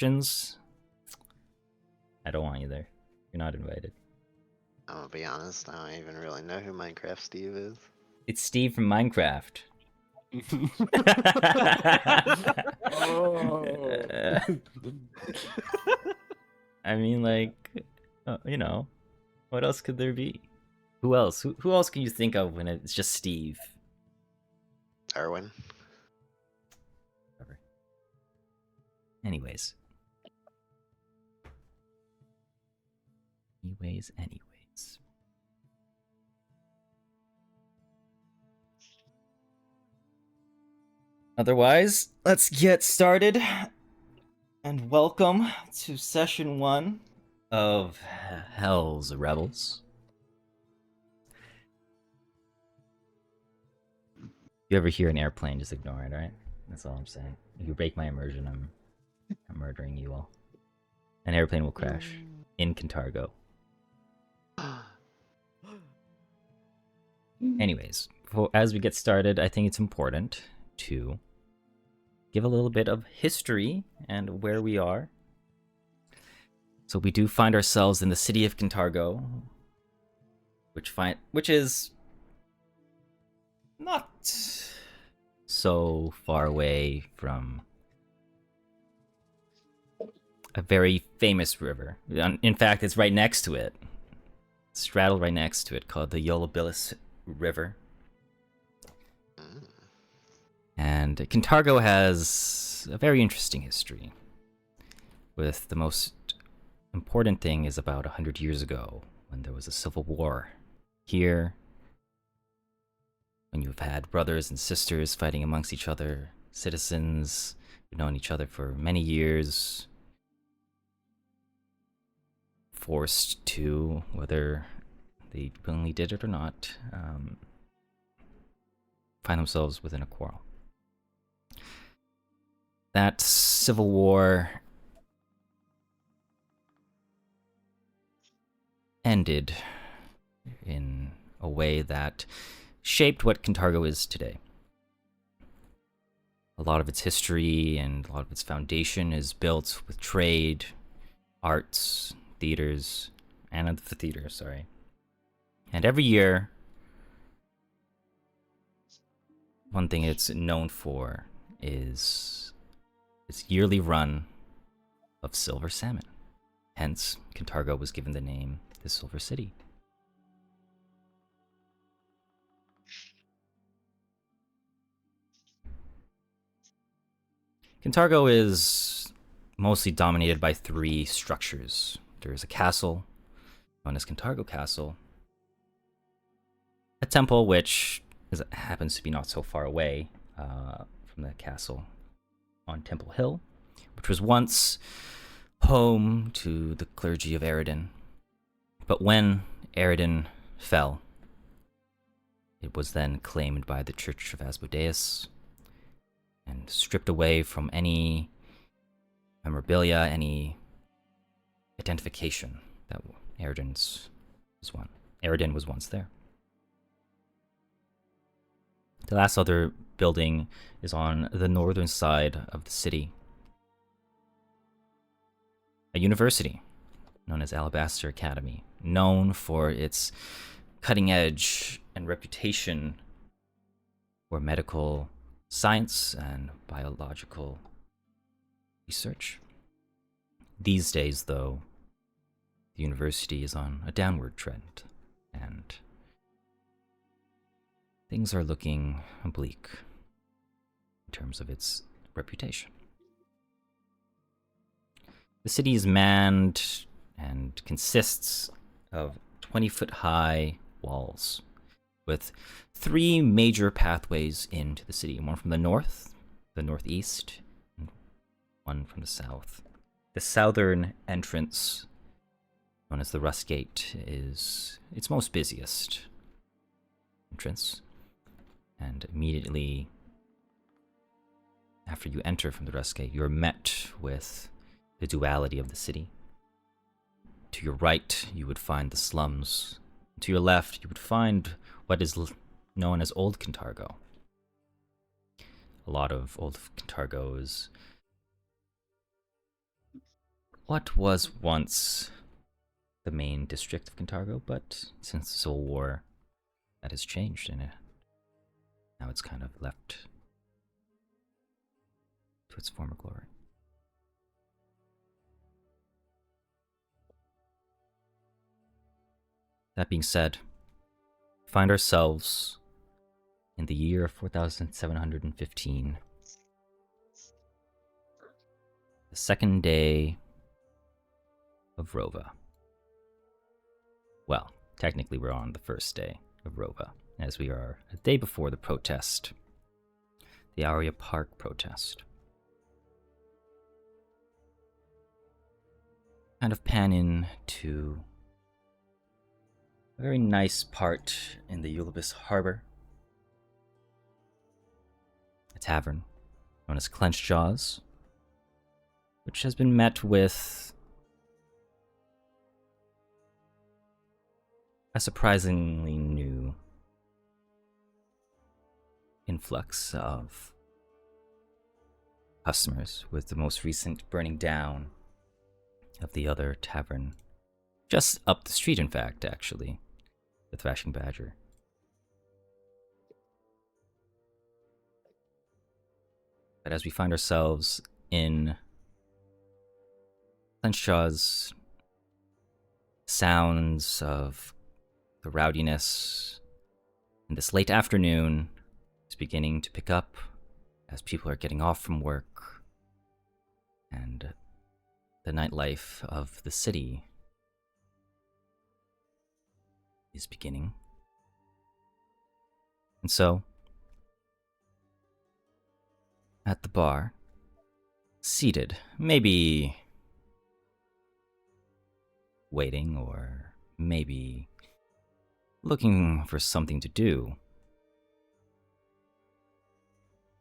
Questions? I don't want you there. You're not invited. I'm gonna be honest, I don't even really know who Minecraft Steve is. It's Steve from Minecraft. Oh. I mean, like, you know, what else could there be? Who else? Who else can you think of when it's just Steve? Erwin. Whatever. Anyways. Anyways. Otherwise, let's get started. And welcome to session 1 of Hell's Rebels. If you ever hear an airplane, just ignore it, alright? That's all I'm saying. If you break my immersion, I'm murdering you all. An airplane will crash in Cantargo. Anyways, as we get started, I think it's important to give a little bit of history and where we are. So we do find ourselves in the city of Cantargo, which is not so far away from a very famous river. In fact, it's right next to it. It's straddled right next to it, called the Yolabilis River. And Cantargo has a very interesting history, with the most important thing is about 100 years ago, when there was a civil war here, when you've had brothers and sisters fighting amongst each other, citizens who've known each other for many years, forced to, whether they willingly did it or not, find themselves within a quarrel. That civil war ended in a way that shaped what Cantargo is today. A lot of its history and a lot of its foundation is built with trade, arts, theaters, and amphitheater, sorry. And every year, one thing it's known for is its yearly run of silver salmon. Hence, Cantargo was given the name the Silver City. Cantargo is mostly dominated by 3 structures. There's a castle, known as Cantargo Castle, a temple which happens to be not so far away from the castle on Temple Hill, which was once home to the clergy of Eridan. But when Eridan fell, it was then claimed by the Church of Asmodeus and stripped away from any memorabilia, any identification that Eridan was once there. The last other building is on the northern side of the city. A university known as Alabaster Academy, known for its cutting edge and reputation for medical science and biological research. These days, though, the university is on a downward trend, and things are looking bleak in terms of its reputation. The city is manned and consists of 20-foot-high walls with 3 major pathways into the city. One from the north, the northeast, and one from the south. The southern entrance, known as the Rust Gate, is its most busiest entrance. And immediately after you enter from the Rust Gate, you're met with the duality of the city. To your right, you would find the slums. To your left, you would find what is known as Old Cantargo. A lot of Old Cantargo is what was once the main district of Cantargo, but since the Civil War, that has changed, and now it's kind of left to its former glory. That being said, we find ourselves in the year of 4715, the second day of Rova. Well, technically we're on the first day of Rova, as we are a day before the protest, the Aria Park protest. Kind of pan in to a very nice part in the Eulabis Harbor, a tavern known as Clenched Jaws, which has been met with a surprisingly new influx of customers, with the most recent burning down of the other tavern just up the street, in fact, actually, the Thrashing Badger. But as we find ourselves in Clenchaw's, sounds of the rowdiness in this late afternoon is beginning to pick up as people are getting off from work, and the nightlife of the city is beginning. And so, at the bar, seated, maybe waiting or maybe looking for something to do.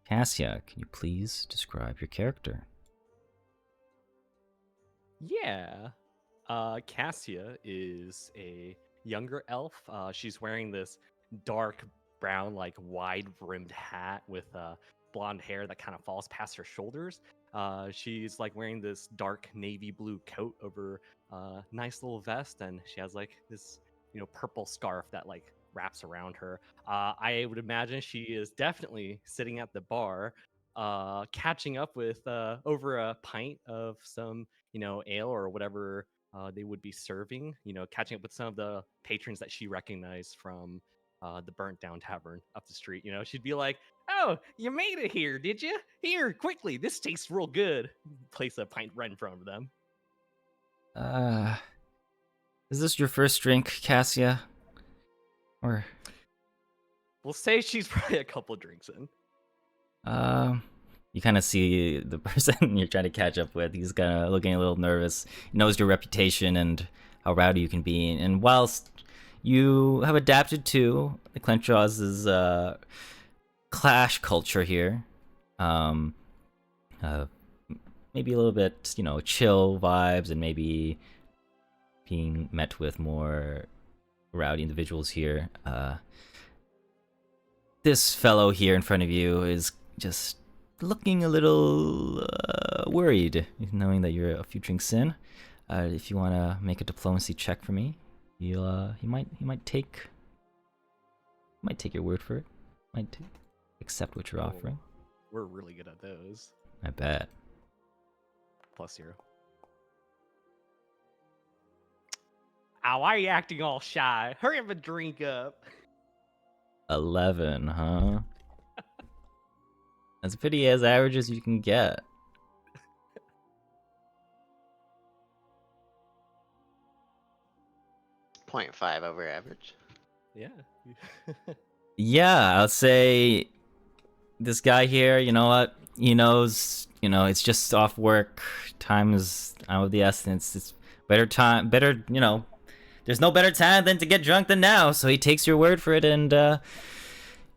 Cassia, can you please describe your character? Yeah. Cassia is a younger elf. She's wearing this dark brown, like wide-brimmed hat with blonde hair that kind of falls past her shoulders. She's like wearing this dark navy blue coat over a nice little vest, and she has like this, purple scarf that like wraps around her. I would imagine she is definitely sitting at the bar, catching up with over a pint of some, ale or whatever they would be serving. Catching up with some of the patrons that she recognized from the burnt down tavern up the street. She'd be like, "Oh, you made it here, did you? Here, quickly, this tastes real good." Place a pint right in front of them. Is this your first drink, Cassia? Or, We'll say she's probably a couple drinks in. you kind of see the person you're trying to catch up with. He's kind of looking a little nervous. He knows your reputation and how rowdy you can be. And whilst you have adapted to the Clenchaw's clash culture here, maybe a little bit, chill vibes, and maybe being met with more rowdy individuals here. This fellow here in front of you is just looking a little worried, knowing that you're a few drinks in. If you want to make a diplomacy check for me, he might take your word for it. Might accept what you're offering. We're really good at those. I bet. +0. Ow, why are you acting all shy? Hurry up and drink up. 11, huh? As pretty as average as you can get. .5 over average. Yeah. Yeah, I'll say this guy here, you know what? He knows, it's just off work. Time is out of the essence. It's better, there's no better time than to get drunk than now. So he takes your word for it and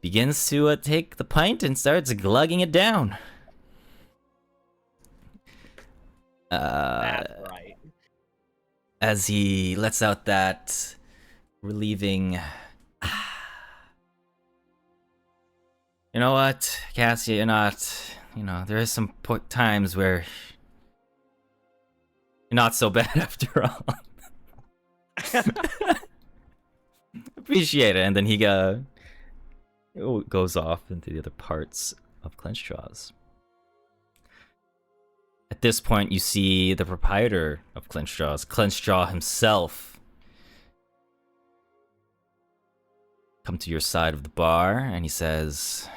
begins to take the pint and starts glugging it down. That's right. As he lets out that relieving, you know what, Cassia, you're not, there is some times where not so bad after all. Appreciate it. And then he goes off into the other parts of Clenched Jaws. At this point, you see the proprietor of Clenched Jaws, Clenched Jaw himself, come to your side of the bar, and he says,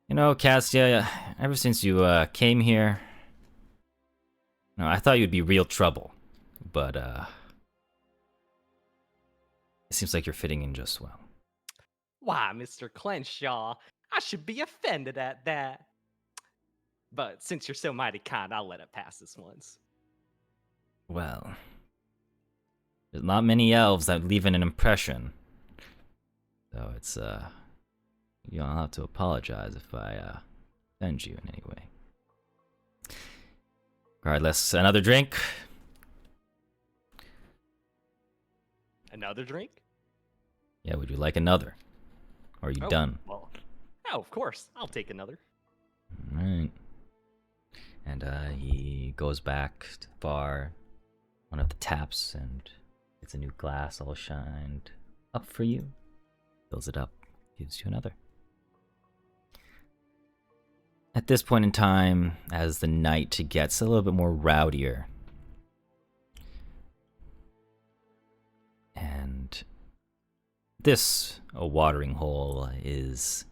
"You know, Cassia, ever since you came here, I thought you'd be real trouble, but it seems like you're fitting in just well." Why, Mr. Clenshaw, I should be offended at that. But since you're so mighty kind, I'll let it pass this once. Well, there's not many elves that leave an impression. So it's, you'll have to apologize if I offend you in any way. Regardless, another drink? Another drink? Yeah, would you like another? Or are you done? Well, oh, of course. I'll take another. Alright. And he goes back to the bar, one of the taps, and gets a new glass all shined up for you. Fills it up, gives you another. At this point in time, as the night gets a little bit more rowdier, and this watering hole is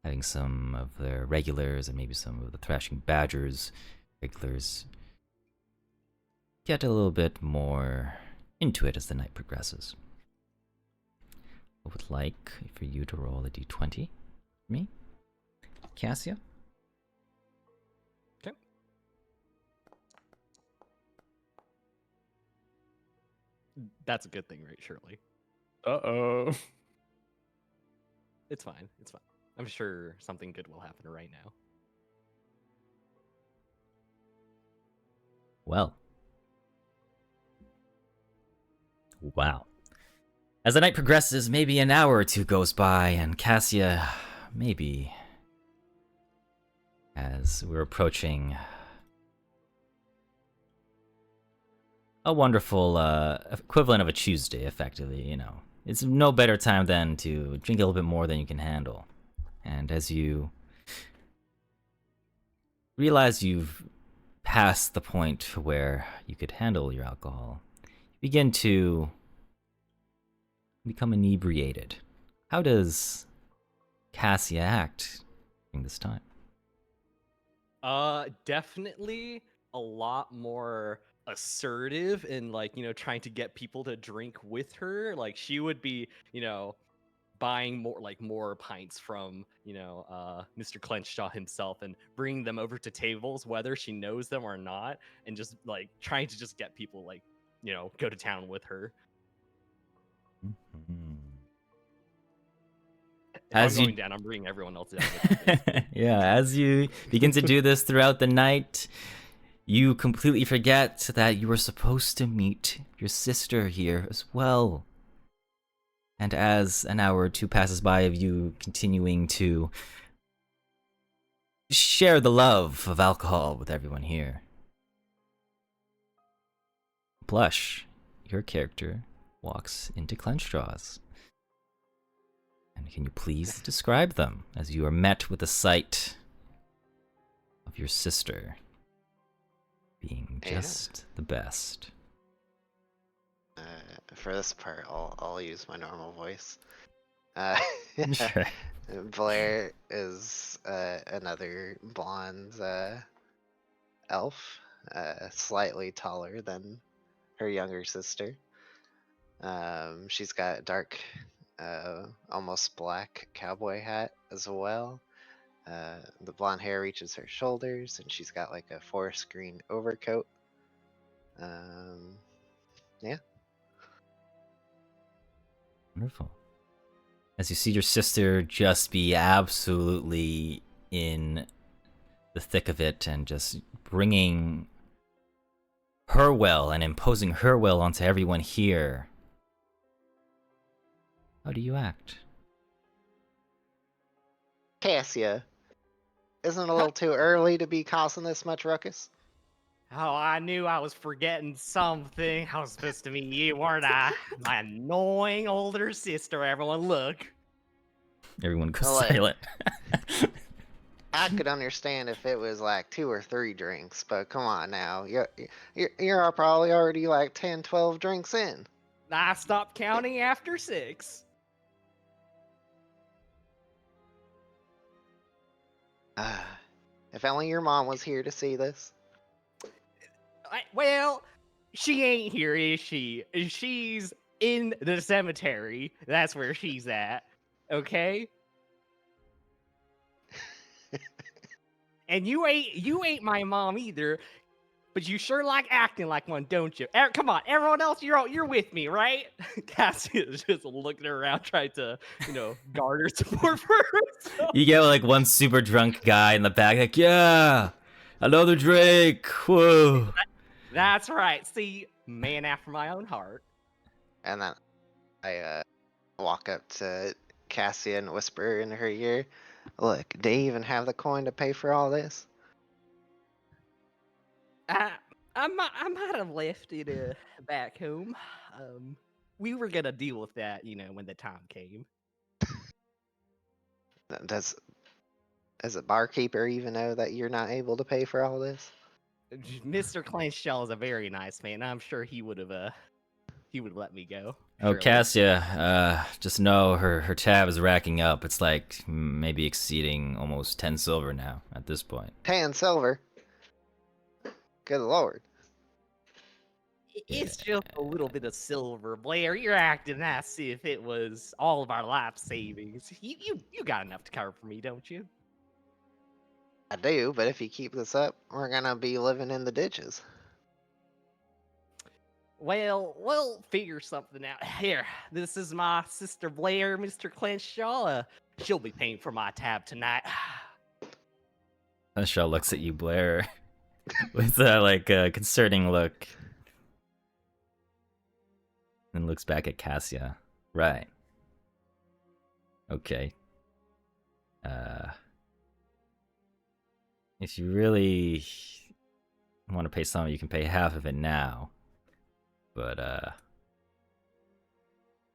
having some of their regulars and maybe some of the thrashing badgers regulars get a little bit more into it as the night progresses. I would like for you to roll a d20 for me, Cassia. Okay. That's a good thing, right, Shirley? Uh-oh. It's fine. It's fine. I'm sure something good will happen right now. Well. Wow. As the night progresses, maybe an hour or two goes by, and Cassia, maybe, as we're approaching a wonderful equivalent of a Tuesday, effectively, It's no better time than to drink a little bit more than you can handle. And as you realize you've passed the point where you could handle your alcohol, you begin to become inebriated. How does Cassia act during this time? Definitely a lot more assertive and trying to get people to drink with her. Like she would be, buying more pints from Mr. Clenchjaw himself and bringing them over to tables whether she knows them or not, and just trying to just get people go to town with her. As I'm going down, I'm bringing everyone else down. Yeah, as you begin to do this throughout the night, you completely forget that you were supposed to meet your sister here as well. And as an hour or two passes by of you continuing to share the love of alcohol with everyone here, Blush, your character, walks into Clenched Jaws. And can you please describe them as you are met with the sight of your sister being just the best? For this part, I'll use my normal voice. Sure. Blair is another blonde elf, slightly taller than her younger sister. She's got dark, almost black cowboy hat as well. The blonde hair reaches her shoulders, and she's got like a forest green overcoat. Yeah. Wonderful. As you see your sister just be absolutely in the thick of it and just bringing her will and imposing her will onto everyone here, how do you act? Cassia, isn't it a little too early to be causing this much ruckus? Oh, I knew I was forgetting something. I was supposed to meet you, weren't I? My annoying older sister. Everyone, look. Everyone goes Well, like, silent. I could understand if it was like 2 or 3 drinks, but come on now. You're probably already like 10, 12 drinks in. I stopped counting after 6. If only your mom was here to see this. Well, she ain't here, is she? She's in the cemetery. That's where she's at. Okay? And you ain't my mom either, but you sure like acting like one, don't you? Come on, everyone else, you're with me, right? Cassie is just looking around, trying to, garner support for herself. You get like one super drunk guy in the back, like, yeah, another drink. Whoa. That's right. See, man after my own heart. And then I walk up to Cassia and whisper in her ear, "Look, do you even have the coin to pay for all this?" I might have left it back home. We were gonna deal with that, when the time came. Does the barkeeper even know that you're not able to pay for all this? Mr. Clanshell is a very nice man. I'm sure he would have let me go. Oh, surely. Cassia, just know her tab is racking up. It's like maybe exceeding almost 10 silver now at this point. 10 silver. Good lord. It's just a little bit of silver, Blair. You're acting as if it was all of our life savings. You got enough to cover for me, don't you? I do, but if you keep this up, we're gonna be living in the ditches. Well, we'll figure something out. Here, this is my sister Blair, Mr. Clenshaw. She'll be paying for my tab tonight. Shaw looks at you, Blair, with a concerning look. And looks back at Cassia. Right. Okay. If you really want to pay some, you can pay half of it now. But,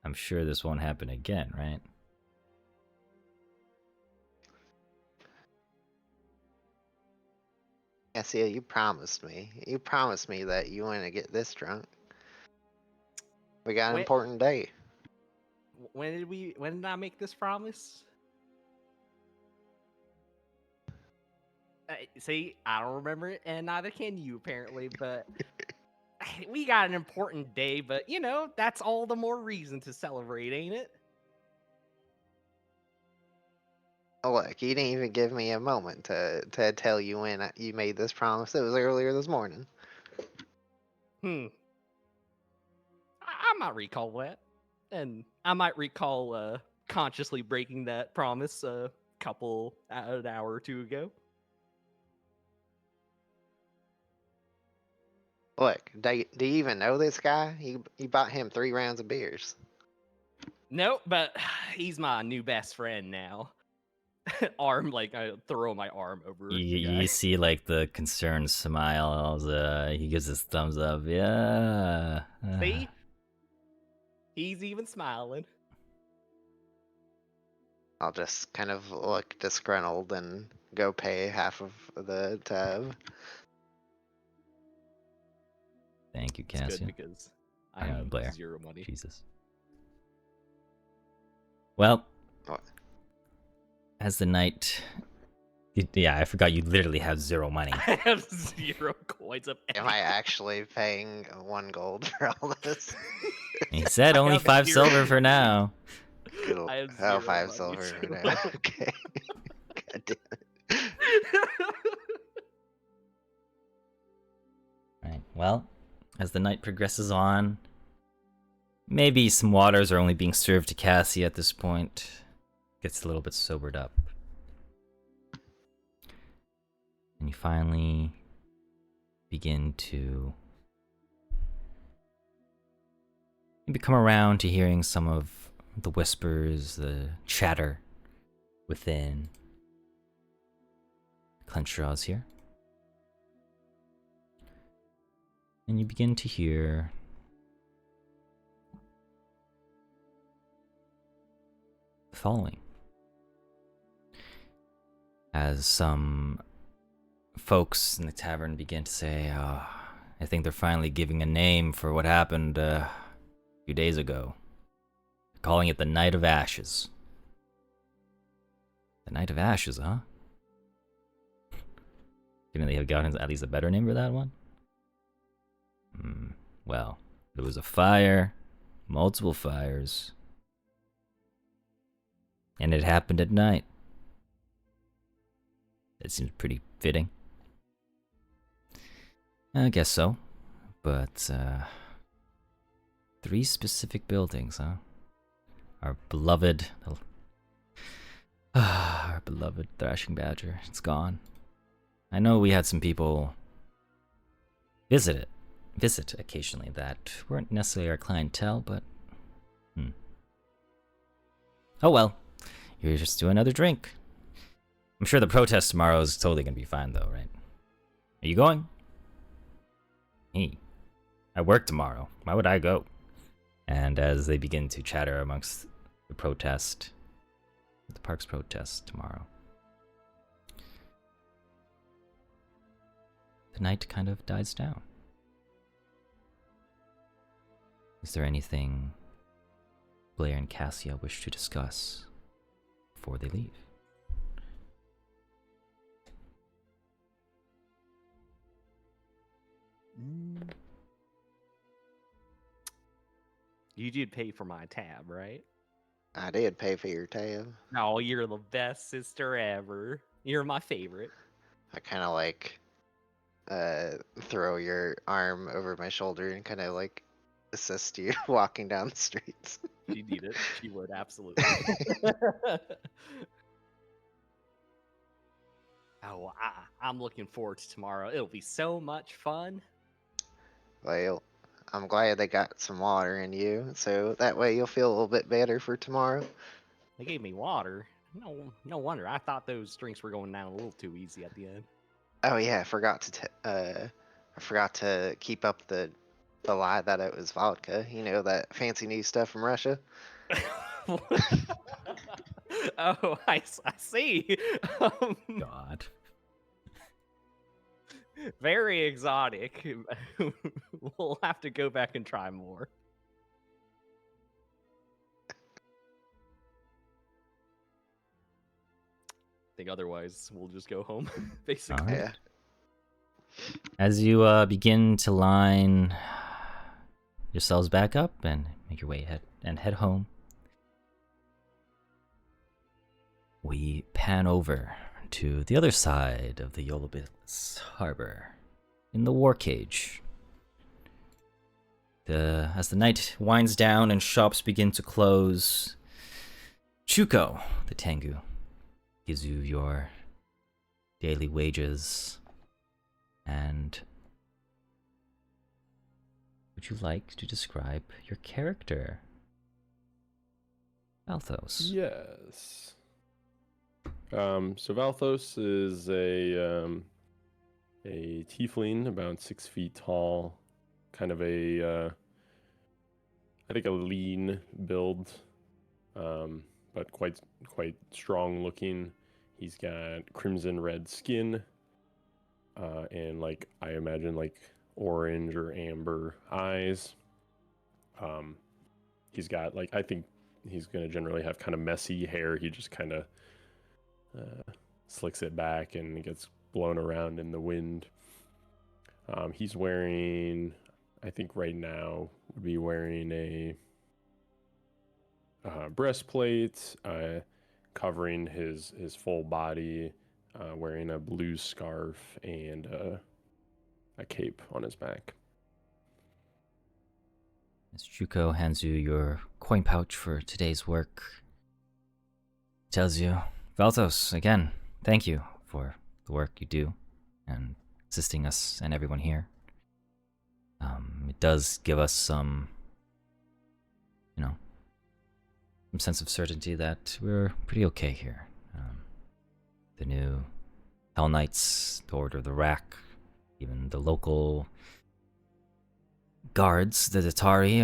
I'm sure this won't happen again, right? Cassia, you promised me. You promised me that you wouldn't get this drunk. We got an Wait. important day. When did I make this promise? See, I don't remember it, and neither can you, apparently, but we got an important day, but, that's all the more reason to celebrate, ain't it? Oh, look, you didn't even give me a moment to tell you when you made this promise. It was earlier this morning. I might recall that. And I might recall consciously breaking that promise an hour or two ago. Look, do you even know this guy? You bought him 3 rounds of beers. Nope, but he's my new best friend now. I throw my arm over. You see the concerned smiles. He gives his thumbs up. Yeah. See? He's even smiling. I'll just kind of look disgruntled and go pay half of the tab. Thank you, It's Cassia. good because I have Blair. 0 money. Jesus. Well, What? as the night... Yeah, I forgot you literally have 0 money. I have 0 coins of Am I actually paying 1 gold for all this? He said only have 5 zero silver for now. I have Oh, 0 5 money, silver so- for now. Okay. God damn it. Right. Well, as the night progresses on, maybe some waters are only being served to Cassie at this point. Gets a little bit sobered up. And you finally begin to maybe come around to hearing some of the whispers, the chatter within. Clenchraw's here. And you begin to hear the following. As some folks in the tavern begin to say, I think they're finally giving a name for what happened a few days ago. Calling it the Night of Ashes. The Night of Ashes, huh? Couldn't they have gotten at least a better name for that one? Well, there was a fire, multiple fires, and it happened at night. That seems pretty fitting. I guess so, but 3 specific buildings, huh? Our beloved thrashing badger, it's gone. I know we had some people visit occasionally that weren't necessarily our clientele, but oh well, you're just doing another drink. I'm sure the protest tomorrow is totally gonna be fine though, right? Are you going? Hey, I work tomorrow. Why would I go? And as they begin to chatter amongst the park's protest tomorrow, the night kind of dies down. Is there anything Blair and Cassia wish to discuss before they leave? You did pay for my tab, right? I did pay for your tab. Oh, you're the best sister ever. You're my favorite. I kind of like throw your arm over my shoulder and kind of like assist you walking down the streets. She'd need it. She would, absolutely. Oh, I'm looking forward to tomorrow. It'll be so much fun. Well, I'm glad they got some water in you, so that way you'll feel a little bit better for tomorrow. They gave me water. No wonder. I thought those drinks were going down a little too easy at the end. Oh yeah, I forgot to keep up the lie that it was vodka. You know, that fancy new stuff from Russia. Oh, I see. God. Very exotic. We'll have to go back and try more. I think otherwise we'll just go home, basically. Alright. Yeah. As you begin to line yourselves back up and make your way head home, we pan over to the other side of the Yolobith's harbor, in the war cage. As the night winds down and shops begin to close, Chuko, the Tengu, gives you your daily wages. And would you like to describe your character, Valthos? Yes. So Valthos is a tiefling, about 6 feet tall, kind of I think a lean build, but quite strong looking. He's got crimson red skin, and I imagine orange or amber eyes. He's got I think he's gonna generally have kind of messy hair. He just kind of slicks it back and it gets blown around in the wind. He's wearing, I think right now would be wearing a breastplate, covering his full body, wearing a blue scarf and a cape on his back. As Chuko hands you your coin pouch for today's work, tells you, Valthos, again, thank you for the work you do and assisting us and everyone here. It does give us some sense of certainty that we're pretty okay here. The new Hell Knights, the Order of the Rack, even the local guards, the Datari,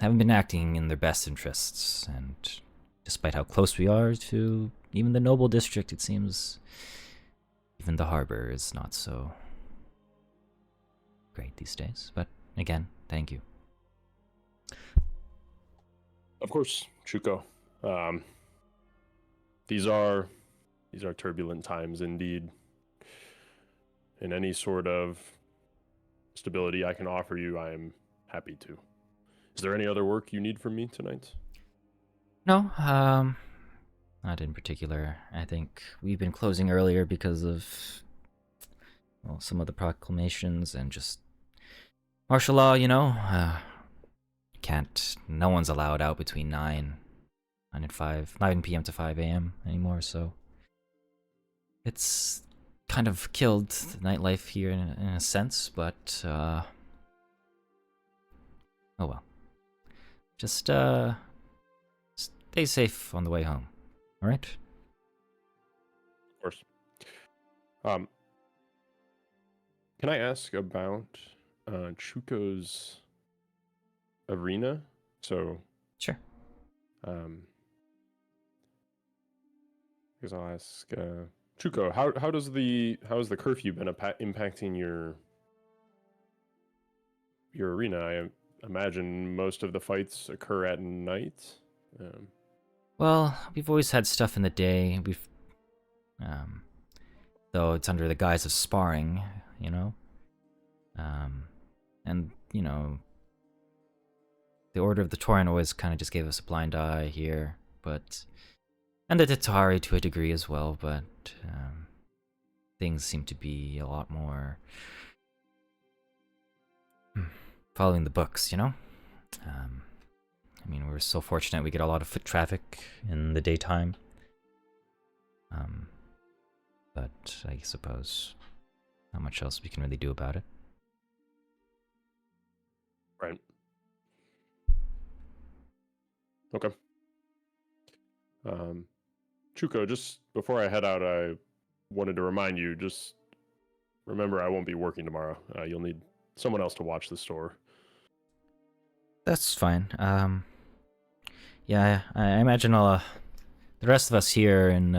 haven't been acting in their best interests, and despite how close we are to even the noble district, it seems even the harbor is not so great these days. But again, thank you. Of course, Chuko. These are turbulent times indeed. And any sort of stability I can offer you, I am happy to. Is there any other work you need from me tonight? No, not in particular. I think we've been closing earlier because of, well, some of the proclamations and just martial law, you know. No one's allowed out between 9 p.m. to 5 a.m. anymore, so it's kind of killed the nightlife here in a sense, but, oh well. Just, stay safe on the way home, alright? Of course. Can I ask about Chuko's arena? So, Sure. I guess I'll ask Chuko. How has the curfew been impacting your arena? I imagine most of the fights occur at night. Well, we've always had stuff in the day. Though it's under the guise of sparring, you know. And you know, the Order of the Tauren always kind of just gave us a blind eye here, and the Tatari to a degree as well. But things seem to be a lot more following the books, you know. I mean, we're so fortunate we get a lot of foot traffic in the daytime. But I suppose not much else we can really do about it. Right. Okay. Chuko, just before I head out, I wanted to remind you, just remember I won't be working tomorrow. You'll need someone else to watch the store. That's fine. Yeah, I imagine the rest of us here in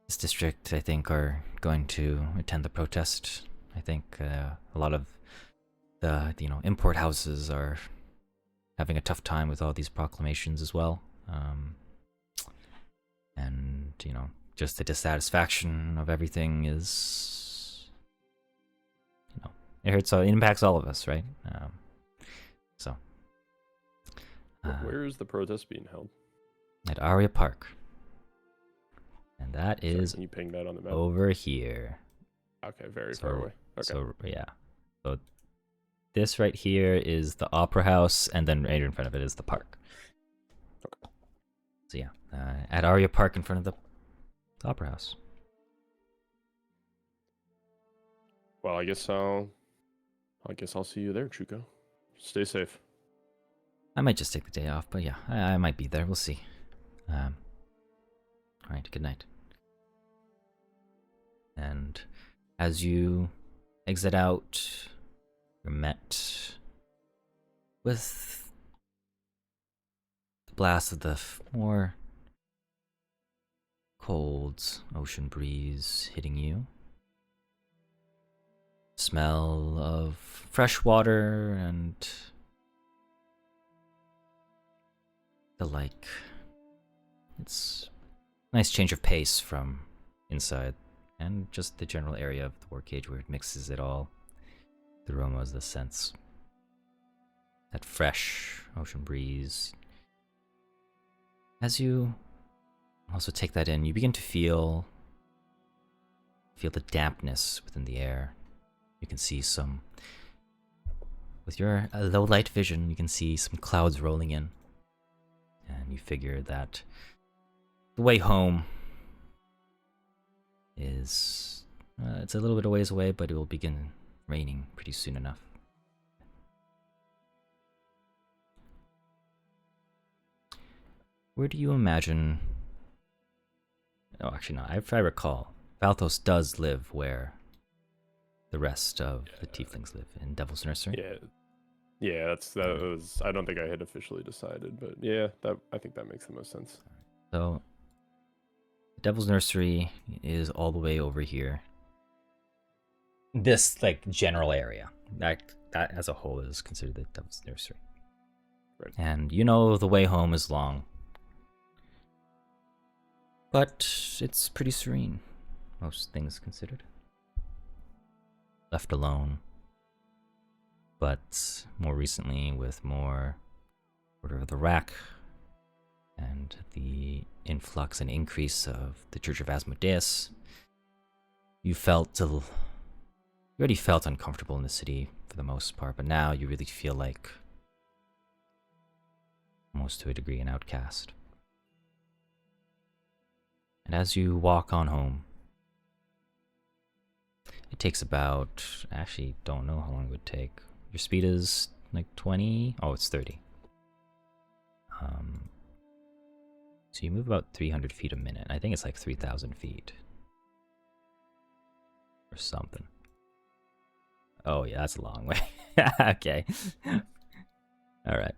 this district, I think, are going to attend the protest. I think a lot of the import houses are having a tough time with all these proclamations as well. And just the dissatisfaction of everything is, it hurts. It impacts all of us, right? So. Where is the protest being held? At Aria Park. And that Sorry, is can you ping that on the map? over here. Okay, very far away. Okay. So, yeah. So, this right here is the Opera House, and then right in front of it is the park. Okay. So, yeah. At Aria Park in front of the Opera House. Well, I guess I'll see you there, Chuko. Stay safe. I might just take the day off, but yeah, I might be there. We'll see. Alright, good night. And as you exit out, you're met with the blast of the more cold ocean breeze hitting you. Smell of fresh water and the like. It's a nice change of pace from inside, and just the general area of the war cage where it mixes it all. The aromas, the scents, that fresh ocean breeze. As you also take that in, you begin to feel the dampness within the air. You can see with your low light vision, you can see some clouds rolling in. And you figure that the way home is, it's a little bit a ways away, but it will begin raining pretty soon enough. Where do you imagine... Oh, actually no, if I recall, Valthos does live where the rest of the tieflings live in Devil's Nursery. Yeah, that was. I don't think I had officially decided, but yeah, I think that makes the most sense. So, the Devil's Nursery is all the way over here. This like general area that as a whole is considered the Devil's Nursery. Right. And you know the way home is long, but it's pretty serene, most things considered. Left alone, but more recently with more Order of the Rack and the influx and increase of the Church of Asmodeus, you already felt uncomfortable in the city for the most part, but now you really feel like, almost to a degree, an outcast. And as you walk on home, it takes about, actually don't know how long it would take. Your speed is like 20? Oh, it's 30. So you move about 300 feet a minute. I think it's like 3,000 feet. Or something. Oh yeah, that's a long way. Okay. Alright.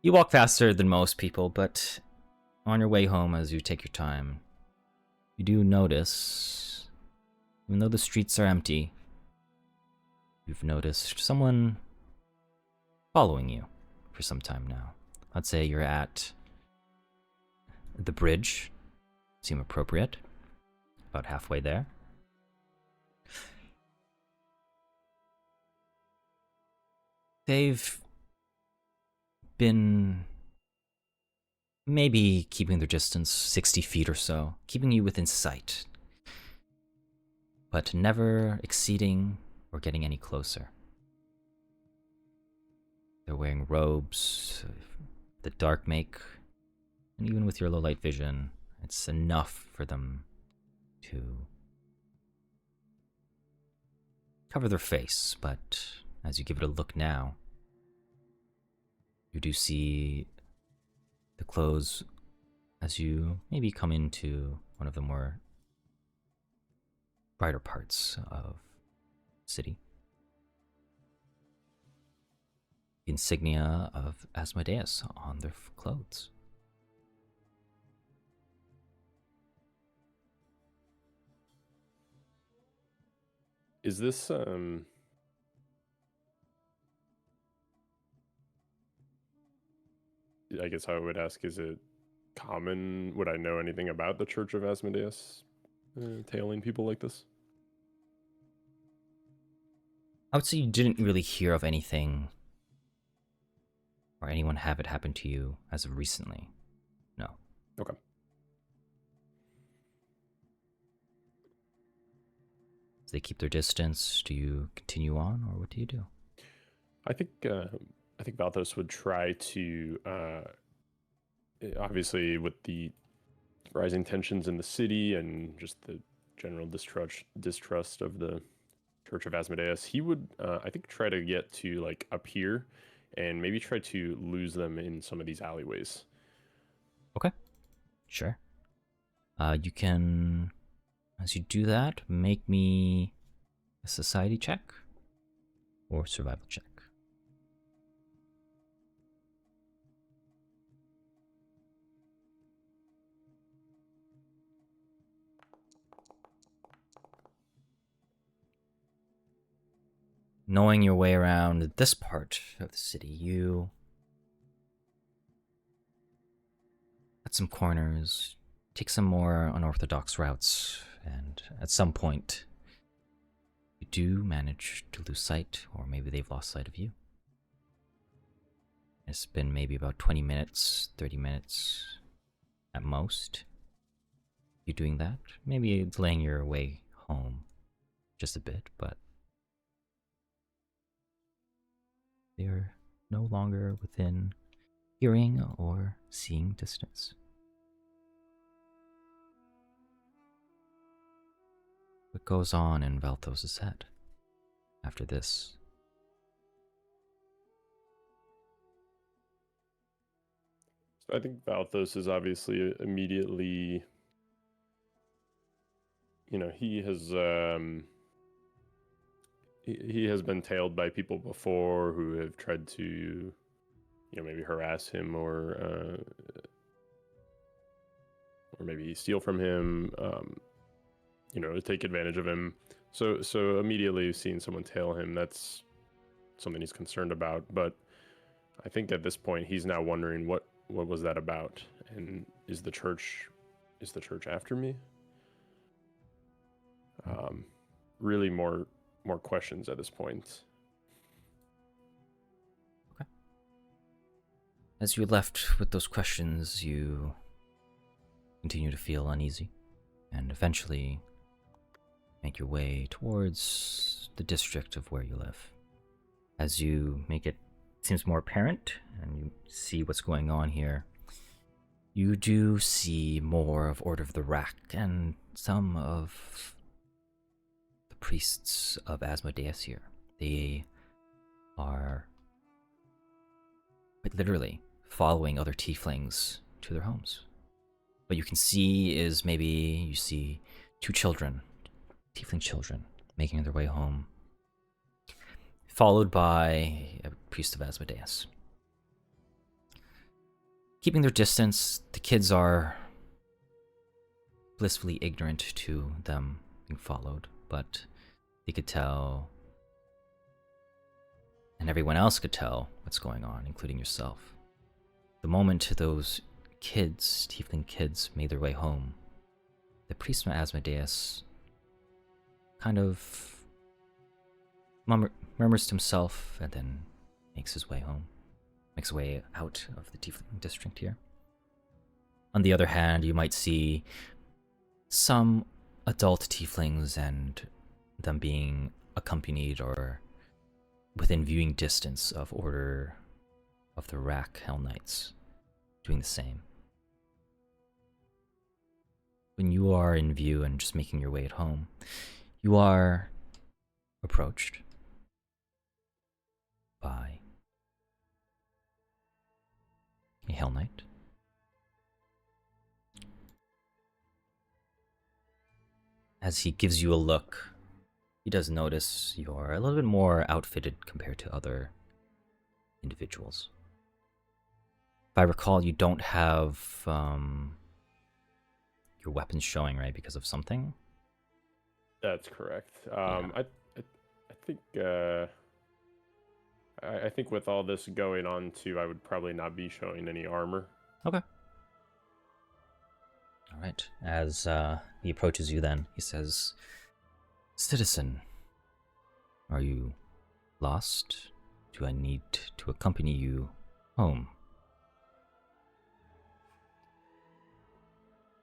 You walk faster than most people, but on your way home as you take your time, you do notice, even though the streets are empty, you've noticed someone following you for some time now. Let's say you're at the bridge. Seem appropriate. About halfway there. They've been maybe keeping their distance 60 feet or so, keeping you within sight, but never exceeding or getting any closer. They're wearing robes the dark make, and even with your low light vision, it's enough for them to cover their face, but as you give it a look now, you do see the clothes as you maybe come into one of the more brighter parts of the city. The insignia of Asmodeus on their clothes. Is this I guess I would ask, is it common? Would I know anything about the Church of Asmodeus tailing people like this? I would say you didn't really hear of anything or anyone have it happen to you as of recently. No. Okay. Do they keep their distance? Do you continue on, or what do you do? I think Valthos would try to obviously with the rising tensions in the city and just the general distrust of the Church of Asmodeus, he would I think try to get to like up here and maybe try to lose them in some of these alleyways. Okay. Sure. You can, as you do that, make me a society check or survival check. Knowing your way around this part of the city, you cut some corners, take some more unorthodox routes, and at some point, you do manage to lose sight, or maybe they've lost sight of you. It's been maybe about 20 minutes, 30 minutes at most. You doing that? Maybe delaying your way home just a bit, but they're no longer within hearing or seeing distance. What goes on in Valthos' head after this? So I think Valthos is obviously immediately he has he has been tailed by people before who have tried to, maybe harass him or maybe steal from him, to take advantage of him. So immediately seeing someone tail him, that's something he's concerned about. But I think at this point he's now wondering what was that about, and is the church after me? Really more questions at this point. Okay. As you left with those questions, you continue to feel uneasy, and eventually make your way towards the district of where you live. As you make it seems more apparent, and you see what's going on here, you do see more of Order of the Rack and some of the priests of Asmodeus here. They are quite literally following other tieflings to their homes. What you can see is maybe you see 2 children, tiefling children, making their way home, followed by a priest of Asmodeus. Keeping their distance, the kids are blissfully ignorant to them being followed, but they could tell, and everyone else could tell what's going on, including yourself. The moment those kids, tiefling kids, made their way home, the priest from Asmodeus kind of murmurs to himself and then makes his way home, makes his way out of the tiefling district here. On the other hand, you might see some adult tieflings and them being accompanied or within viewing distance of Order of the Rack Hell Knights doing the same. When you are in view and just making your way at home, you are approached by a Hell Knight. As he gives you a look, he does notice you're a little bit more outfitted compared to other individuals. If I recall, you don't have your weapons showing, right, because of something? That's correct. Yeah. I think with all this going on too, I would probably not be showing any armor. Okay. All right. As he approaches you then, he says, "Citizen, are you lost? Do I need to accompany you home?"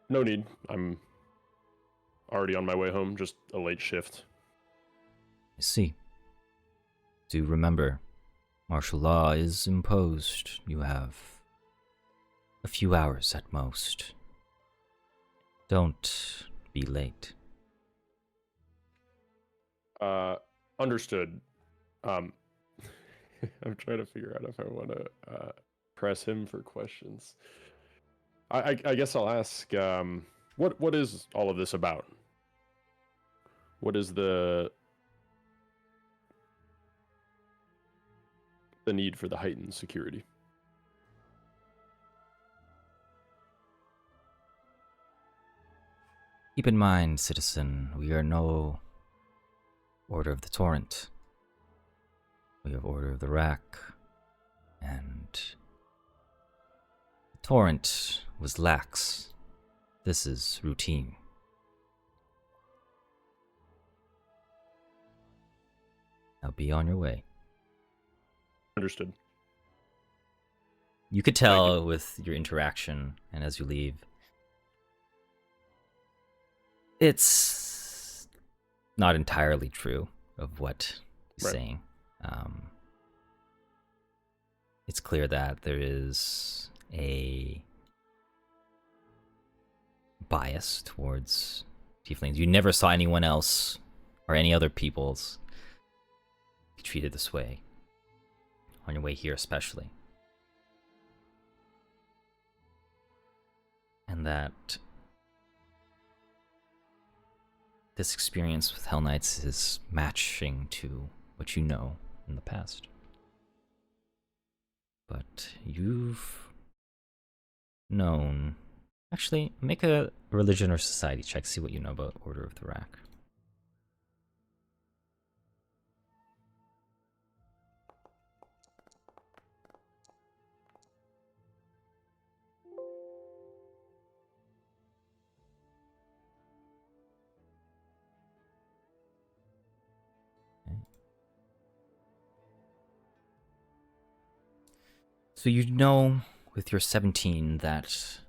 No need. I'm already on my way home, just a late shift. I see. Do remember, martial law is imposed. You have a few hours at most. Don't be late. Understood. I'm trying to figure out if I want to press him for questions. I guess I'll ask, what is all of this about? What is the need for the heightened security? Keep in mind, citizen, we are no Order of the Torrent. We have Order of the Rack, and the Torrent was lax. This is routine. Now be on your way. Understood. You could tell with your interaction, and as you leave, it's not entirely true of what he's saying. It's clear that there is a bias towards tieflings. You never saw anyone else or any other peoples be treated this way, on your way here especially. And that this experience with Hell Knights is matching to what you know in the past. But you've known... Actually, make a religion or society check, see what you know about Order of the Rack. So you know with your 17 that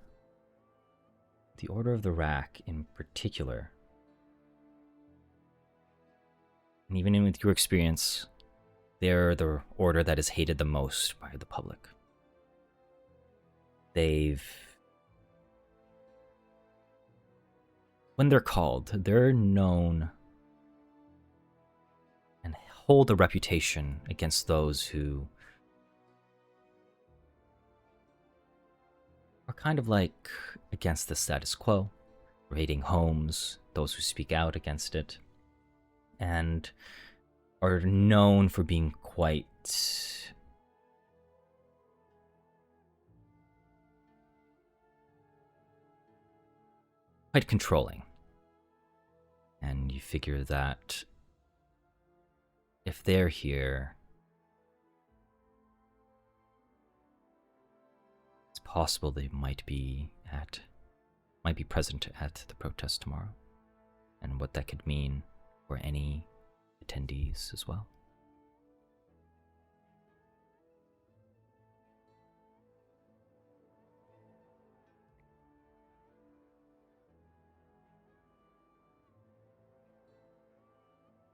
the Order of the Rack in particular, and even with your experience, they're the order that is hated the most by the public. When they're called, they're known and hold a reputation against those who are kind of like against the status quo, raiding homes, those who speak out against it, and are known for being quite controlling. And you figure that if they're here, it's possible they might be present at the protest tomorrow, and what that could mean for any attendees as well.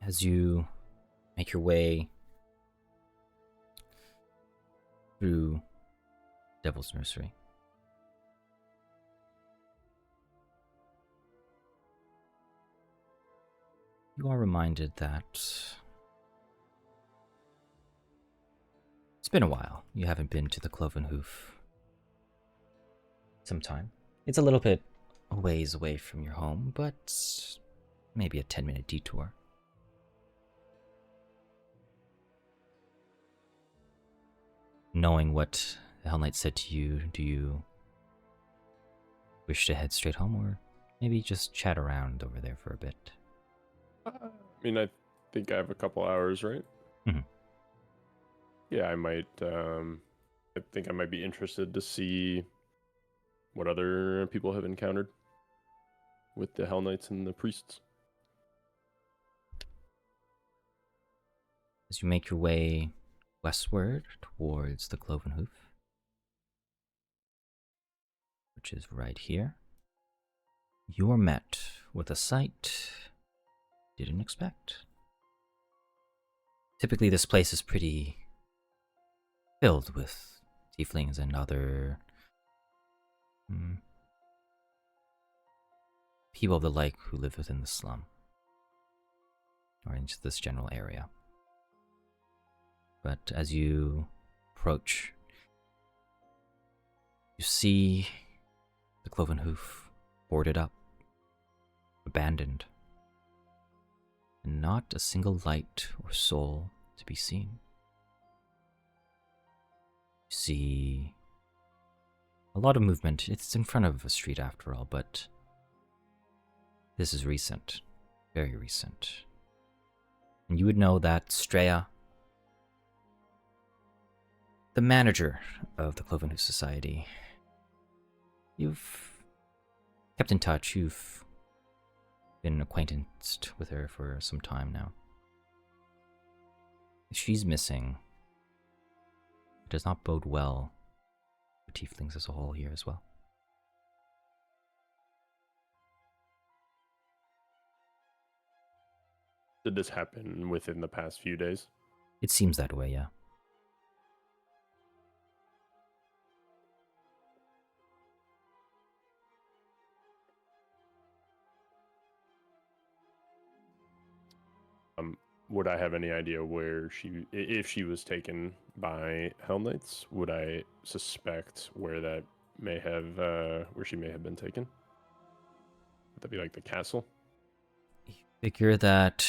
As you make your way through Devil's Nursery, you are reminded that it's been a while. You haven't been to the Cloven Hoof some time. It's a little bit a ways away from your home, but maybe a 10-minute detour. Knowing what the Hell Knight said to you, do you wish to head straight home, or maybe just chat around over there for a bit? I mean, I think I have a couple hours, right? Mhm. Yeah, I might. I think I might be interested to see what other people have encountered with the Hell Knights and the priests. As you make your way westward towards the Cloven Hoof, which is right here, you are met with a sight you didn't expect. Typically, this place is pretty filled with tieflings and other people of the like who live within the slum or in this general area. But as you approach, you see the Cloven Hoof boarded up, abandoned, and not a single light or soul to be seen. You see a lot of movement. It's in front of a street after all, but this is recent, very recent. And you would know that Straya, the manager of the Cloven Hoof Society, you've kept in touch, you've been acquaintanced with her for some time now. She's missing. It does not bode well for tieflings as a whole here as well. Did this happen within the past few days? It seems that way, yeah. Would I have any idea where if she was taken by Hell Knights? Would I suspect where that may have, where she may have been taken? Would that be like the castle? Figure that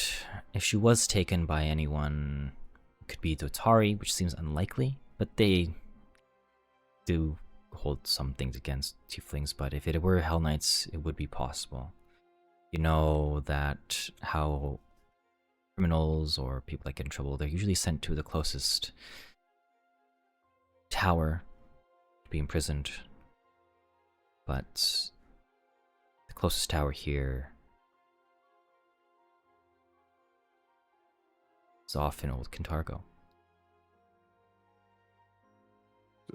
if she was taken by anyone, it could be Dotari, which seems unlikely, but they do hold some things against tieflings, but if it were Hell Knights, it would be possible. You know that how criminals or people that get in trouble, they're usually sent to the closest tower to be imprisoned. But the closest tower here is off in Old Kintargo.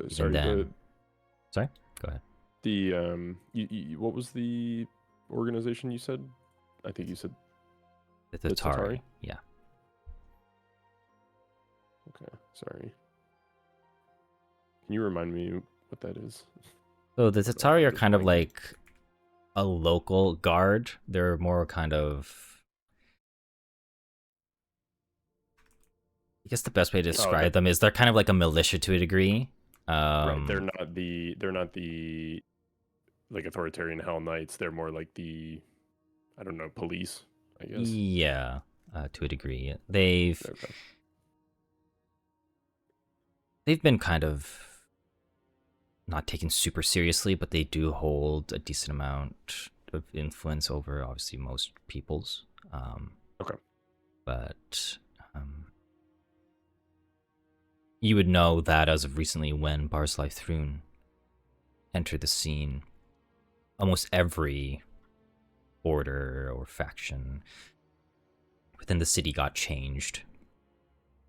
Sorry, then- Sorry? Go ahead. what was the organization you said? I think you said The The Tatari. Tatari? Yeah. okay. Sorry. Can you remind me what that is? So the Tatari are Just kind of blanking. like a local guard. They're more kind of, I guess the best way to describe them is they're kind of like a militia to a degree. Right. They're not the like authoritarian Hell Knights. They're more like the, I don't know, police, I guess. Yeah, to a degree. Okay. They've been kind of not taken super seriously, but they do hold a decent amount of influence over obviously most peoples. Okay. But you would know that as of recently, when Barzilai Thrun entered the scene, almost every order or faction within the city got changed.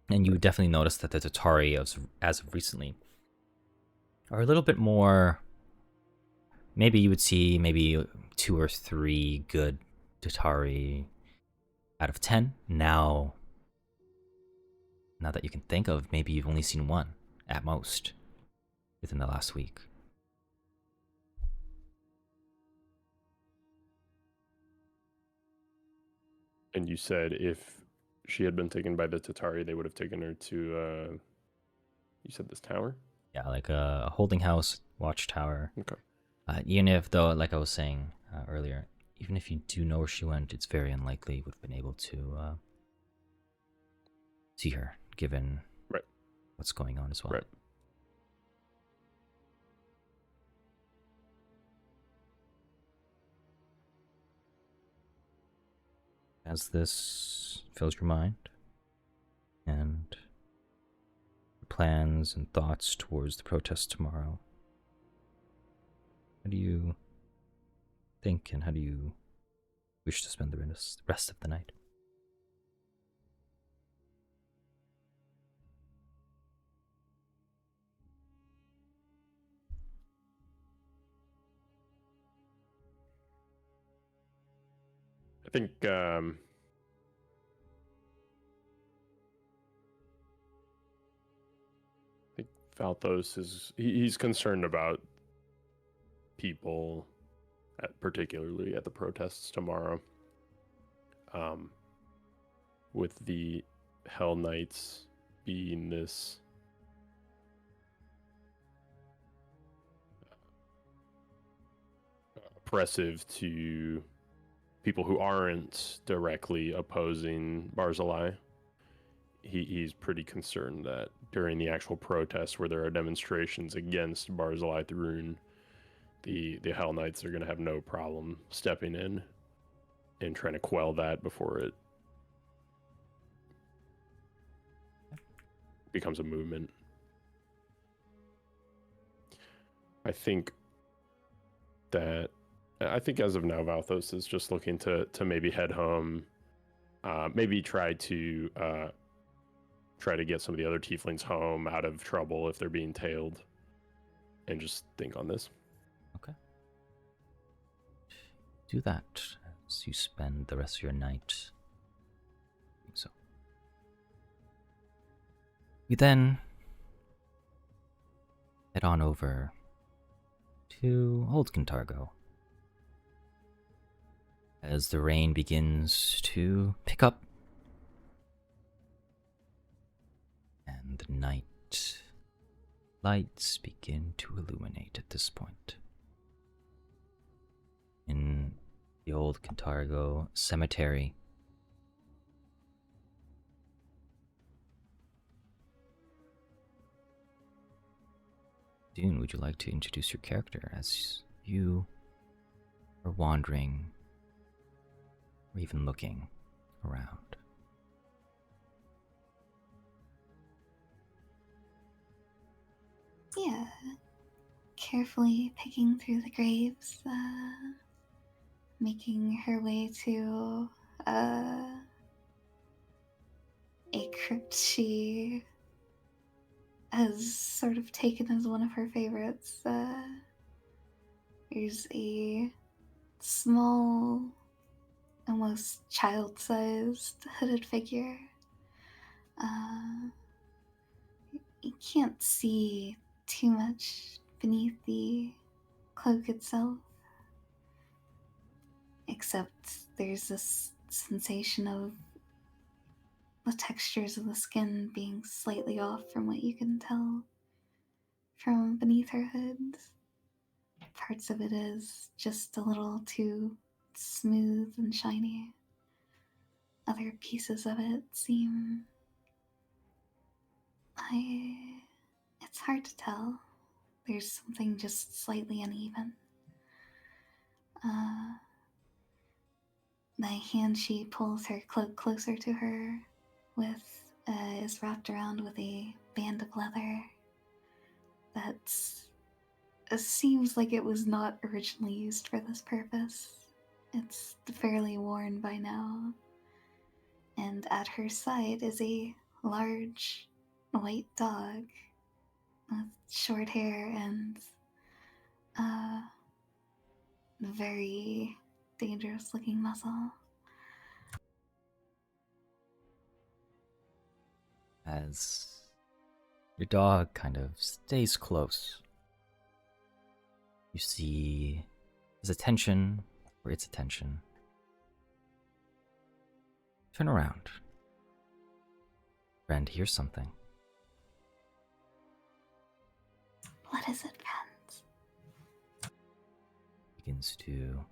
And you would definitely notice that the Tatari, as of recently, are a little bit more. Maybe you would see maybe 2 or 3 good Tatari out of 10. Now that you can think of, maybe you've only seen 1 at most within the last week. And you said if she had been taken by the Tatari, they would have taken her to, you said this tower? Yeah, like a holding house, watchtower. Okay. Even if, though, like I was saying earlier, even if you do know where she went, it's very unlikely you would have been able to see her, given Right. what's going on as well. Right. As this fills your mind and your plans and thoughts towards the protest tomorrow, how do you think and how do you wish to spend the rest of the night? I think Valthos is he's concerned about people, particularly at the protests tomorrow. With the Hell Knights being this oppressive to people who aren't directly opposing Barzilai, he's pretty concerned that during the actual protests where there are demonstrations against Barzilai Thrun, the Hell Knights are going to have no problem stepping in and trying to quell that before it becomes a movement. I think as of now, Valthos is just looking to maybe head home, maybe try to get some of the other tieflings home out of trouble if they're being tailed, and just think on this. Okay. Do that as you spend the rest of your night. So we then head on over to Old Kintargo as the rain begins to pick up and the night lights begin to illuminate at this point. In the Old Kintargo cemetery, Dune, would you like to introduce your character as you are wandering or even looking around? Yeah, carefully picking through the graves, making her way to a crypt she has sort of taken as one of her favorites. There's a small, almost child-sized hooded figure. You can't see too much beneath the cloak itself, except there's this sensation of the textures of the skin being slightly off from what you can tell from beneath her hood. Parts of it is just a little too smooth and shiny. Other pieces of it seem... It's hard to tell. There's something just slightly uneven. The hand she pulls her cloak closer to her with is wrapped around with a band of leather that seems like it was not originally used for this purpose. It's fairly worn by now. And at her side is a large white dog with short hair and very dangerous looking muzzle. As your dog kind of stays close, you see his attention, or its attention, turn around. Friend hears something. What is it, friends? Begins to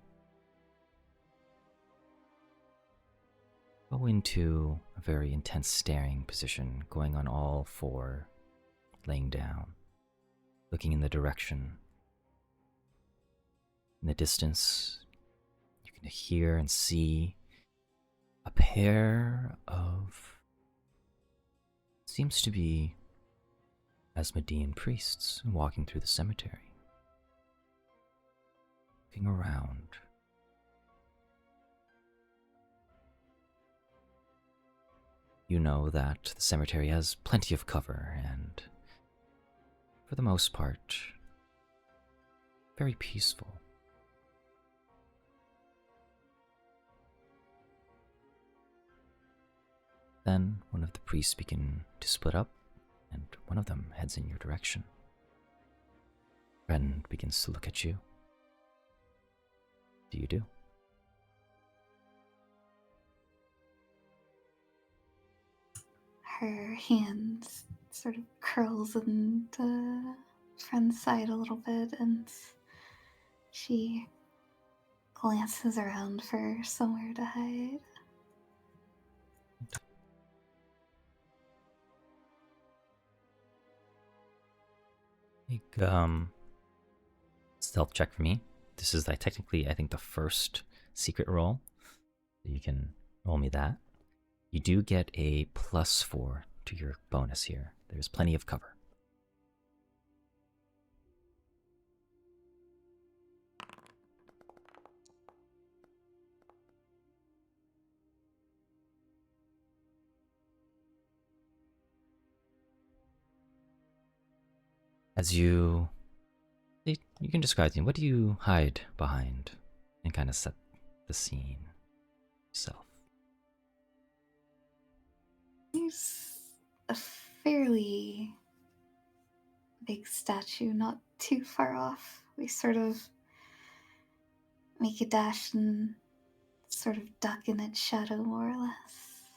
go into a very intense staring position, going on all four, laying down, looking in the direction. In the distance, you can hear and see a pair of, seems to be Asmodean priests walking through the cemetery, looking around. You know that the cemetery has plenty of cover and, for the most part, very peaceful. Then one of the priests begin to split up, and one of them heads in your direction. Ren begins to look at you. What do you do? Her hand sort of curls into friend's side a little bit, and she glances around for somewhere to hide. Make stealth check for me. This is technically, I think, the first secret roll. You can roll me that. You do get a +4 to your bonus here. There's plenty of cover. As you can describe to me, what do you hide behind and kind of set the scene yourself? There's a fairly big statue not too far off. We sort of make a dash and sort of duck in its shadow, more or less.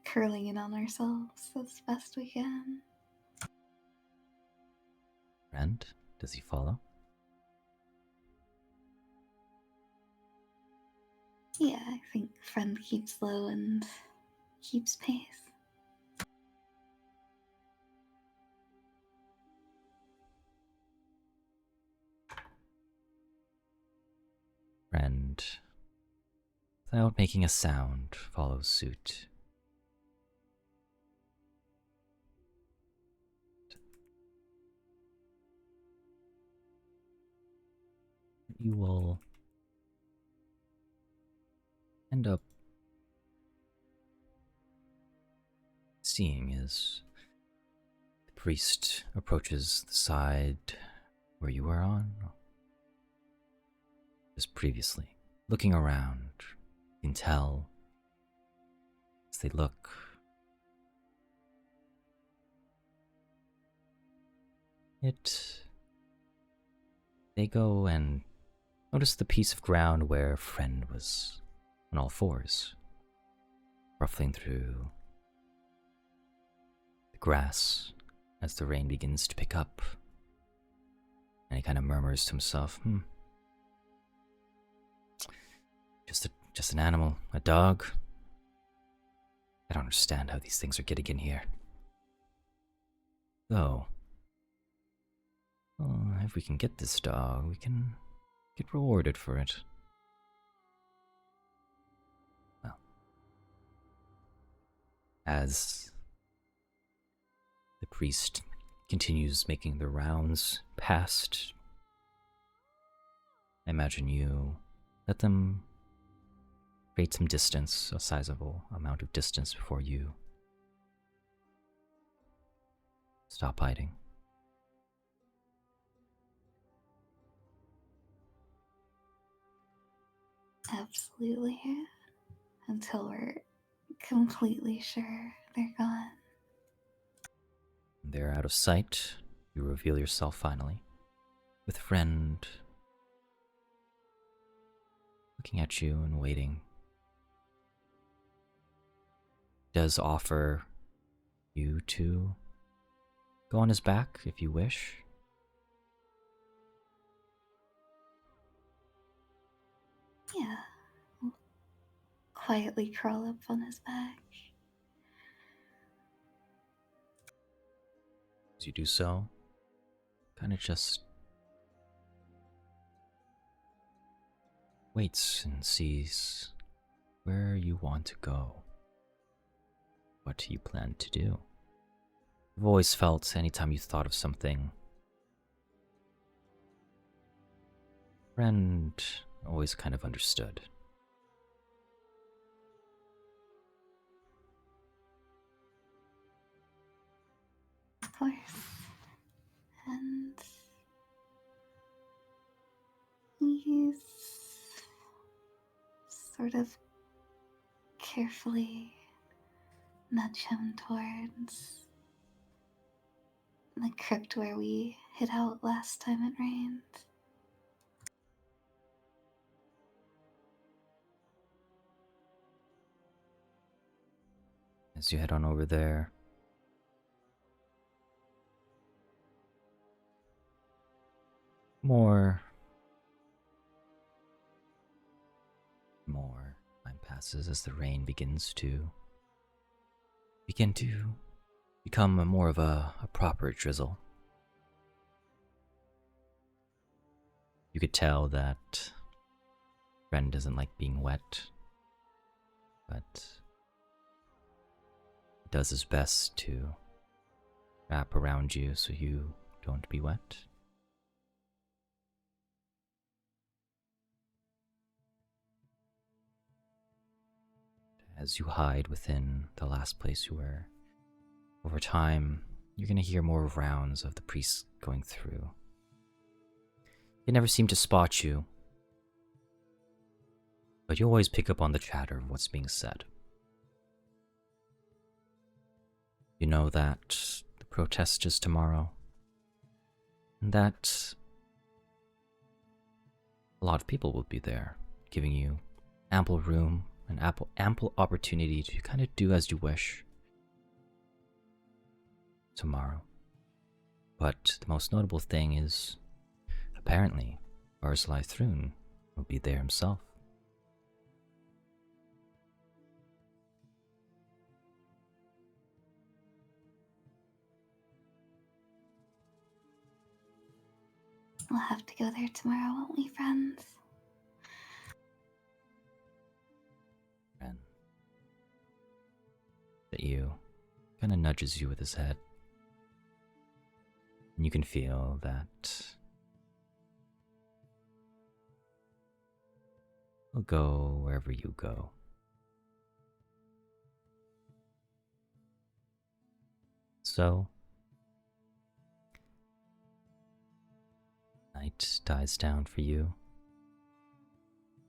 Curling in on ourselves as best we can. Friend, does he follow? Yeah, I think friend keeps low and keeps pace. friend, without making a sound, follows suit. You will end up seeing as the priest approaches the side where you were on, just previously. Looking around, you can tell as they look, they go and notice the piece of ground where friend was on all fours, ruffling through the grass as the rain begins to pick up. And he kind of murmurs to himself, just an animal, a dog. I don't understand how these things are getting in here. Though, if we can get this dog, we can get rewarded for it. Well, as the priest continues making the rounds past, I imagine you let them create some distance, a sizable amount of distance before you stop hiding. Absolutely. Until we're completely sure they're gone. They're out of sight. You reveal yourself finally, with friend looking at you and waiting. Does offer you to go on his back if you wish. Yeah. We'll quietly crawl up on his back. As you do so, kind of just waits and sees where you want to go. What you plan to do. You've always felt anytime you thought of something, friend always kind of understood. Of course. And you sort of carefully nudge him towards the crypt where we hid out last time it rained. As you head on over there, more time passes as the rain begins to become more of a proper drizzle. You could tell that Ren doesn't like being wet, but he does his best to wrap around you so you don't be wet. As you hide within the last place you were, over time, you're going to hear more rounds of the priests going through. They never seem to spot you, but you always pick up on the chatter of what's being said. You know that the protest is tomorrow, and that a lot of people will be there, giving you ample room and ample opportunity to kind of do as you wish tomorrow. But the most notable thing is, apparently, Barzilai Thrun will be there himself. We'll have to go there tomorrow, won't we, friends? at you, kind of nudges you with his head. And you can feel that he'll go wherever you go. So, night dies down for you,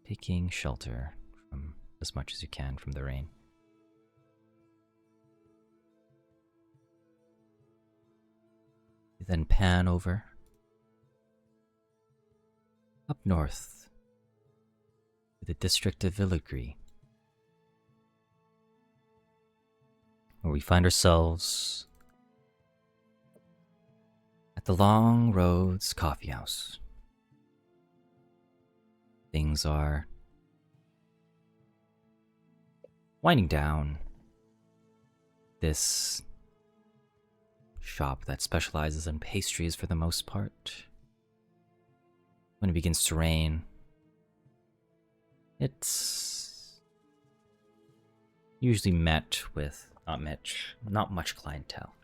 taking shelter from as much as you can from the rain. You then pan over up north to the district of Villigry, where we find ourselves at the Long Roads Coffee House. Things are winding down. This shop that specializes in pastries for the most part. When it begins to rain, it's usually met with not much clientele.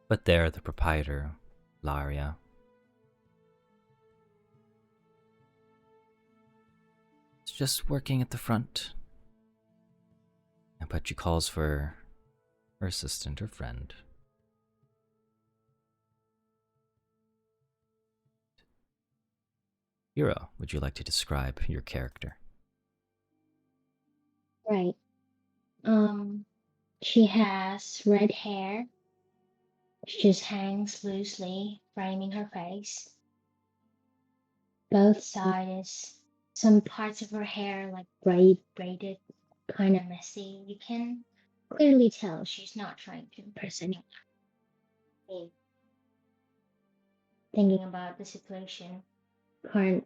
But there, the proprietor, Laria, is just working at the front. But she calls for her assistant or friend. Hero, would you like to describe your character? Right. She has red hair. She just hangs loosely, framing her face. Both sides, some parts of her hair like braided, kind of messy. You can clearly tell she's not trying to impress anyone. Me, thinking about the situation, the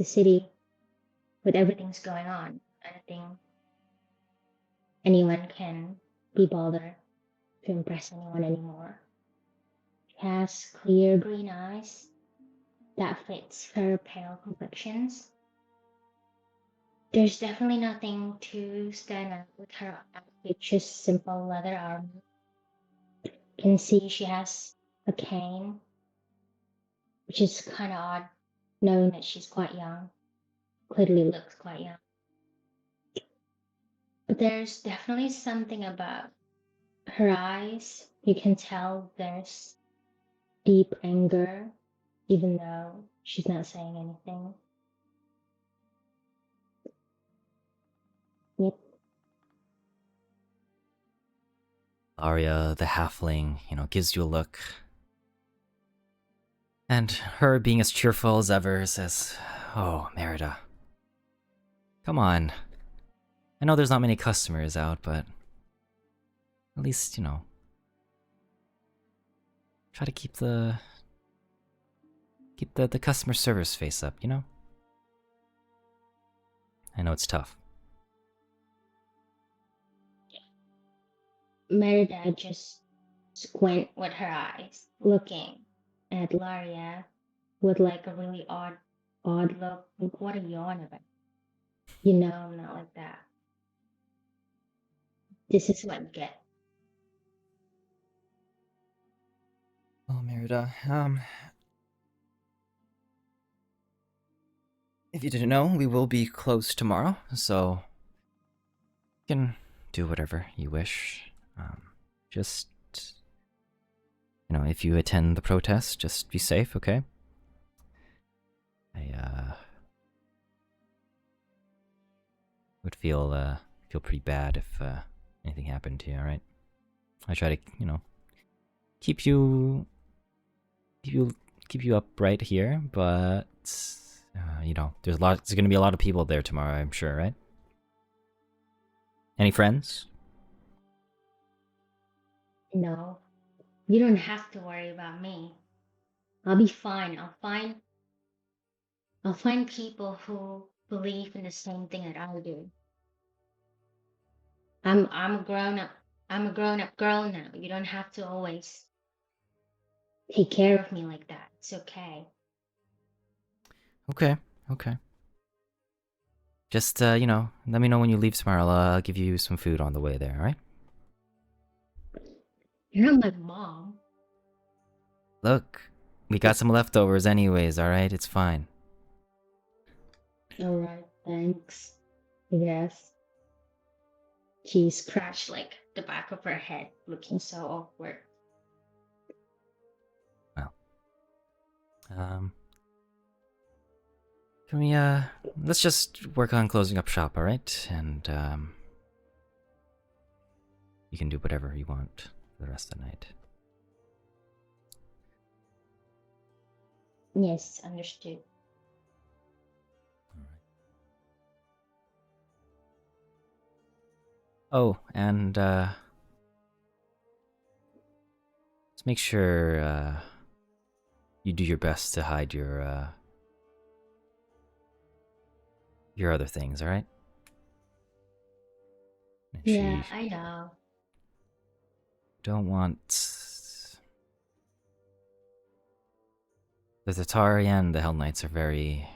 city, with everything's going on, I don't think anyone can be bothered to impress anyone anymore. She has clear green eyes that fits her pale complexions. There's definitely nothing to stand out with her outfit, just simple leather armor. You can see she has a cane, which is kind of odd, knowing that she's quite young. Clearly looks quite young. But there's definitely something about her eyes. You can tell there's deep anger, even though she's not saying anything. Yep. Laria, the halfling, gives you a look. And her, being as cheerful as ever, says, "Oh, Merida. Come on. I know there's not many customers out, but at least, try to keep the customer service face up, I know it's tough." Merida just squint with her eyes, looking at Laria with like a really odd look. Like, what are you on about? You know I'm not like that. This is what you get. Well, Merida, if you didn't know, we will be closed tomorrow, so you can do whatever you wish. Just, if you attend the protest, just be safe, okay? I would feel pretty bad if anything happened to you. All right, I try to, keep you upright here, but there's gonna be a lot of people there tomorrow, I'm sure, right? Any friends? No, you don't have to worry about me. I'll be fine. I'll find people who believe in the same thing that I do. I'm a grown up. I'm a grown up girl now. You don't have to always take care of me like that. It's okay. Okay. Just, let me know when you leave tomorrow. I'll give you some food on the way there, alright? You're not my mom. Look, we got some leftovers anyways, alright? It's fine. Alright, thanks. Yes. She scratched like the back of her head, looking so awkward. Can we, let's just work on closing up shop, alright? And, you can do whatever you want for the rest of the night. Yes, understood. Oh, and, let's make sure, you do your best to hide your other things, alright? Yeah, I know. Don't want... The Tatari and the Hell Knights are very...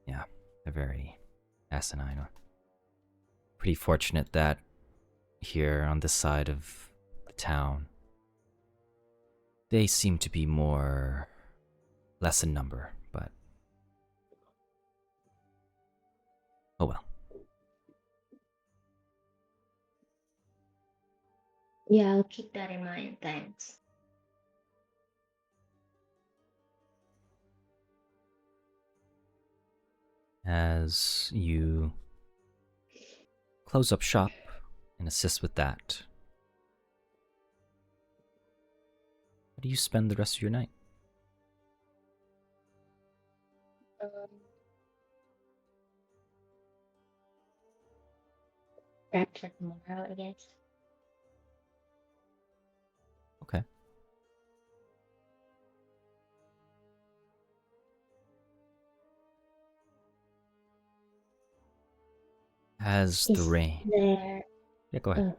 Yeah, they're very asinine. Pretty fortunate that here on this side of the town, they seem to be less in number, but... Oh well. Yeah, I'll keep that in mind, thanks. As you close up shop and assist with that, how do you spend the rest of your night? Prep for tomorrow, I guess. Okay. As the rain... There, Yeah, go ahead.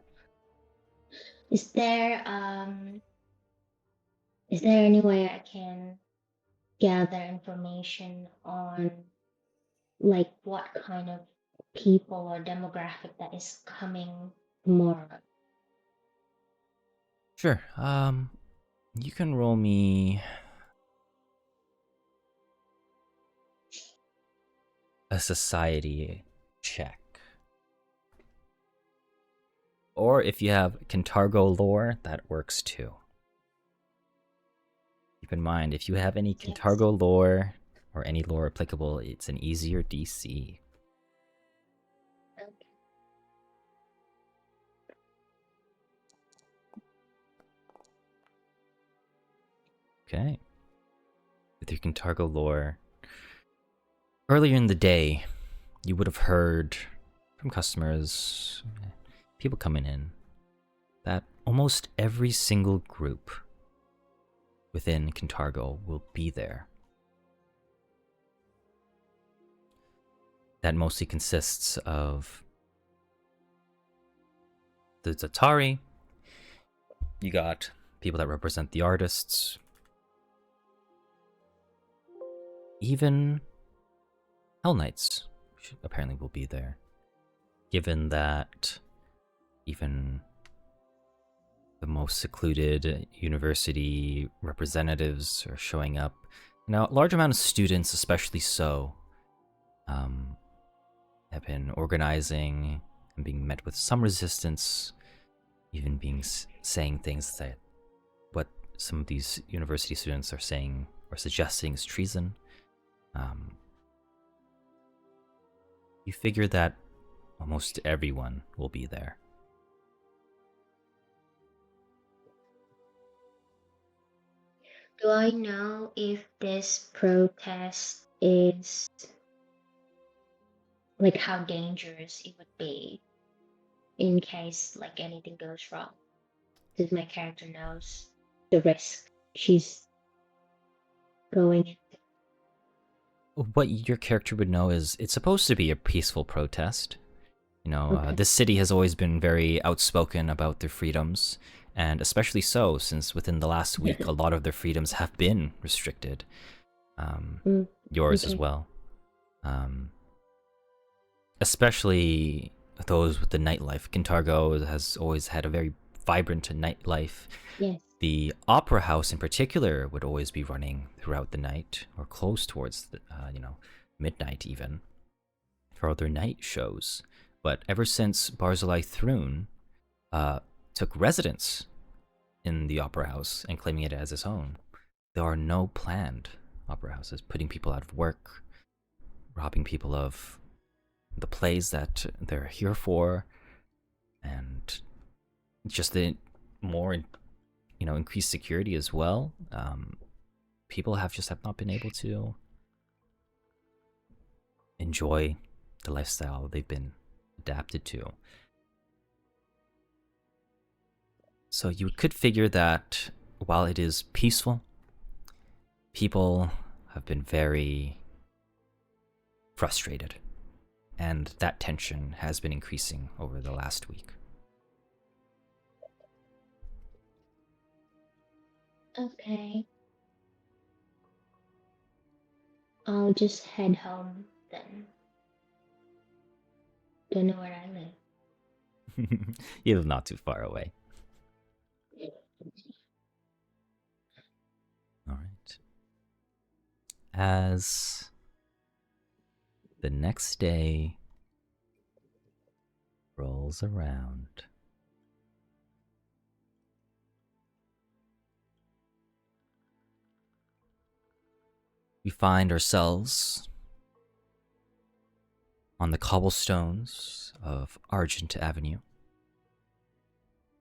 is there any way I can gather information on like what kind of people or demographic that is coming tomorrow? Sure. You can roll me a society check. Or if you have Kintargo lore, that works too. Keep in mind, if you have any Kintargo lore or any lore applicable, it's an easier DC. Okay. With your Kintargo lore, earlier in the day, you would have heard from customers, people coming in, that almost every single group within Kintargo will be there. That mostly consists of the Zatari. You got people that represent the artists. Even Hell Knights apparently will be there. Given that even the most secluded university representatives are showing up. Now, a large amount of students, especially so, have been organizing and being met with some resistance, even saying things that what some of these university students are saying or suggesting is treason. You figure that almost everyone will be there. Do I know if this protest is like how dangerous it would be in case like anything goes wrong? Does my character knows the risk she's going into? What your character would know is it's supposed to be a peaceful protest. You know, Okay. this city has always been very outspoken about their freedoms, and especially so since within the last week, a lot of their freedoms have been restricted. Yours as Okay. well. Especially those with the nightlife. Kintargo has always had a very vibrant nightlife. Yes. The opera house in particular would always be running throughout the night, or close towards the, midnight even, for their night shows. But ever since Barzillai Thrun took residence in the opera house and claiming it as his own, there are no planned opera houses, putting people out of work, robbing people of the plays that they're here for, and just the more, increased security as well. People have not been able to enjoy the lifestyle they've been adapted to. So you could figure that while it is peaceful, people have been very frustrated, and that tension has been increasing over the last week. Okay. I'll just head home then. Don't know where I live. You live not too far away. All right. As the next day rolls around, we find ourselves on the cobblestones of Argent Avenue,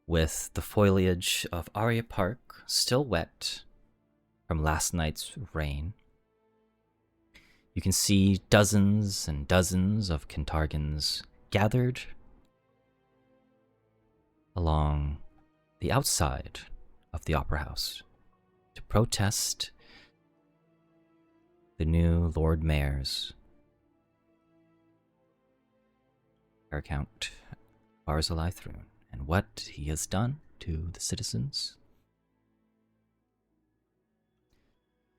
with the foliage of Aria Park still wet from last night's rain. You can see dozens and dozens of Kintargans gathered along the outside of the Opera House to protest the new Lord Mayor's Count Barzillai Thrun and what he has done to the citizens.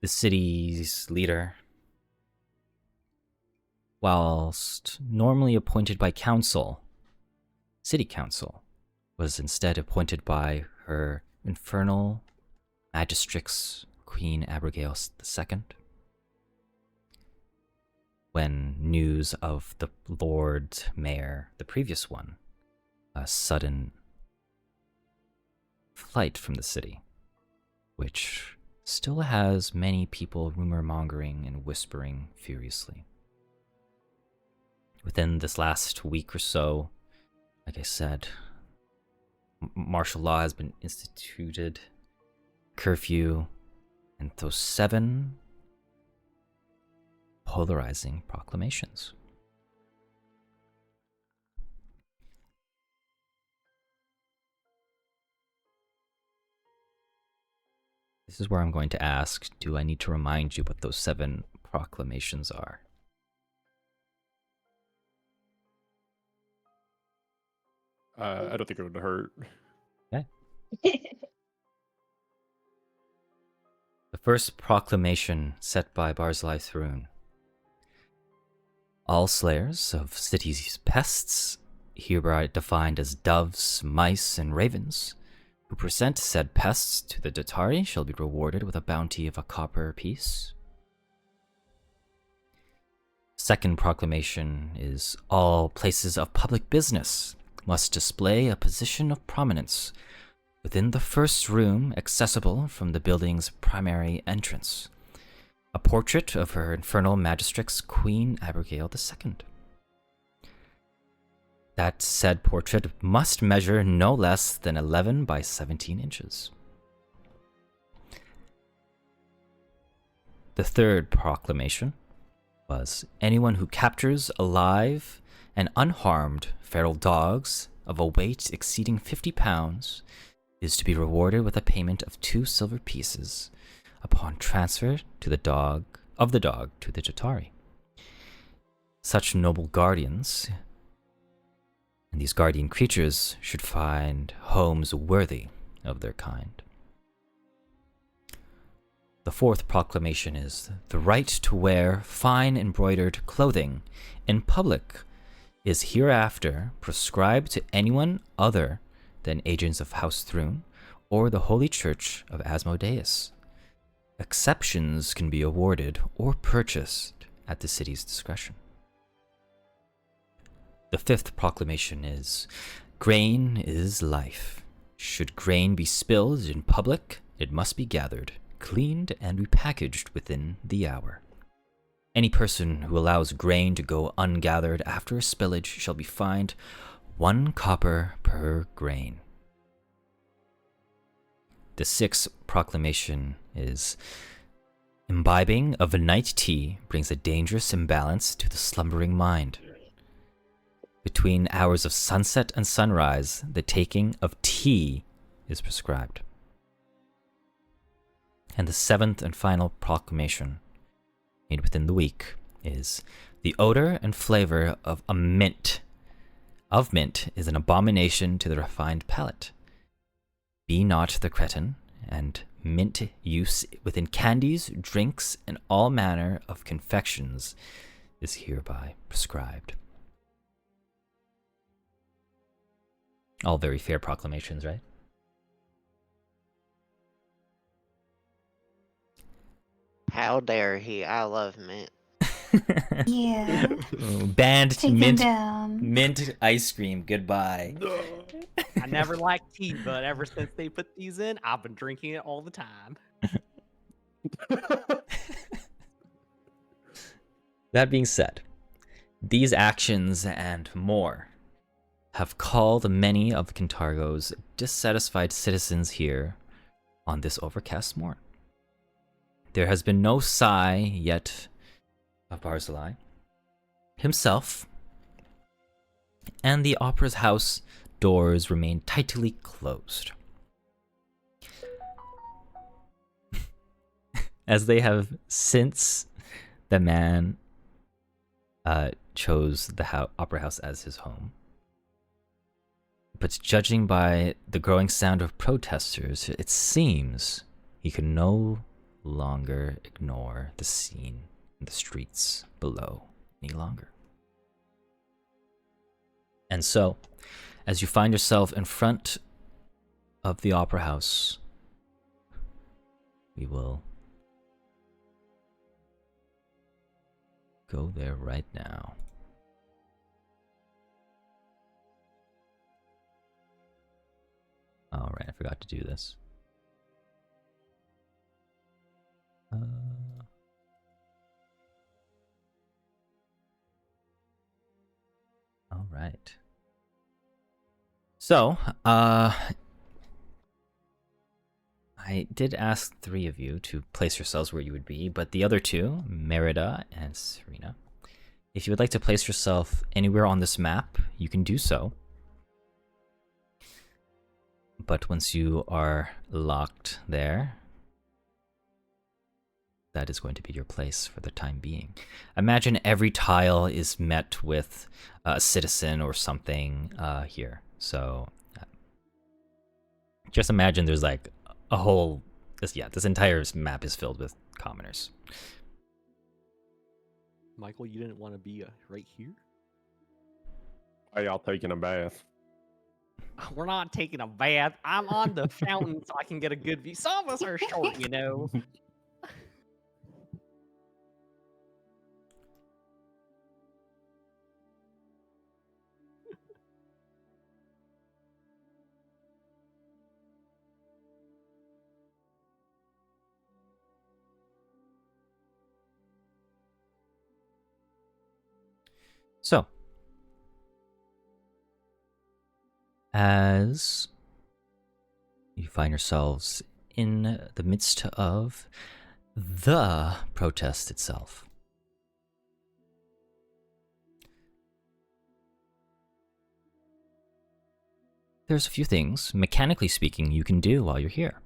The city's leader, whilst normally appointed by council, city council, was instead appointed by her infernal magistrix, Queen Abigail II. When news of the Lord Mayor, the previous one, a sudden flight from the city, which still has many people rumor-mongering and whispering furiously. Within this last week or so, like I said, martial law has been instituted, curfew, and those 7 polarizing proclamations. This is where I'm going to ask, do I need to remind you what those 7 proclamations are? I don't think it would hurt. Okay. The first proclamation set by Barzillai Thrun. All slayers of cities' pests, hereby defined as doves, mice, and ravens, who present said pests to the Datari shall be rewarded with a bounty of a copper apiece. Second proclamation is all places of public business must display a position of prominence within the first room accessible from the building's primary entrance, a portrait of her infernal magistrix, Queen Abigail II. That said portrait must measure no less than 11 by 17 inches. The third proclamation was anyone who captures alive and unharmed feral dogs of a weight exceeding 50 pounds is to be rewarded with a payment of 2 silver pieces upon transfer to the dog to the Jatari. Such noble guardians and these guardian creatures should find homes worthy of their kind. The fourth proclamation is the right to wear fine embroidered clothing in public is hereafter prescribed to anyone other than agents of House Thrune or the Holy Church of Asmodeus. Exceptions can be awarded or purchased at the city's discretion. The fifth proclamation is grain is life. Should grain be spilled in public, it must be gathered, cleaned, and repackaged within the hour. Any person who allows grain to go ungathered after a spillage shall be fined 1 copper per grain. The sixth proclamation is imbibing of a night tea brings a dangerous imbalance to the slumbering mind. Between hours of sunset and sunrise, the taking of tea is prescribed. And the seventh and final proclamation, made within the week, is the odor and flavor of mint is an abomination to the refined palate. Be not the cretin, and mint use within candies, drinks, and all manner of confections is hereby prescribed. All very fair proclamations, right? How dare he? I love mint. Yeah. Banned Take him mint down. mint ice cream. Goodbye. I never liked tea, but ever since they put these in, I've been drinking it all the time. That being said, these actions and more have called many of Kintargo's dissatisfied citizens here on this overcast morn. There has been no sigh yet of Barzillai himself, and the opera's house doors remain tightly closed, as they have since the man chose the opera house as his home. But judging by the growing sound of protesters, it seems he can no longer ignore the scene in the streets below any longer. And so, as you find yourself in front of the opera house, we will go there right now. Alright, I forgot to do this. Alright. So, I did ask 3 of you to place yourselves where you would be, but the other 2, Merida and Serena, if you would like to place yourself anywhere on this map, you can do so. But once you are locked there, that is going to be your place for the time being. Imagine every tile is met with a citizen or something here. So just imagine there's like a whole, this entire map is filled with commoners. Michael, you didn't want to be right here? Hey, I'll take in a bath. We're not taking a bath. I'm on the fountain so I can get a good view. Some of us are short, you know. So, as you find yourselves in the midst of the protest itself, there's a few things, mechanically speaking, you can do while you're here.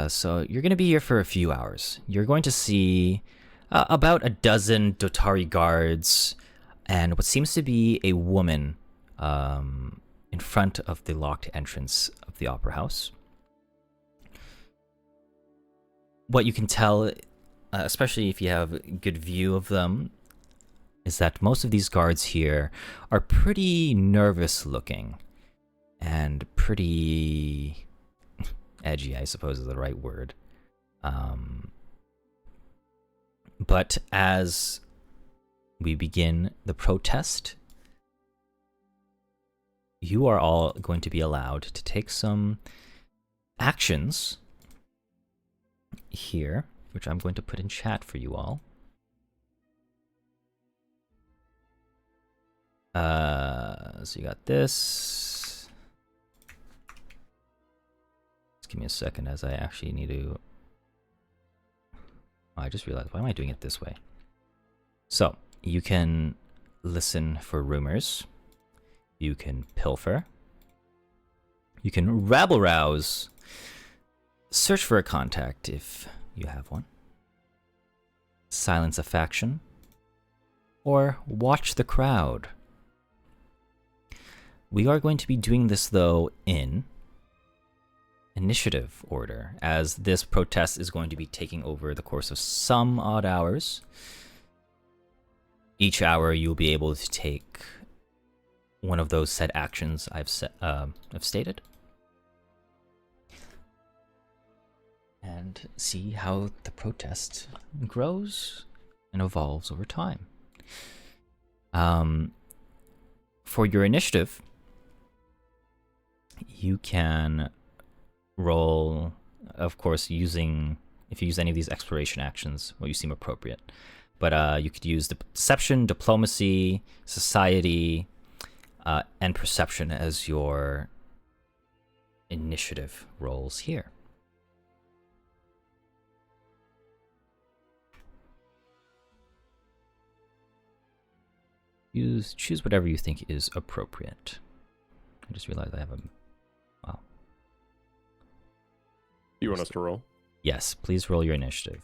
So you're going to be here for a few hours. You're going to see about a dozen Dotari guards and what seems to be a woman in front of the locked entrance of the opera house. what you can tell, especially if you have a good view of them, is that most of these guards here are pretty nervous looking and pretty edgy, I suppose is the right word. But as we begin the protest, you are all going to be allowed to take some actions here, which I'm going to put in chat for you all. So you got this. Just give me a second as I actually need to... Oh, I just realized, why am I doing it this way? So, you can listen for rumors. You can pilfer. You can rabble-rouse. Search for a contact if you have one. Silence a faction. Or watch the crowd. We are going to be doing this, though, in initiative order, as this protest is going to be taking over the course of some odd hours. Each hour, you'll be able to take one of those set actions I've stated, and see how the protest grows and evolves over time. For your initiative, you can roll, of course, if you use any of these exploration actions, what you seem appropriate. But you could use the deception, diplomacy, society, and perception as your initiative rolls here. Choose whatever you think is appropriate. I just realized I have a... Wow. You want us to roll? Yes, please roll your initiative.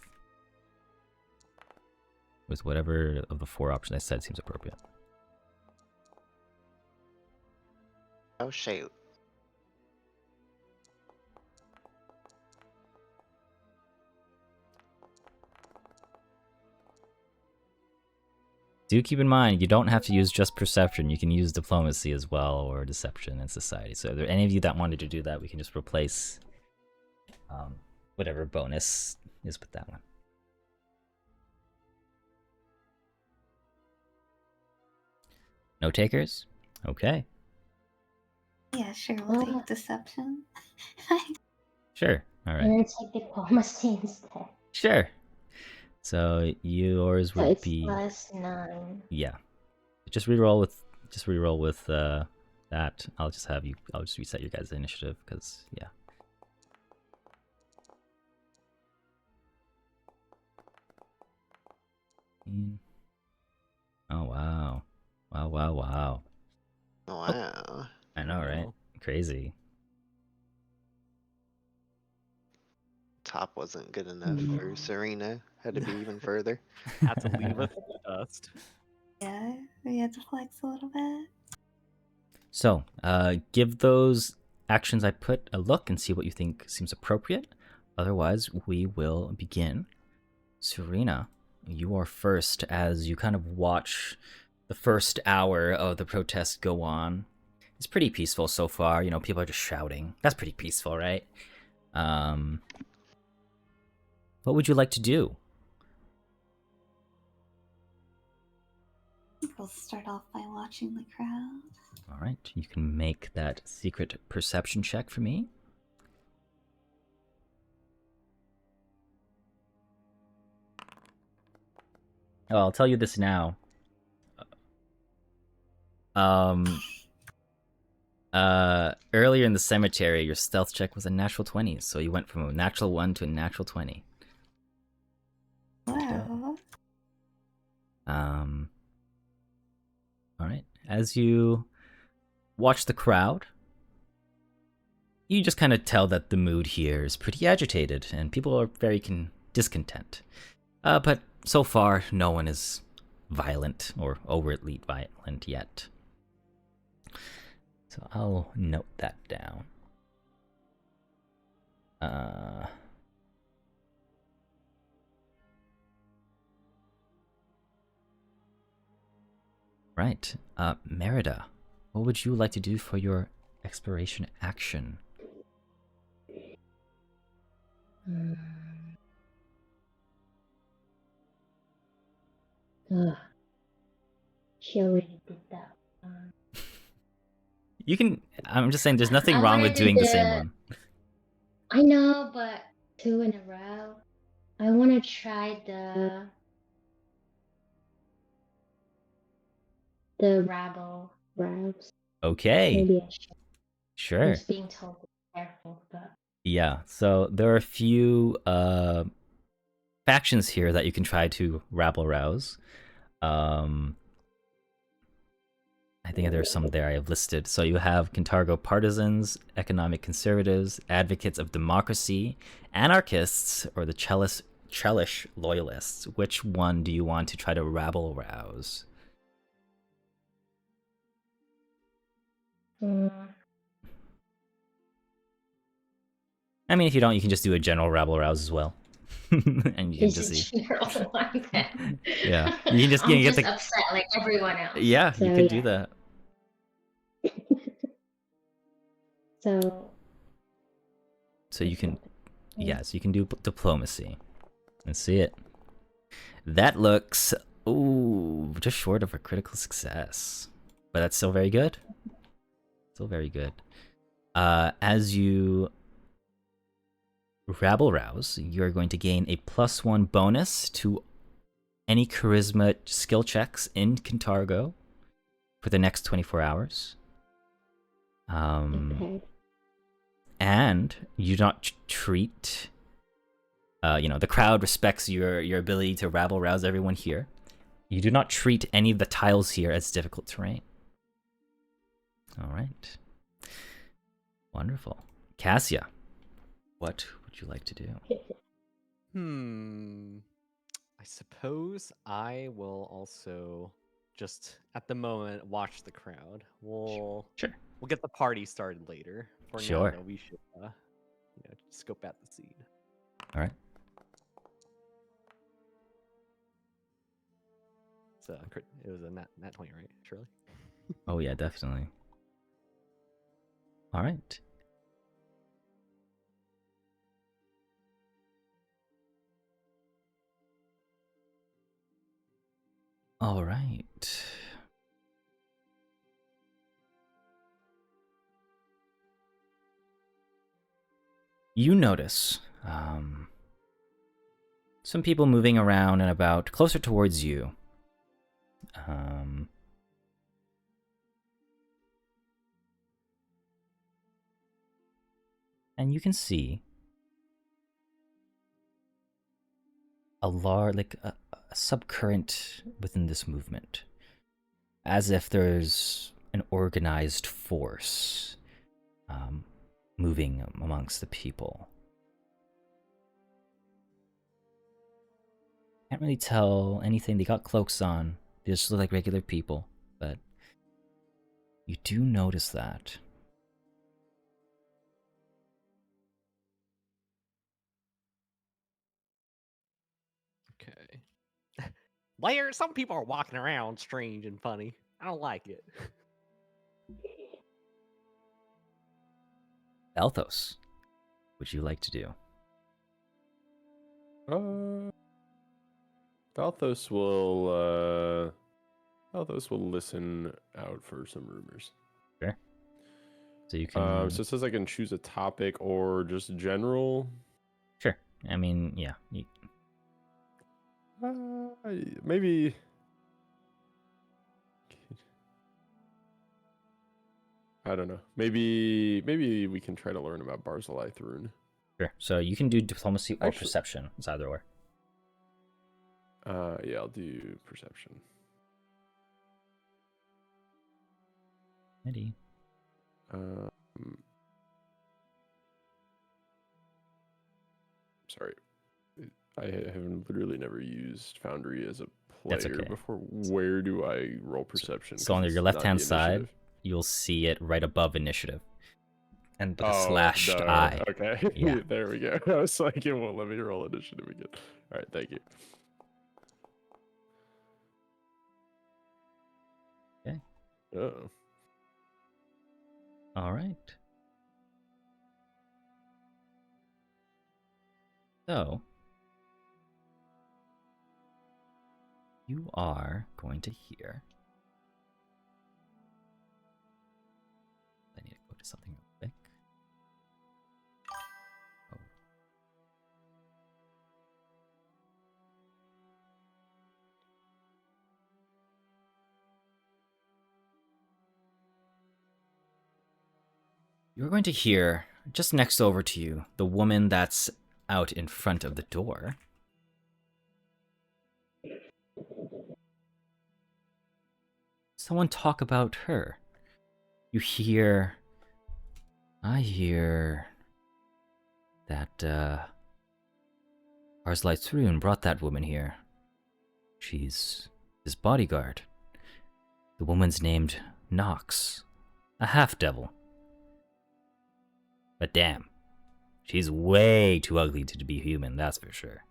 With whatever of the 4 options I said seems appropriate. Oh shoot. Do keep in mind, you don't have to use just perception. You can use diplomacy as well, or deception and society. So if there are any of you that wanted to do that, we can just replace whatever bonus is with that one. No takers? Okay. Yeah, sure, we'll take deception. Sure. All right. And then take diplomacy instead. Sure. So yours So would it's be +9. yeah. Just reroll with that. I'll just reset your guys' initiative because yeah. Oh wow. Wow. Wow. I know, right? Crazy. Top wasn't good enough for Serena. Had to be even further. Had to leave us in the dust. Yeah, we had to flex a little bit. So, give those actions I put a look and see what you think seems appropriate. Otherwise, we will begin. Serena, you are first as you kind of watch the first hour of the protest go on. It's pretty peaceful so far. You know, people are just shouting. That's pretty peaceful, right? What would you like to do? I think we'll start off by watching the crowd. All right, you can make that secret perception check for me. Oh, I'll tell you this now. Earlier in the cemetery, your stealth check was a natural 20, so you went from a natural 1 to a natural 20. Wow. All right. As you watch the crowd, you just kind of tell that the mood here is pretty agitated, and people are very discontent. But so far, no one is violent or overtly violent yet. So I'll note that down. Right. Merida, what would you like to do for your exploration action? Mm. Ugh. She already did that. You can. I'm just saying, there's nothing I wrong wanna with do doing the same one. I know, but 2 in a row. I wanna try the rabble rouse. Okay. Maybe I should. I Sure. was being told to be careful, but Yeah. So there are a few factions here that you can try to rabble rouse. I think there's some there I have listed. So you have Kintargo partisans, economic conservatives, advocates of democracy, anarchists, or the Chelish loyalists. Which one do you want to try to rabble rouse? I mean, if you don't, you can just do a general rabble rouse as well. And you can it's just a see. general one then. Yeah. You can just, I'm get just the. upset like everyone else. Yeah, So, you could do that. So So you can. Yes, you can do diplomacy. Let's see it. That looks, ooh, just short of a critical success. But that's still very good. Still very good. As you rabble rouse, you're going to gain a +1 bonus to any charisma skill checks in Kintargo for the next 24 hours. okay. And you do not treat, the crowd respects your ability to rabble rouse everyone here. You do not treat any of the tiles here as difficult terrain. All right. Wonderful. Cassia, what would you like to do? I suppose I will also just at the moment watch the crowd. We'll get the party started later. For now, Sure. though, we should scope out the scene. All right. It was a nat 20, right, Shirley? Oh yeah, definitely. All right. All right. You notice some people moving around and about closer towards you. And you can see a large, like a subcurrent within this movement, as if there's an organized force moving amongst the people. Can't really tell anything. They got cloaks on. They just look like regular people, but you do notice that. Okay. Later, some people are walking around strange and funny. I don't like it. Althos, what would you like to do? Valthos will listen out for some rumors. Sure. So you can. So it says I can choose a topic or just general. Sure. I mean, yeah. Maybe. I don't know. Maybe we can try to learn about Barzillai Thrun. Sure. So you can do diplomacy or Actually- perception. It's either or. Yeah, I'll do perception. Ready. Sorry, I have literally never used Foundry as a That's player okay. before. Where do I roll perception? So on 'Cause your it's not left-hand the side, initiative. you'll see it right above initiative. And with a Oh, slashed no. eye. Okay, Yeah. there we go. I was like, it won't let me roll initiative again. All right, thank you. Oh. All right. So, you are going to hear. I need to go to something real quick. Oh. You're going to hear, just next over to you, the woman that's out in front of the door. Someone talk about her. You hear... I hear... that, Arslight Thrune brought that woman here. She's his bodyguard. The woman's named Nox, a half-devil. But damn, she's way too ugly to be human, that's for sure.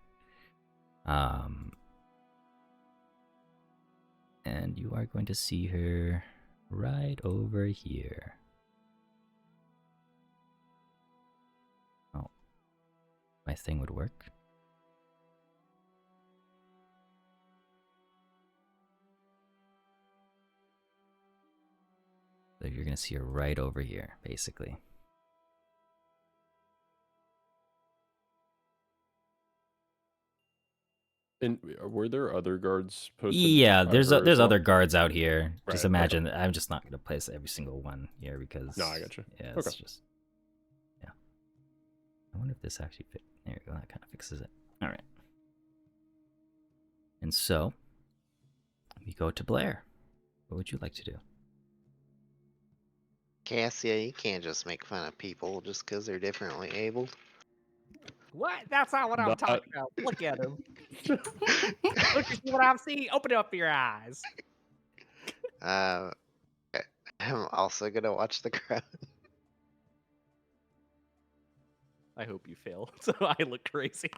And you are going to see her right over here. Oh, my thing would work. So you're going to see her right over here, basically. And were there other guards posted? Yeah, there's or as there's well? other guards out here. Just Right, okay. imagine, I'm just not going to place every single one here because... No, I gotcha. Yeah, it's Okay. just... Yeah. I wonder if this actually fit. There you go, that kind of fixes it. Alright. And so, we go to Blair. What would you like to do? Cassia, you can't just make fun of people just because they're differently abled. What? That's not what I'm But- talking about. Look at him. Look at what I'm seeing. Open up your eyes. I'm also gonna watch the crowd. I hope you fail, so I look crazy.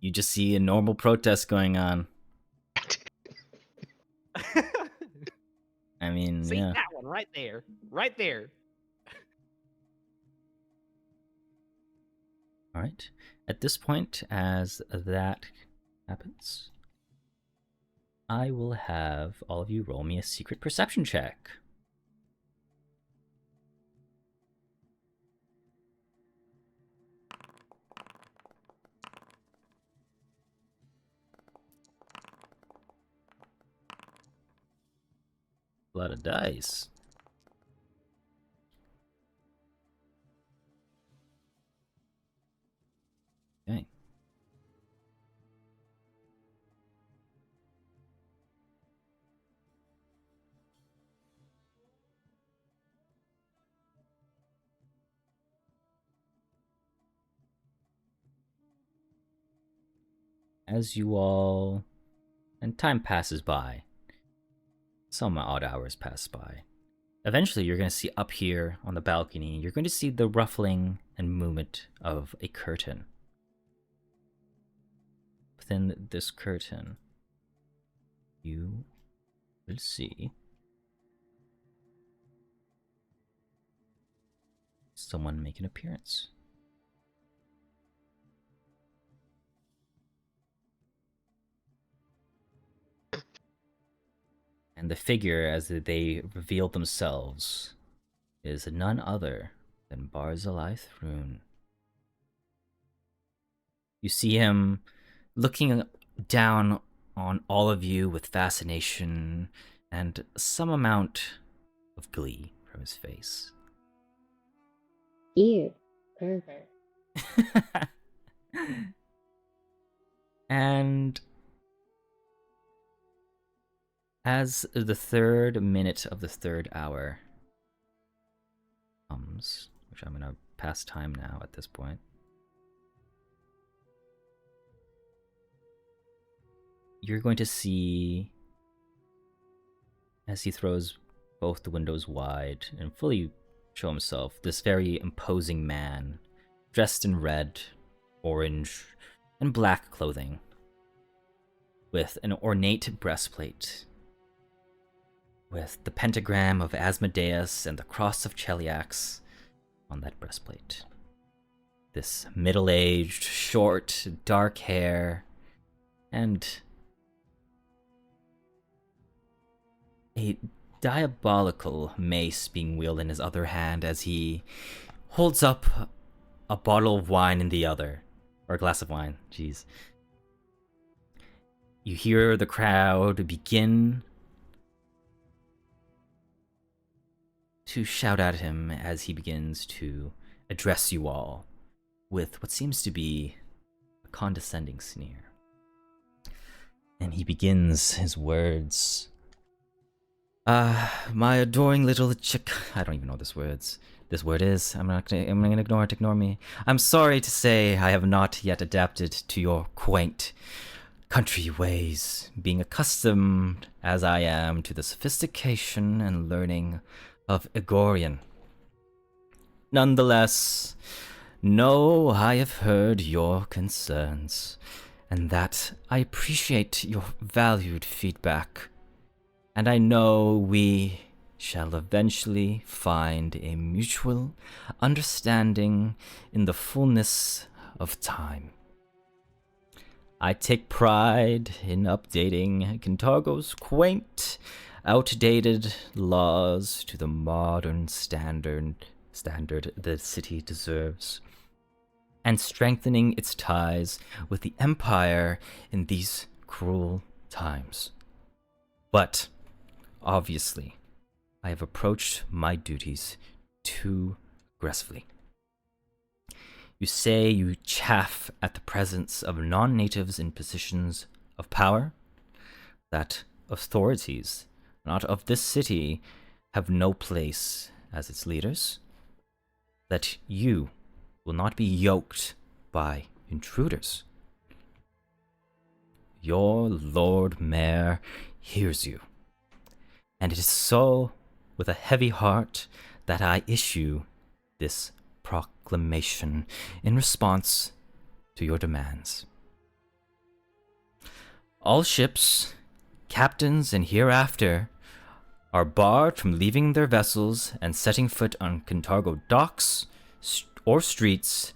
You just see a normal protest going on. I mean, See yeah. that one right there. Right there. All right. At this point, as that happens, I will have all of you roll me a secret perception check. A lot of dice. Okay. As you all... And time passes by. Some odd hours pass by. Eventually, you're going to see up here on the balcony, you're going to see the ruffling and movement of a curtain. Within this curtain, you will see someone make an appearance. And the figure, as they reveal themselves, is none other than Barzillai Thrune. You see him looking down on all of you with fascination and some amount of glee from his face. Ew, pervert. And as the 3rd minute of the 3rd hour comes, which I'm going to pass time now at this point, you're going to see, as he throws both the windows wide and fully show himself. This very imposing man, dressed in red, orange, and black clothing, with an ornate breastplate, with the pentagram of Asmodeus and the cross of Cheliax on that breastplate. This middle-aged, short, dark hair, and a diabolical mace being wielded in his other hand as he holds up a bottle of wine in the other. Or a glass of wine, jeez. You hear the crowd begin to shout at him as he begins to address you all with what seems to be a condescending sneer. And he begins his words. My adoring little chick. I don't even know this word is. I'm gonna ignore it. Ignore me. I'm sorry to say I have not yet adapted to your quaint country ways, being accustomed as I am to the sophistication and learning of Egorian. Nonetheless, know I have heard your concerns, and that I appreciate your valued feedback, and I know we shall eventually find a mutual understanding in the fullness of time. I take pride in updating Kintargo's quaint, outdated laws to the modern standard the city deserves, and strengthening its ties with the Empire in these cruel times. But, obviously, I have approached my duties too aggressively. You say you chaff at the presence of non-natives in positions of power, that authorities, not of this city, have no place as its leaders, that you will not be yoked by intruders. Your Lord Mayor hears you, and it is so with a heavy heart that I issue this proclamation in response to your demands. All ships, captains, and hereafter are barred from leaving their vessels and setting foot on Kintargo docks or streets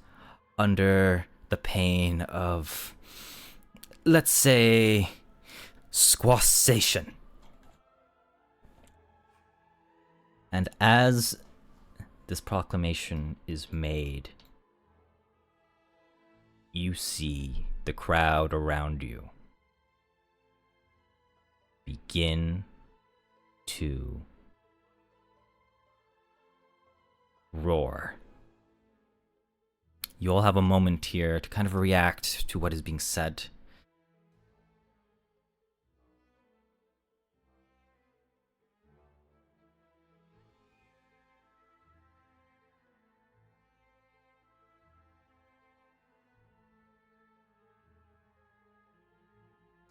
under the pain of, let's say, squassation. And as this proclamation is made, you see the crowd around you begin to roar. You all have a moment here to kind of react to what is being said.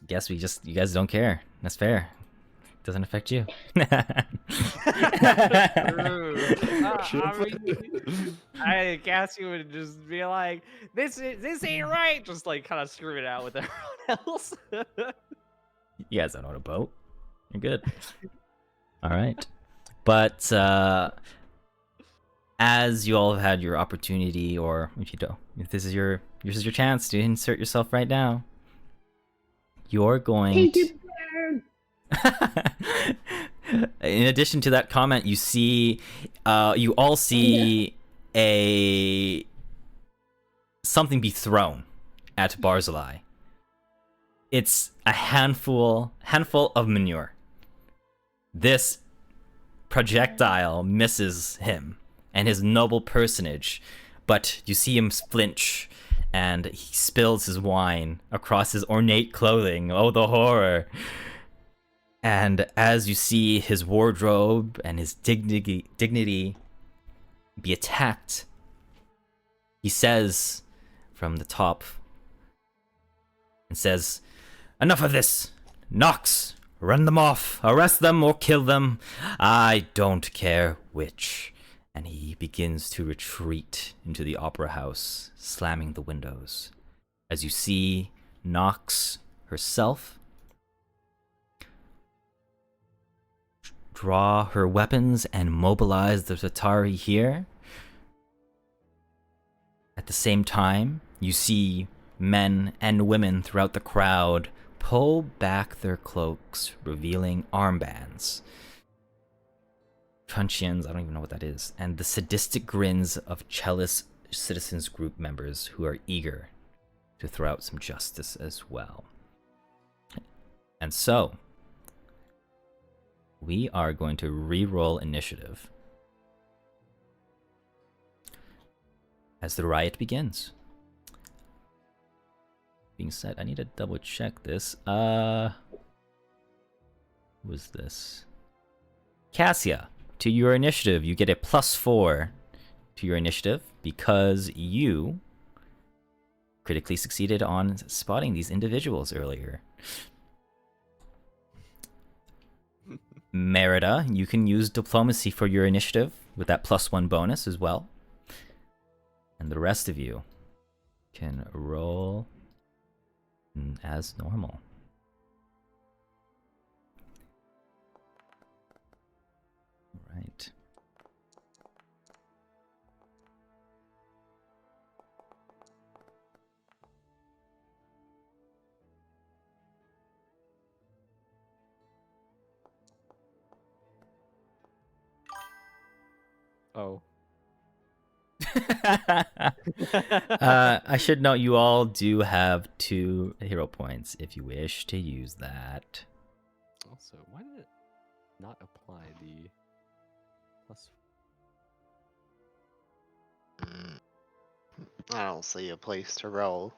Guess you guys don't care. That's fair. Doesn't affect you. I guess you would just be like, this ain't right. Just like kind of scream it out with everyone else. You guys don't own a boat. You're good. All right. But as you all have had your opportunity, or if you don't, if this is your chance to insert yourself right now, you're going to... In addition to that comment, you see, you all see something be thrown at Barzillai. It's a handful of manure. This projectile misses him and his noble personage, but you see him flinch, and he spills his wine across his ornate clothing. Oh, the horror! And as you see his wardrobe and his dignity be attacked, he says from the top, and says, "Enough of this! Nox, run them off, arrest them, or kill them. I don't care which." and he begins to retreat into the opera house, slamming the windows. As you see Nox herself draw her weapons and mobilize the Tatari here. At the same time, you see men and women throughout the crowd pull back their cloaks, revealing armbands, truncheons, I don't even know what that is, and the sadistic grins of Cellist Citizens Group members who are eager to throw out some justice as well. And so, we are going to re-roll initiative as the riot begins. Being said, I need to double check this. Who is this? Cassia, to your initiative, you get a +4 to your initiative because you critically succeeded on spotting these individuals earlier. Merida, you can use diplomacy for your initiative with that +1 bonus as well. And the rest of you can roll as normal. All right. Oh. I should note you all do have 2 hero points if you wish to use that. Also, why did it not apply the plus? I don't see a place to roll.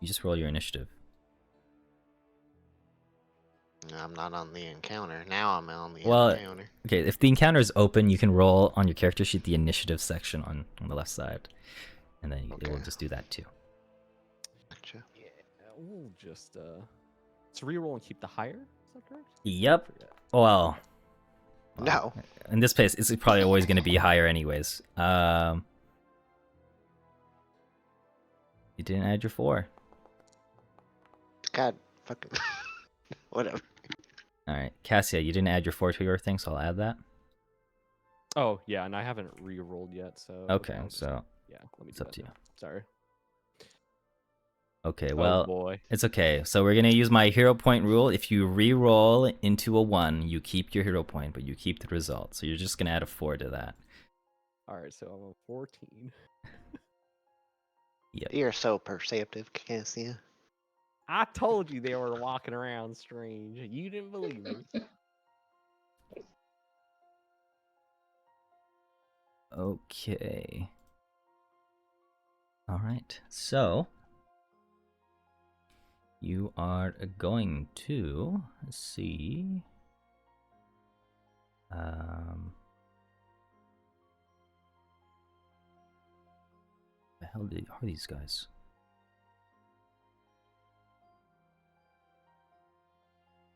You just roll your initiative. I'm not on the encounter. Now I'm on the Well, encounter. okay, if the encounter is open, you can roll on your character sheet the initiative section on the left side. And then it will Okay. just do that too. Gotcha. Yeah, we'll just let's reroll and keep the higher. Is that correct? Yep. I forget. Well, No. in this case, it's probably always going to be higher anyways. You didn't add your 4. God fucking. Whatever. All right, Cassia, you didn't add your 4 to your thing, so I'll add that. Oh yeah, and I haven't re-rolled yet, so Okay, I'll just- so yeah, let me it's do up that to you. now. Sorry. Okay, Oh well, boy. it's okay. So we're gonna use my hero point rule. If you re-roll into a 1, you keep your hero point, but you keep the result. So you're just gonna add a 4 to that. All right, so I'm a 14. You're so perceptive, Cassia. I told you they were walking around strange. You didn't believe me. Okay. All right. So you are going to see. The hell are these guys?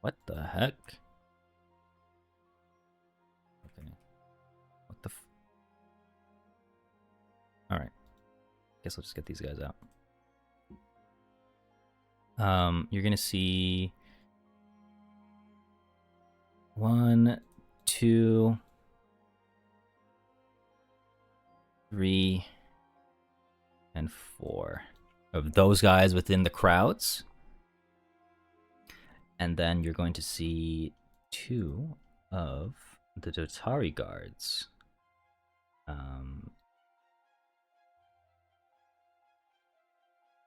What the heck? Okay. What the Alright. Guess I'll just get these guys out. You're gonna see 1, 2, 3, and 4 of those guys within the crowds. And then you're going to see 2 of the Dotari guards.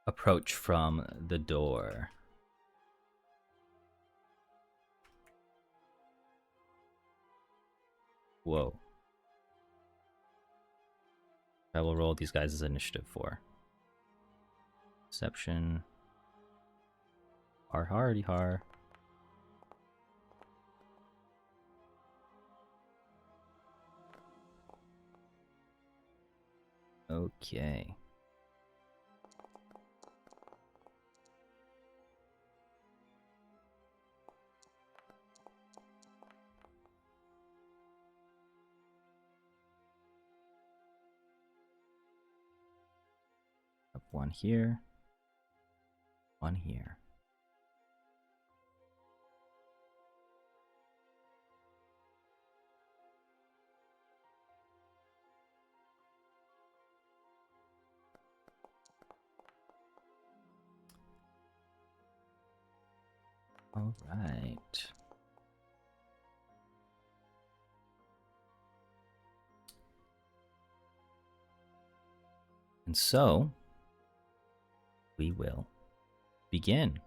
Approach from the door. Whoa. I will roll these guys as initiative 4. Deception. Hardy har. Okay. One here. One here. All right. And so, we will begin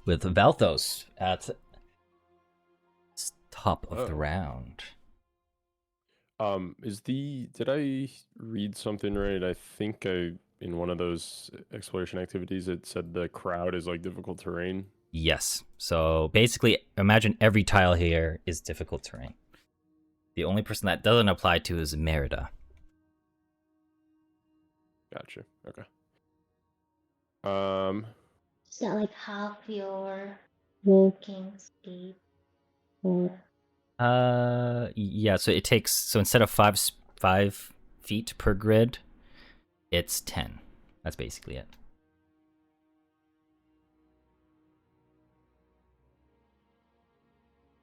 with Valthos at top of the round. Did I read something right? I think in one of those exploration activities it said the crowd is like difficult terrain. Yes. So basically, imagine every tile here is difficult terrain. The only person that doesn't apply to is Merida. Gotcha. Okay. Is that like half your walking speed? Or Yeah. So it takes, so instead of 5 feet per grid, it's 10. That's basically it.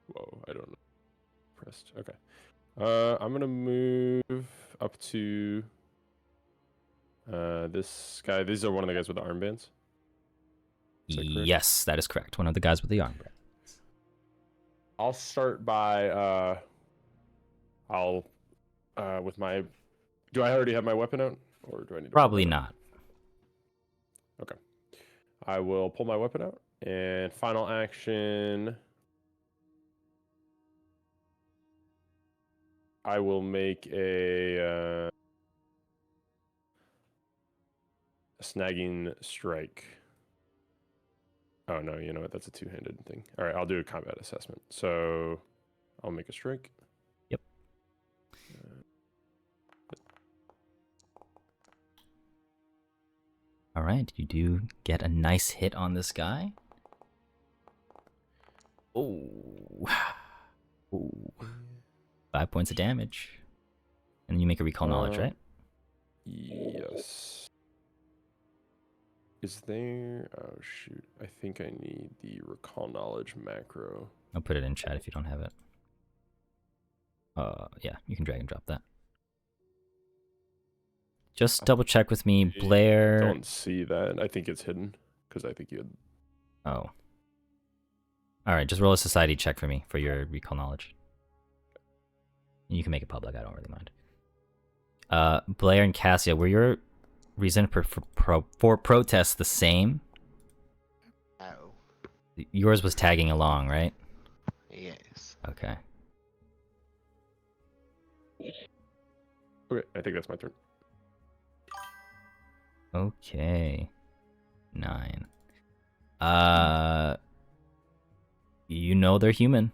Whoa, I don't know. Pressed. Okay. I'm gonna move up to this guy. These are one of the guys with the armbands. Is that correct? Yes, that is correct. One of the guys with the armband. I'll start by with my. Do I already have my weapon out, or do I need to Probably pull that not. out? Okay. I will pull my weapon out, and final action. I will make a snagging strike. Oh no, you know what? That's a two-handed thing. All right, I'll do a combat assessment. So I'll make a strike. Yep. All right, you do get a nice hit on this guy. Oh. Ooh. 5 points of damage. And then you make a recall knowledge, right? Yes. Is there... Oh, shoot. I think I need the recall knowledge macro. I'll put it in chat if you don't have it. Yeah, you can drag and drop that. Just double check with me, Blair. Don't see that. I think it's hidden, because I think you had... Oh. Alright, just roll a society check for me for your recall knowledge. You can make it public, I don't really mind. Blair and Cassia, were your reason for protest the same? Oh, Yours was tagging along, right? yes. Okay. Okay, I think that's my turn. Okay. 9. You know they're human.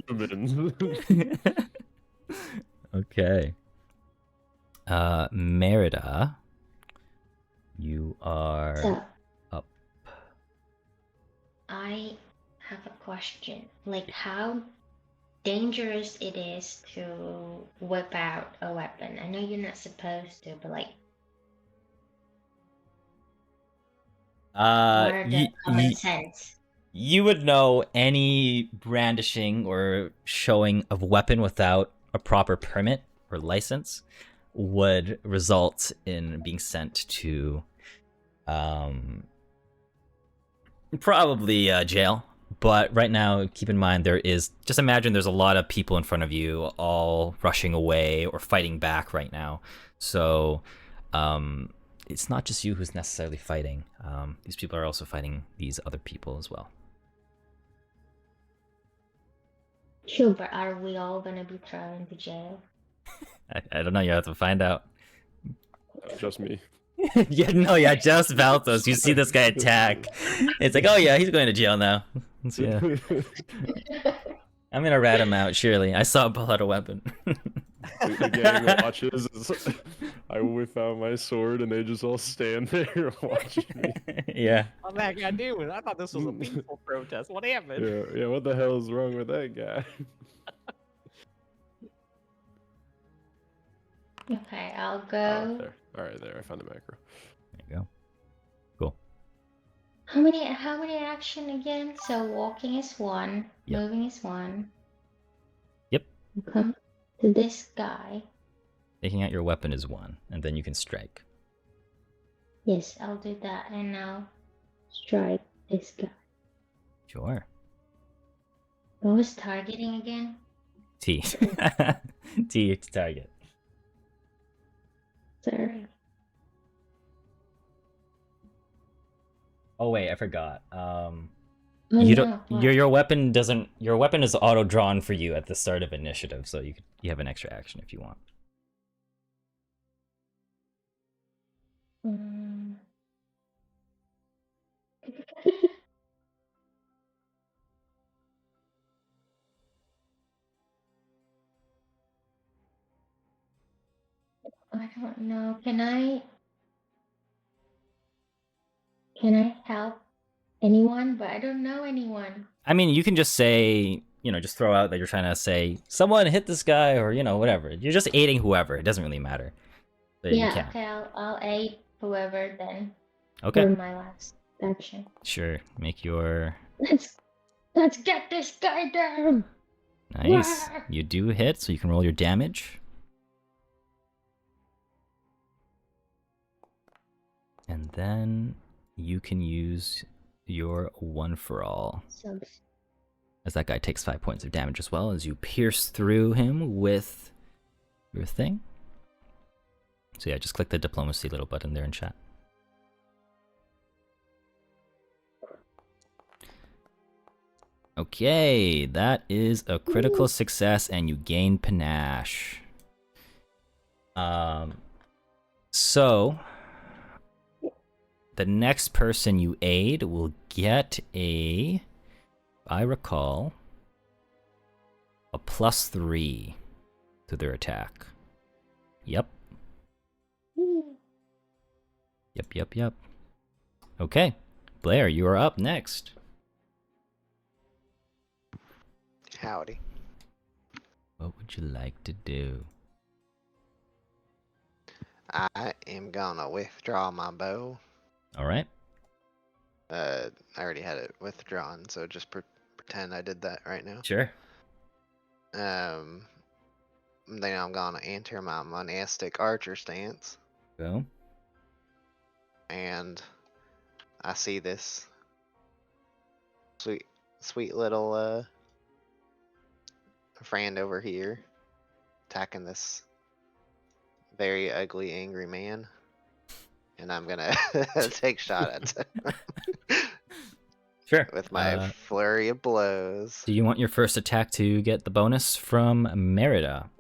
Humans. Okay. Merida, you are so up. I have a question. Like how dangerous it is to whip out a weapon. I know you're not supposed to, but like what are the common sense? You would know any brandishing or showing of weapon without a proper permit or license would result in being sent to probably jail. But right now, keep in mind just imagine there's a lot of people in front of you all rushing away or fighting back right now. So it's not just you who's necessarily fighting. These people are also fighting these other people as well. Sure, but are we all gonna be thrown into jail? I don't know. You have to find out. Just me. Yeah, just Valthos. You see this guy attack. It's like, oh yeah, he's going to jail now. Yeah. I'm gonna rat him out, surely. I saw him pull out a weapon. The gang watches. I whip out my sword and they just all stand there watching me. Yeah. What's that guy doing? I thought this was a peaceful protest. What happened? Yeah, what the hell is wrong with that guy? Okay, I'll Oh, go. there. All right, there. I found the macro. There you go. Cool. How many action again? So walking is 1, Yep. moving is 1. Yep. Come to this guy. Taking out your weapon is 1, and then you can strike. Yes, I'll do that, and I'll strike this guy. Sure. What was targeting again? T. T to target. Sorry. Oh wait, I forgot. Oh, You no, don't. what? Your weapon doesn't. Your weapon is auto drawn for you at the start of initiative, so you have an extra action if you want. Mm. I don't know. Can I help anyone? But I don't know anyone. I mean, you can just say, just throw out that you're trying to say, someone hit this guy, or whatever. You're just aiding whoever. It doesn't really matter. So you Yeah, can. okay, I'll aid whoever then Okay. for my last action. Sure. Make your Let's get this guy down. nice. Wah! You do hit, so you can roll your damage. And then you can use your one for all. Subs. As that guy takes 5 points of damage as well as you pierce through him with your thing. So yeah, just click the diplomacy little button there in chat. Okay, that is a critical success and you gain panache. So the next person you aid will get I recall, a +3 to their attack. Yep. Yep. Okay, Blair, you are up next. Howdy. What would you like to do? I am gonna withdraw my bow. All right. I already had it withdrawn, so just pretend I did that right now. Sure. Then I'm gonna enter my monastic archer stance, Go. and I see this sweet little friend over here attacking this very ugly, angry man, and I'm gonna take shot at Sure. with my flurry of blows. Do you want your first attack to get the bonus from Merida?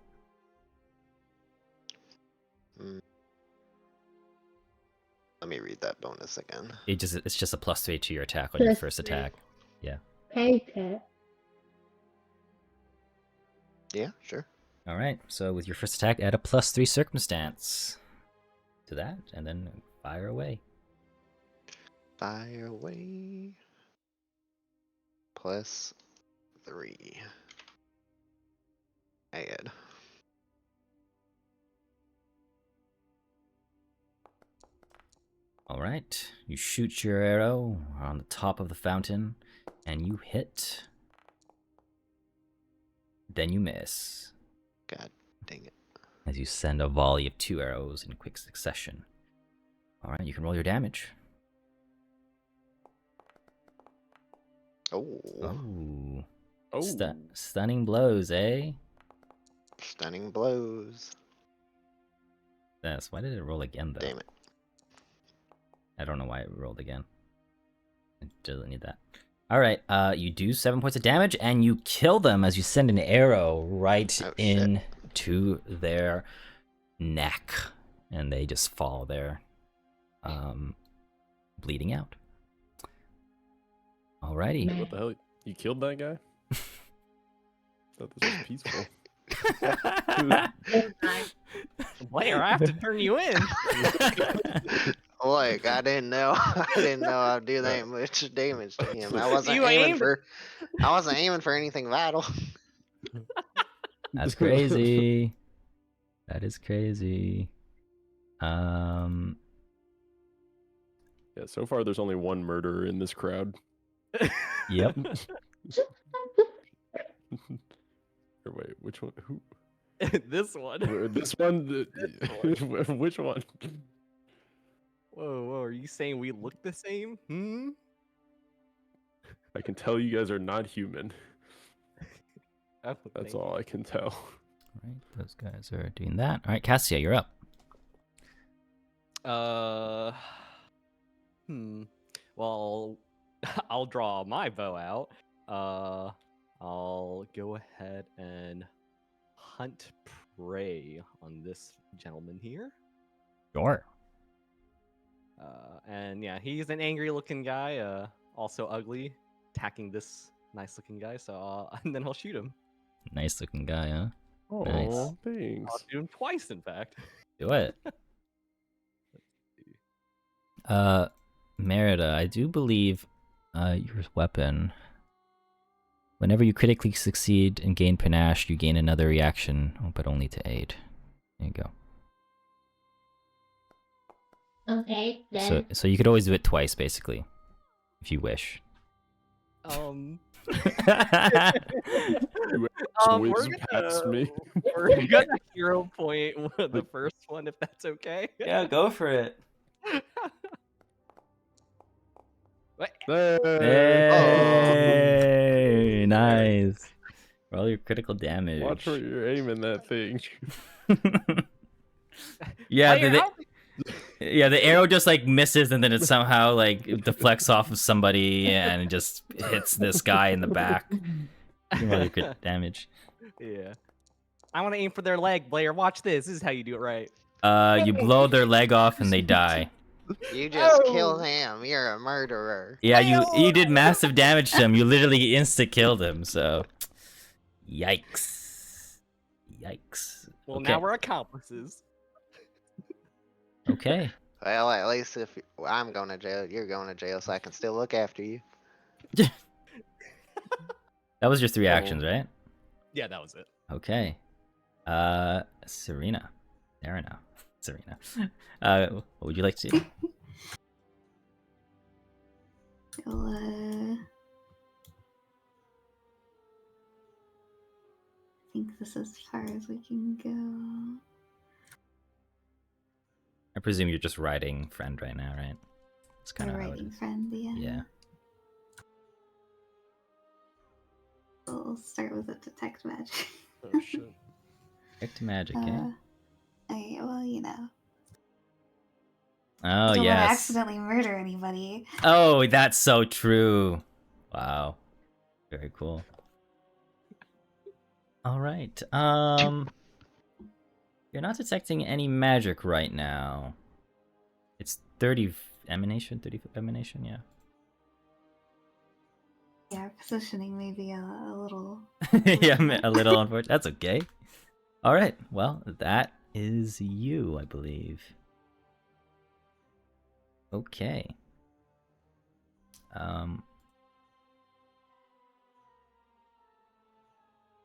Let me read that bonus again. It's just a +3 to your attack on your first +3. attack. Yeah. Okay. Yeah, sure. All right. So with your first attack, add a +3 circumstance to that, and then fire away. Fire away. +3. Add. All right. You shoot your arrow on the top of the fountain, and you hit. Then you miss, God dang it. as you send a volley of 2 arrows in quick succession. All right. You can roll your damage. Oh. Oh. Oh, Stunning blows, eh? Stunning blows. Why did it roll again, though? Damn it. I don't know why it rolled again. It doesn't need that. All right, you do 7 points of damage, and you kill them as you send an arrow right into their neck, and they just fall there, bleeding out. Alrighty. Man. what the hell? You killed that guy? Thought this was peaceful. Blair, I have to turn you in. Look, I didn't know. I didn't know I'd do that much damage to him. I wasn't You aiming aimed- for. I wasn't aiming for anything vital. That's crazy. That is crazy. Yeah, so far there's only one murderer in this crowd. Yep. Or wait, which one? Who? This one. This one? Which one? Whoa, are you saying we look the same? Hmm? I can tell you guys are not human. Oh, That's thank all I can tell. Right, those guys are doing that. All right, Cassia, you're up. Well, I'll draw my bow out. I'll go ahead and hunt prey on this gentleman here. Sure. And yeah, he's an angry-looking guy. Also ugly, attacking this nice-looking guy. So and then I'll shoot him. Nice looking guy, huh? Oh, Nice. thanks. I'll shoot him twice, in fact. Do it. Merida, I do believe your weapon. Whenever you critically succeed and gain panache, you gain another reaction, but only to aid. There you go. Okay, then. So you could always do it twice, basically, if you wish. You We're whiz past me. we're gonna hero point the first one, if that's okay. Yeah, go for it. Hey, nice. Roll your critical damage. Watch where you're aiming that thing. Yeah, Player, the arrow just like misses and then it somehow like deflects off of somebody and just hits this guy in the back. You roll your crit damage. Yeah. I want to aim for their leg, Blair. Watch this. This is how you do it right. You blow their leg off and they die. You just killed him. You're a murderer. Yeah, you did massive damage to him. You literally insta killed him. So, yikes. Well, Okay. now we're accomplices. Okay. Well, at least if I'm going to jail, you're going to jail, so I can still look after you. That was your 3 actions, right? Yeah, that was it. Okay. Serena. Serena. What would you like to do? I think this is as far as we can go. I presume you're just riding friend right now, right? It's kind of Our how it writing is. friend, yeah. Yeah. We'll start with a detect magic. Oh shit. Back to magic, eh? Okay, well, you know. Oh, Don't want to yes. accidentally murder anybody. Oh, that's so true. Wow. Very cool. All right. You're not detecting any magic right now. It's 30 emanation, yeah. Yeah, our positioning may be a little... Yeah, a little unfortunate. That's okay. All right. Well, that is you, I believe. Okay.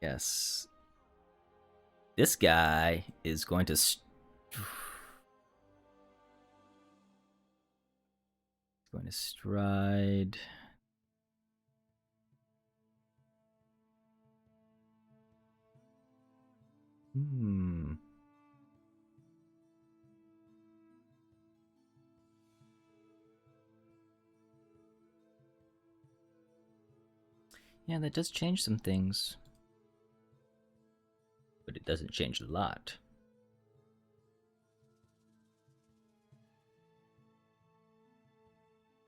Yes. This guy is going to stride. Yeah, that does change some things. But it doesn't change a lot.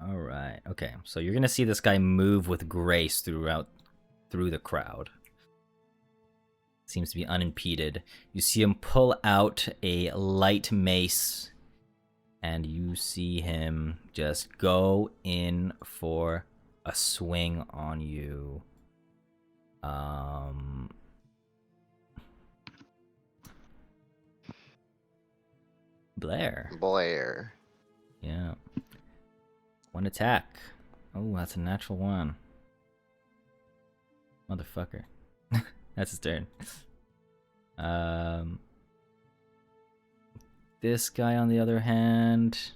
Alright, okay. So you're gonna see this guy move with grace through the crowd. Seems to be unimpeded. You see him pull out a light mace, and you see him just go in for a swing on you. Blair. Yeah. 1 attack. Oh, that's a natural 1. Motherfucker. That's his turn. This guy, on the other hand,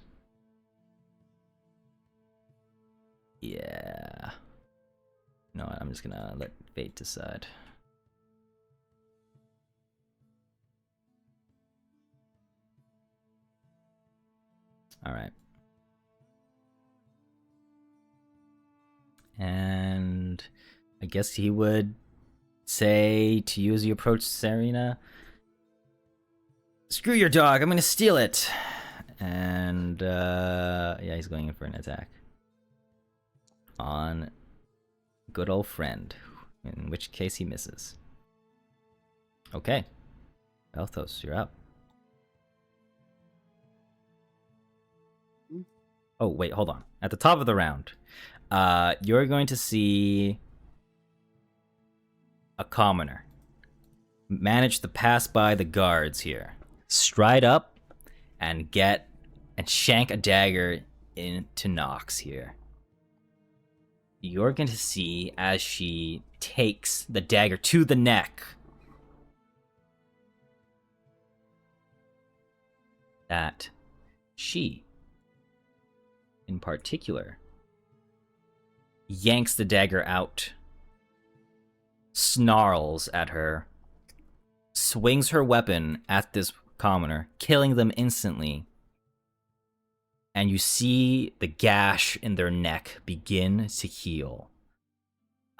yeah. No, I'm just gonna let fate decide. All right. And I guess he would say to you as you approach Serena, "Screw your dog, I'm gonna steal it." And yeah, he's going in for an attack on good old friend, in which case he misses. Okay, Belthos, you're up. Oh wait, hold on. At the top of the round, you're going to see a commoner manage to pass by the guards here, stride up and shank a dagger into Nox here. You're going to see as she takes the dagger to the neck that she, in particular, yanks the dagger out, snarls at her, swings her weapon at this commoner, killing them instantly. And you see the gash in their neck begin to heal.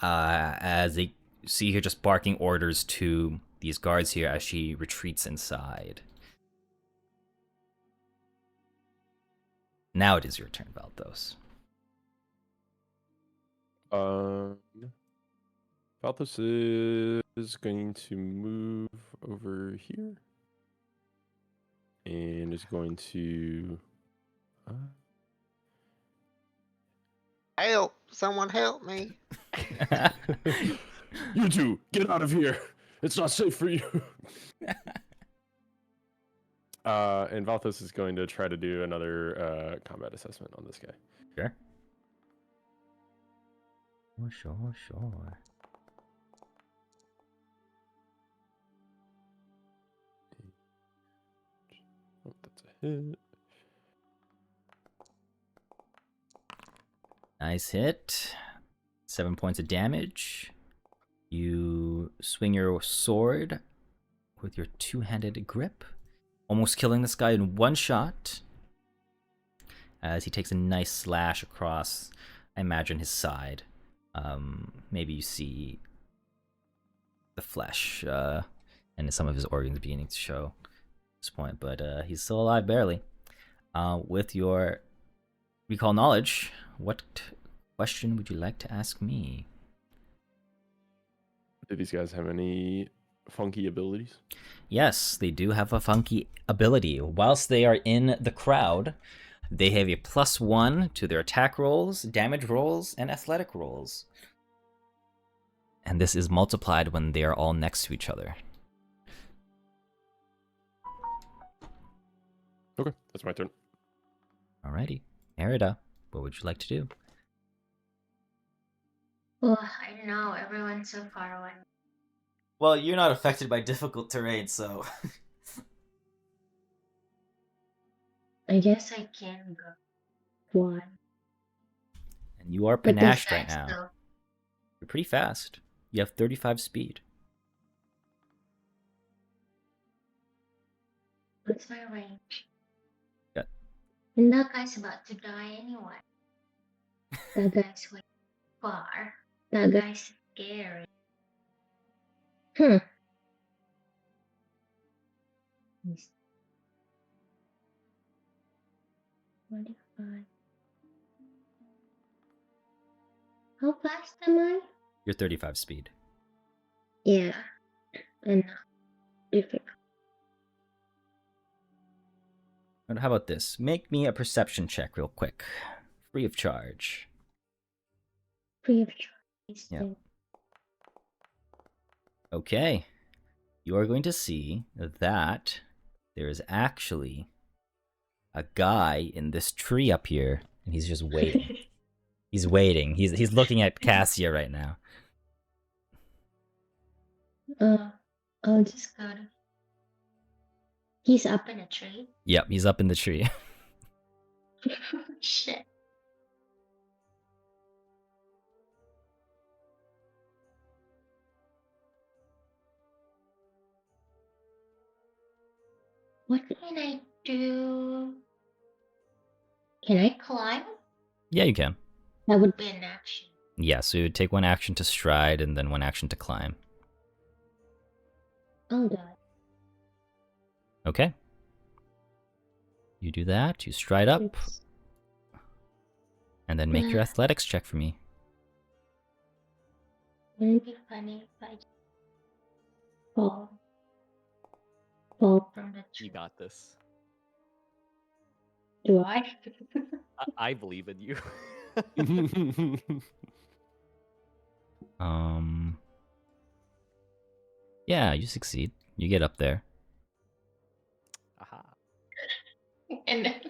As they see her just barking orders to these guards here as she retreats inside. Now it is your turn, Valthos. Valthos is going to move over here. And is going to... Help! Someone help me! You two, get out of here! It's not safe for you! And Valthos is going to try to do another combat assessment on this guy. Sure. Oh, sure. Oh, that's a hit. Nice hit. 7 points of damage. You swing your sword with your two-handed grip, almost killing this guy in one shot. As he takes a nice slash across, I imagine, his side. Maybe you see the flesh and some of his organs beginning to show at this point, but he's still alive barely. With your recall knowledge, what question would you like to ask me? Do these guys have any funky abilities? Yes, they do have a funky ability. Whilst they are in the crowd, they have a +1 to their attack rolls, damage rolls, and athletic rolls. And this is multiplied when they are all next to each other. Okay, that's my turn. Alrighty. Merida, what would you like to do? Well, I don't know. Everyone's so far away. Well, you're not affected by difficult terrain, so... I guess I can go one. And you are But panached this right now. still. You're pretty fast. You have 35 speed. What's my range? Yeah. And that guy's about to die anyway. That guy's way far. That guy's scary. Hmm. 25. How fast am I? You're 35 speed. Yeah. And difficult. And how about this? Make me a perception check real quick. Free of charge. Free of choice. Yeah. Okay. You are going to see that there is actually a guy in this tree up here, and he's just waiting. He's waiting. He's looking at Cassia right now. I'll just go to He's up in a tree. Yep, he's up in the tree. Shit. What can I do? Can I climb? Yeah, you can. That would be an action. Yeah, so you would take one action to stride and then one action to climb. Oh god. Okay. You do that, you stride up, It's- and then make your athletics check for me. Wouldn't it be funny if I just fall from the You tree? got this. Do I? I believe in you. Yeah, you succeed. You get up there. Aha. And then,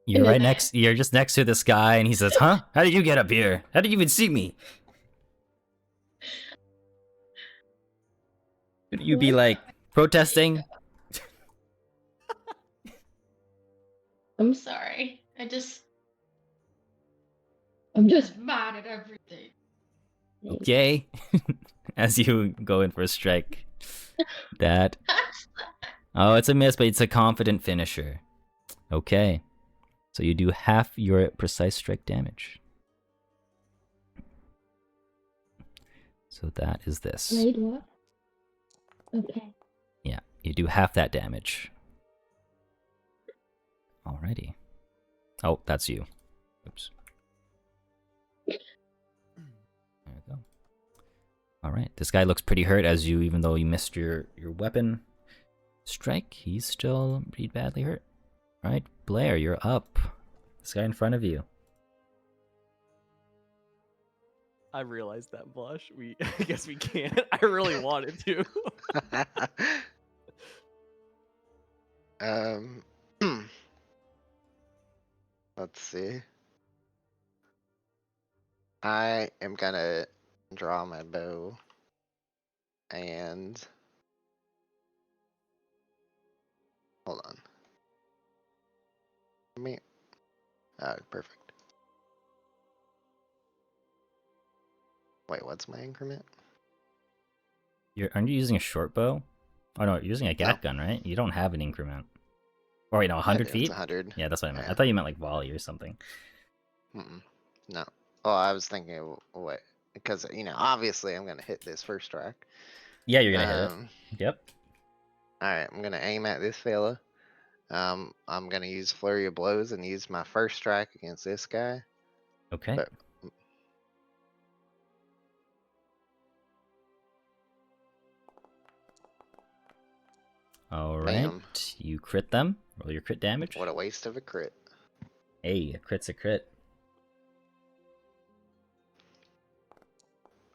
You're And right then I- next. You're just next to this guy, and he says, "Huh? How did you get up here? How did you even see me?" Could you be like protesting? I'm sorry. I'm just mad at everything. Okay. As you go in for a strike. That. Oh, it's a miss, but it's a confident finisher. Okay. So you do half your precise strike damage. So that is this. Wait, what? Okay. Yeah, you do half that damage. Alrighty. Oh, that's you. Oops. There we go. Alright, this guy looks pretty hurt as you, even though you missed your weapon strike, he's still pretty badly hurt. Alright, Blair, you're up. This guy in front of you. I realized that, Blush. I guess we can't. I really wanted to. Let's see. I am gonna draw my bow and hold on. Me. Oh, perfect. Wait, what's my increment? Aren't you using a short bow? Oh no, you're using a gat No. gun, right? You don't have an increment. Or wait, no, 100 feet? It's 100. Yeah, that's what I meant. I Yeah. thought you meant like volley or something. No. Oh, I was thinking what? Because obviously I'm gonna hit this first strike. Yeah, you're gonna hit it. Um, Yep. All right, I'm gonna aim at this fella. I'm gonna use flurry of blows and use my first strike against this guy. Okay. But- Alright. Bam. You crit them. Roll your crit damage. What a waste of a crit. Hey, a crit's a crit.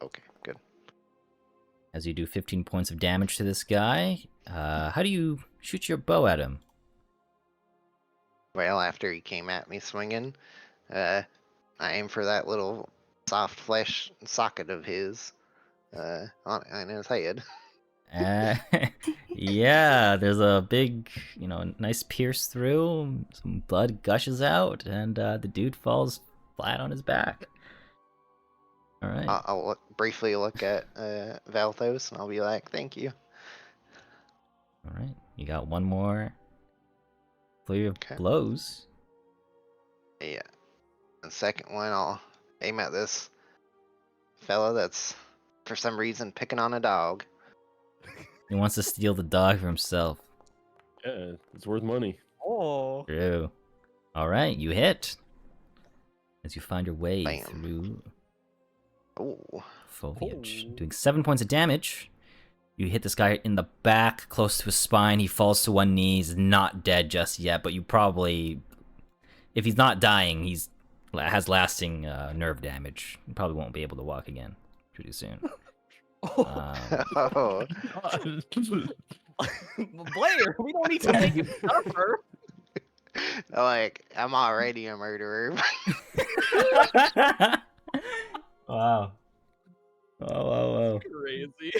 Okay, good. As you do 15 points of damage to this guy, how do you shoot your bow at him? Well, after he came at me swinging, I aim for that little soft flesh socket of his on his head. Yeah, there's a big, nice pierce through. Some blood gushes out, and the dude falls flat on his back. All right. I'll briefly look at Valthos and I'll be like, "Thank you." All right. You got one more flurry of Okay. blows. Yeah. The second one, I'll aim at this fella that's for some reason picking on a dog. He wants to steal the dog for himself. Yeah, it's worth money. Oh. True. All right, you hit. As you find your way Bam. through Ooh. foliage, Oh. doing 7 points of damage. You hit this guy in the back, close to his spine. He falls to one knee. He's not dead just yet, but you probably, if he's not dying, has lasting nerve damage. You probably won't be able to walk again pretty soon. Oh. Blair, we don't need to make you suffer. Like, I'm already a murderer. Wow. Wow. Crazy.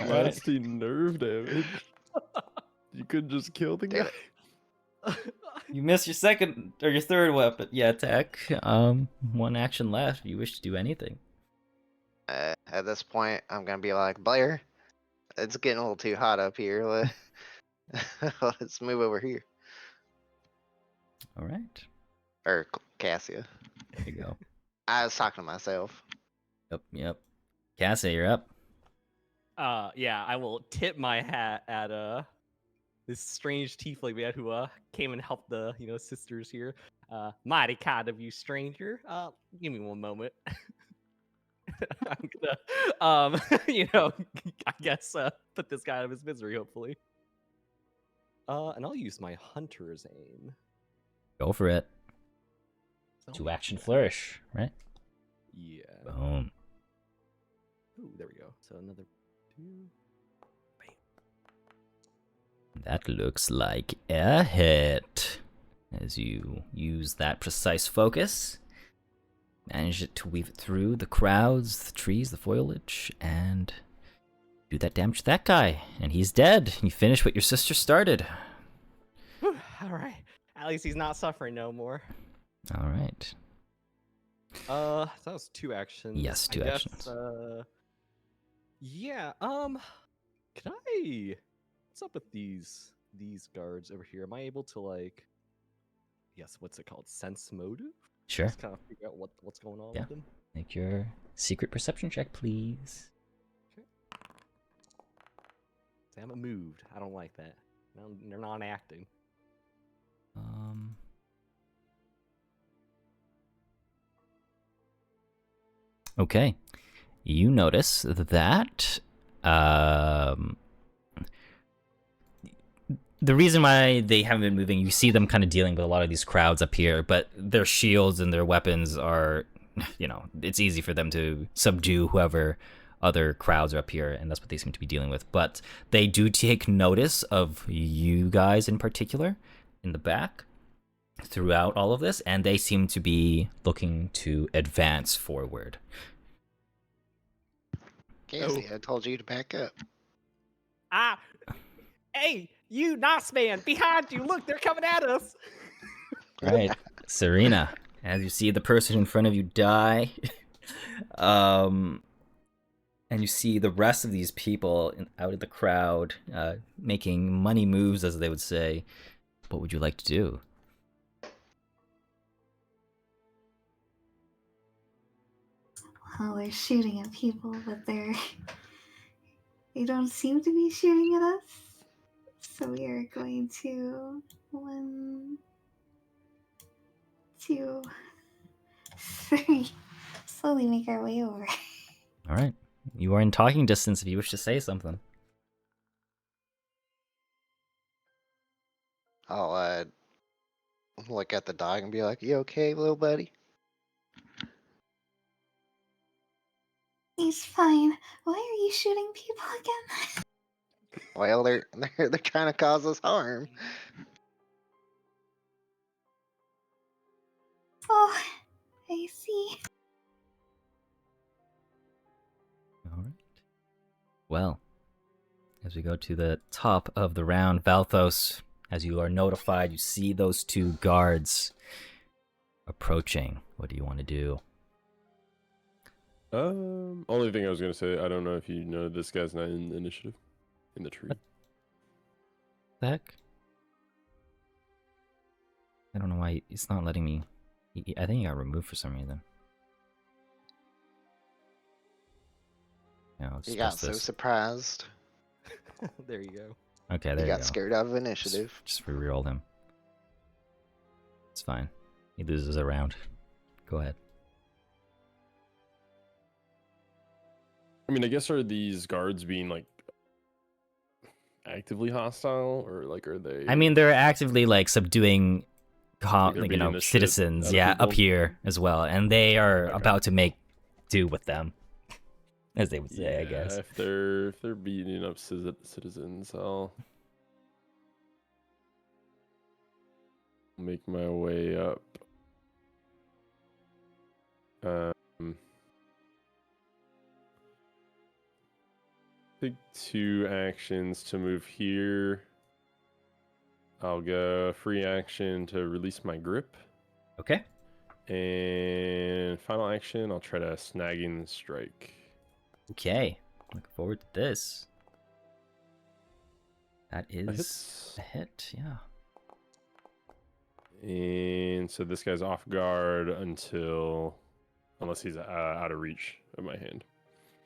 Lasting nerve damage. You could just kill the Damn guy. it. You missed your second or your third weapon. Yeah, attack. One action left. If you wish to do anything. At this point, I'm gonna be like, Blair, it's getting a little too hot up here. Let's move over here. All right. Or Cassia. There you go. I was talking to myself. Yep. Cassie, you're up. Yeah, I will tip my hat at this strange tiefling man who came and helped the sisters here. Mighty kind of you, stranger. Give me one moment. I'm gonna I guess put this guy out of his misery, hopefully. And I'll use my hunter's aim. Go for it. So- 2 action flourish, right? Yeah. Boom. Ooh, there we go. So another 2. That looks like a hit. As you use that precise focus, manage to weave it through the crowds, the trees, the foliage, and do that damage to that guy. And he's dead. You finish what your sister started. Whew, all right. At least he's not suffering no more. All right. So that was 2 actions. Yes, 2 I guess, actions. Yeah. Can I? What's up with these guards over here? Am I able to Yes. What's it called? Sense motive. Sure. Just kind of figure out what's going on Yeah. with them. Make your secret perception check, please. They haven't moved. I don't like that. They're not acting. Okay. You notice that the reason why they haven't been moving, you see them kind of dealing with a lot of these crowds up here, but their shields and their weapons are, it's easy for them to subdue whoever other crowds are up here, and that's what they seem to be dealing with. But they do take notice of you guys in particular in the back throughout all of this, and they seem to be looking to advance forward. Cassie, I told you to back up. Ah! Hey, you nice man! Behind you! Look, they're coming at us! All right, Serena, as you see the person in front of you die, and you see the rest of these people out of the crowd making money moves, as they would say, what would you like to do? Well, they're shooting at people, but they don't seem to be shooting at us. So we are going to 1, 2, 3 slowly make our way over. All right, you are in talking distance if you wish to say something. I'll look at the dog and be like, "You okay, little buddy?" He's fine. Why are you shooting people again? Well, they're trying to cause us harm. Oh, I see. All right. Well, as we go to the top of the round, Valthos, as you are notified, you see those 2 guards approaching. What do you want to do? Only thing I was gonna say, I don't know if you know this guy's not in the initiative in the tree. What the heck? I don't know why it's not letting me. I think he got removed for some reason. Yeah, let's He got post so this. surprised. There you go. Okay, there He you got go. scared out of initiative. Just re-rolled him. It's fine. He loses a round. Go ahead. I mean, I guess are these guards being actively hostile, or are they? I mean, they're actively subduing, they're beating the shit citizens. out of Yeah, up people? here as well, and they are Okay. about to make do with them, as they would say, I Yeah, guess. if they're beating up citizens, I'll make my way up. Take 2 actions to move here. I'll go free action to release my grip. Okay. And final action, I'll try to snagging strike. Okay. Looking forward to this. That is hits. a hit, yeah. And so this guy's off guard unless he's out of reach of my hand.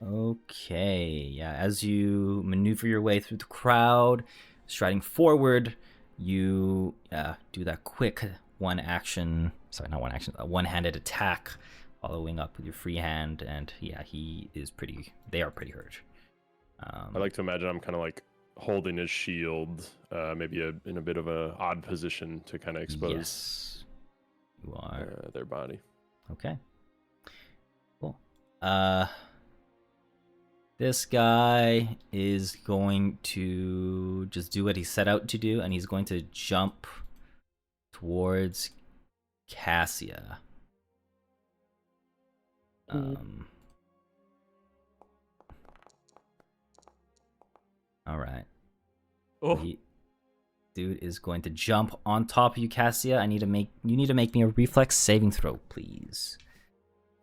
Okay, yeah. As you maneuver your way through the crowd, striding forward, you do that quick one-handed attack, following up with your free hand, and yeah, they are pretty hurt. I like to imagine I'm kind of like holding his shield, maybe in a bit of a odd position to kind of expose Yes, you are. Their body. Okay. Cool. This guy is going to just do what he set out to do, and he's going to jump towards Cassia. All right. Oh, Dude is going to jump on top of you, Cassia. You need to make me a reflex saving throw, please.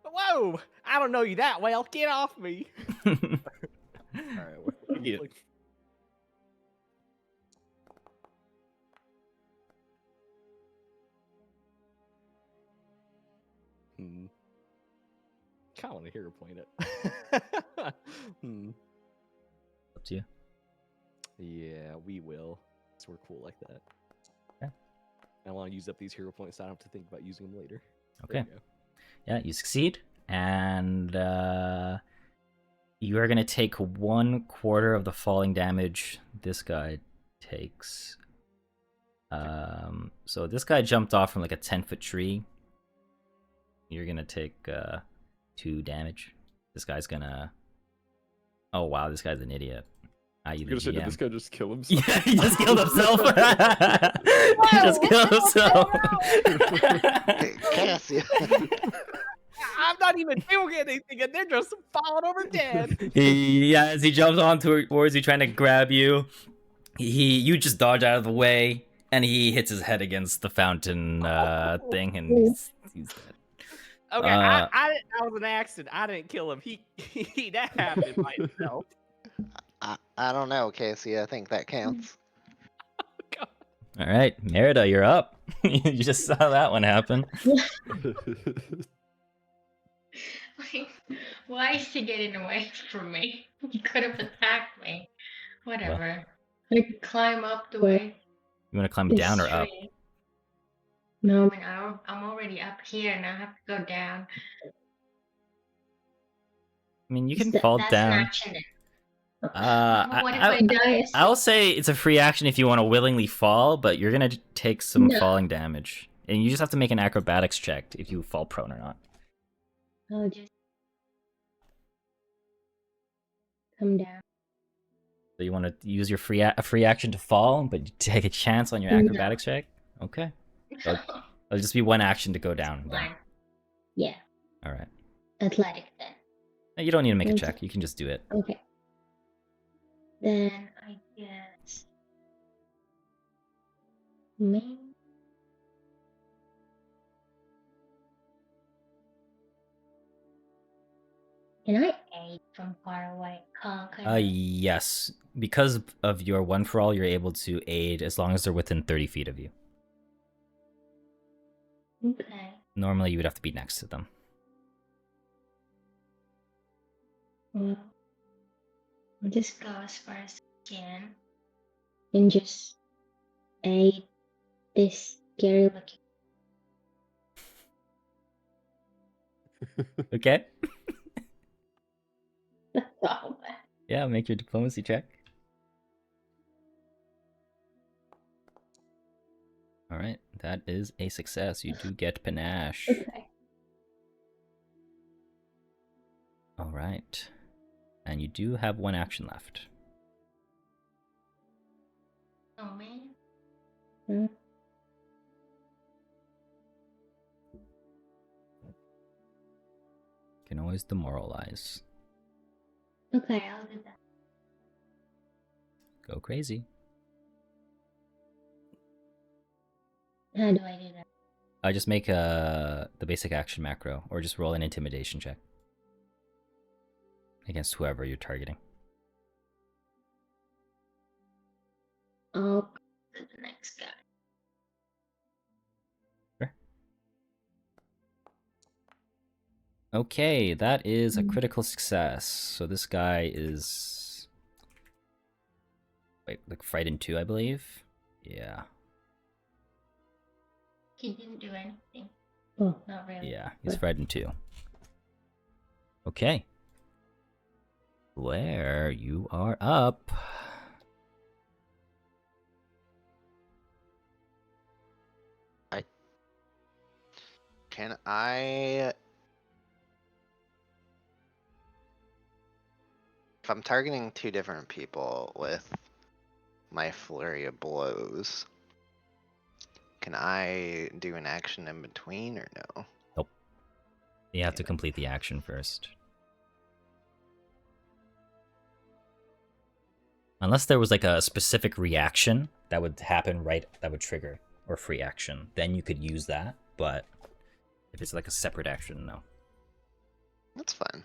whoa! I don't know you that well. Get off me. All right, what do you get? Kind of want to hero point it. Up to you. Yeah, we will. So we're cool like that. Yeah. I want to use up these hero points, so I don't have to think about using them later. Okay. There you go. Yeah, you succeed, and you are gonna take 1/4 of the falling damage this guy takes. So this guy jumped off from like a 10-foot tree. You're gonna take 2 damage. This guy's gonna. Oh wow, this guy's an idiot. You the Did GM. this guy just kill himself? Yeah, he just killed himself. He just killed himself. Hey, Cassia. I'm not even doing anything, and they're just falling over dead. As he jumps on towards you, trying to grab you, you just dodge out of the way, and he hits his head against the fountain thing, and he's dead. Okay, I was an accident. I didn't kill him. That happened by himself. I don't know, Casey. I think that counts. All right, Merida, you're up. You just saw that one happen. Like, why is he getting away from me? He could have attacked me. Whatever. I could climb up the way. You want to climb this down or up? tree. No, I mean, I'm already up here and I have to go down. I mean, you Is can that- fall that's down. An action then. What if I I die? I'll say it's a free action if you want to willingly fall, but you're gonna take some No. falling damage, and you just have to make an acrobatics check if you fall prone or not. I'll just come down. So you want to use your free action to fall, but you take a chance on your No. acrobatics check. Okay, it'll just be one action to go down. Then. Fine. Yeah, All right. athletic then. No, you don't need to make a Okay. check. You can just do it. Okay. Then I guess me. Can I aid from far away? Yes. Because of your one for all, you're able to aid as long as they're within 30 feet of you. Okay. Normally, you would have to be next to them. Well, I'll just go as far as I can and just aid this scary looking. Okay. Oh, Yeah, make your diplomacy check. All right, that is a success. You do get panache. okay. All right. And you do have one action left. Oh man. Hmm. You can always demoralize. Okay, I'll do that. Go crazy. How do I do that? Just make the basic action macro, or just roll an intimidation check against whoever you're targeting. I'll go to the next guy. Okay, that is a critical success. So this guy is... Wait, like frightened 2, I believe? Yeah. He didn't do anything. Oh, not really. Yeah, he's frightened 2. Okay. Blair, you are up. Can I... If I'm targeting 2 different people with my flurry of blows, can I do an action in between or no? Nope. You have to complete the action first. Unless there was like a specific reaction that would happen that would trigger, or free action, then you could use that, but if it's like a separate action, no. That's fine.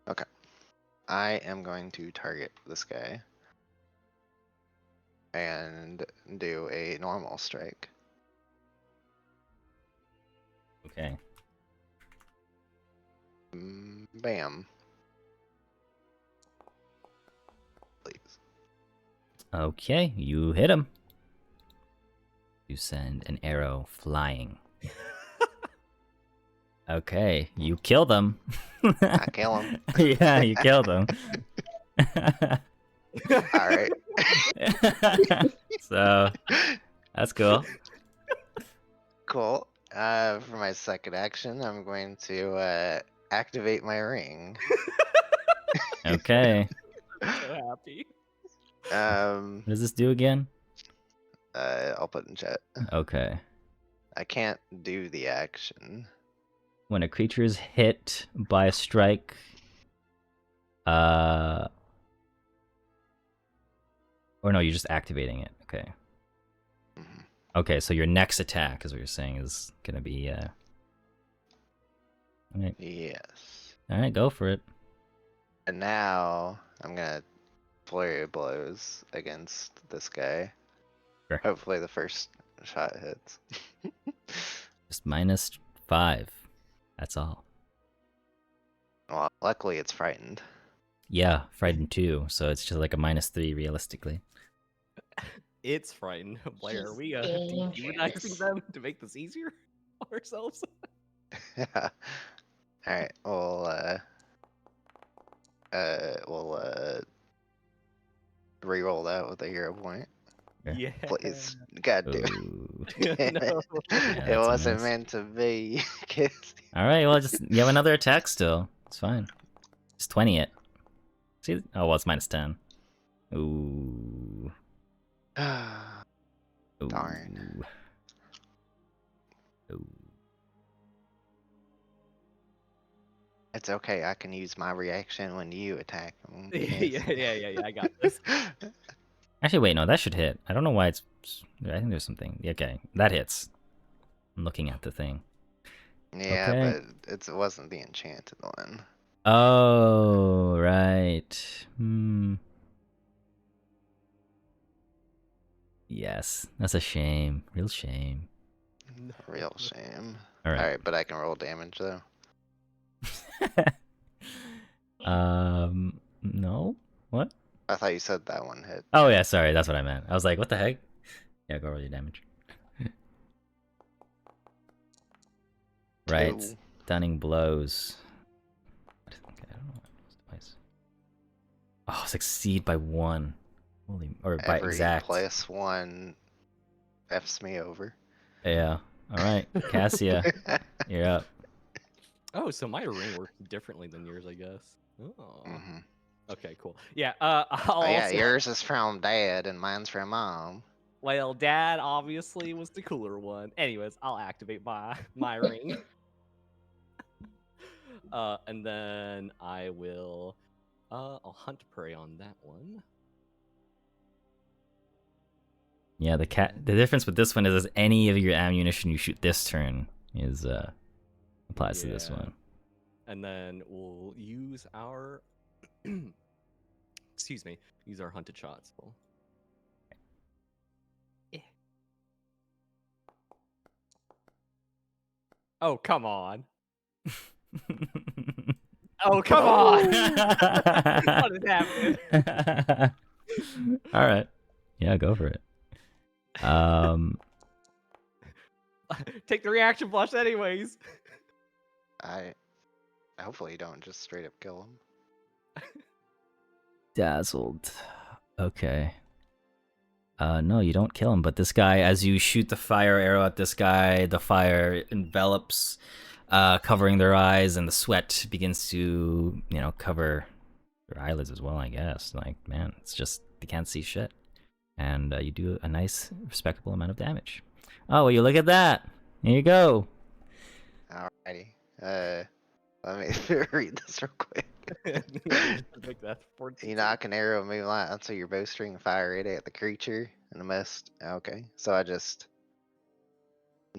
Okay. I am going to target this guy and do a normal strike. Okay. Bam. Please. Okay, you hit him. You send an arrow flying. Okay, you kill them. I kill him. Yeah, you killed them. Alright. So, that's cool. Cool. For my second action, I'm going to activate my ring. Okay. I'm so happy. Um, What does this do again? I'll put in chat. Okay. I can't do the action. When a creature is hit by a strike, or no, you're just activating it. Okay. Mhm. Okay, so your next attack, is what you're saying, is gonna be Alright. Yes. Alright, go for it. And now I'm gonna flurry of blows against this guy. Sure. Hopefully the first shot hits. Just -5. That's all. Well, luckily it's frightened. Yeah, frightened 2, so it's just like a -3 realistically. It's frightened. Blair, are we dangerous. demonizing them to make this easier on ourselves? Alright, we'll re-roll that with a hero point. Sure. Yeah. Please. God damn it. Ooh. Damn it. No. Yeah, It that's a wasn't miss. meant to be. Kiss. Alright, well, just you have another attack still. It's fine. Just 20 it. See? Oh, well, it's -10. Ooh. Ooh. Darn. Ooh. It's okay, I can use my reaction when you attack him. yeah, I got this. Actually, wait, no, that should hit. I don't know why it's... I think there's something. Okay, that hits. I'm looking at the thing. Yeah, Okay. but it wasn't the enchanted one. Oh, right. Yes, that's a shame. Real shame. No. Real shame. Alright. Alright, but I can roll damage though. No? What? I thought you said that one hit. Oh, yeah, sorry, that's what I meant. I was like, what the heck? Yeah, go roll your damage. Right. 2. Stunning blows. I don't know. Twice. Oh, succeed by 1. Holy, or by Every exact. +1 F's me over. Yeah. All right, Cassia, you're up. Oh, so my ring works differently than yours, I guess. Oh. Mm-hmm. Okay, cool. Yeah, I'll Oh, yeah, also... yours is from Dad and mine's from Mom. Well, Dad obviously was the cooler one. Anyways, I'll activate my ring. And then I will. I'll hunt prey on that one. Yeah, the difference with this one is any of your ammunition you shoot this turn is applies to this Yeah. one. And then we'll use our. Excuse me. Use our hunted shots. Yeah. Oh, come on. Oh, come on. What is happening? All right. Yeah, go for it. Take the reaction flush anyways. I hopefully you don't just straight up kill him. Dazzled. Okay. No, you don't kill him, but this guy, as you shoot the fire arrow at this guy, the fire envelops, covering their eyes, and the sweat begins to, cover their eyelids as well, I guess. Like, man, it's just, they can't see shit. And you do a nice, respectable amount of damage. Oh, will you look at that? Here you go. Alrighty. Let me read this real quick. Make that 14. You knock an arrow of moonlight onto your bowstring and fire it at the creature in a mist. Okay, so I just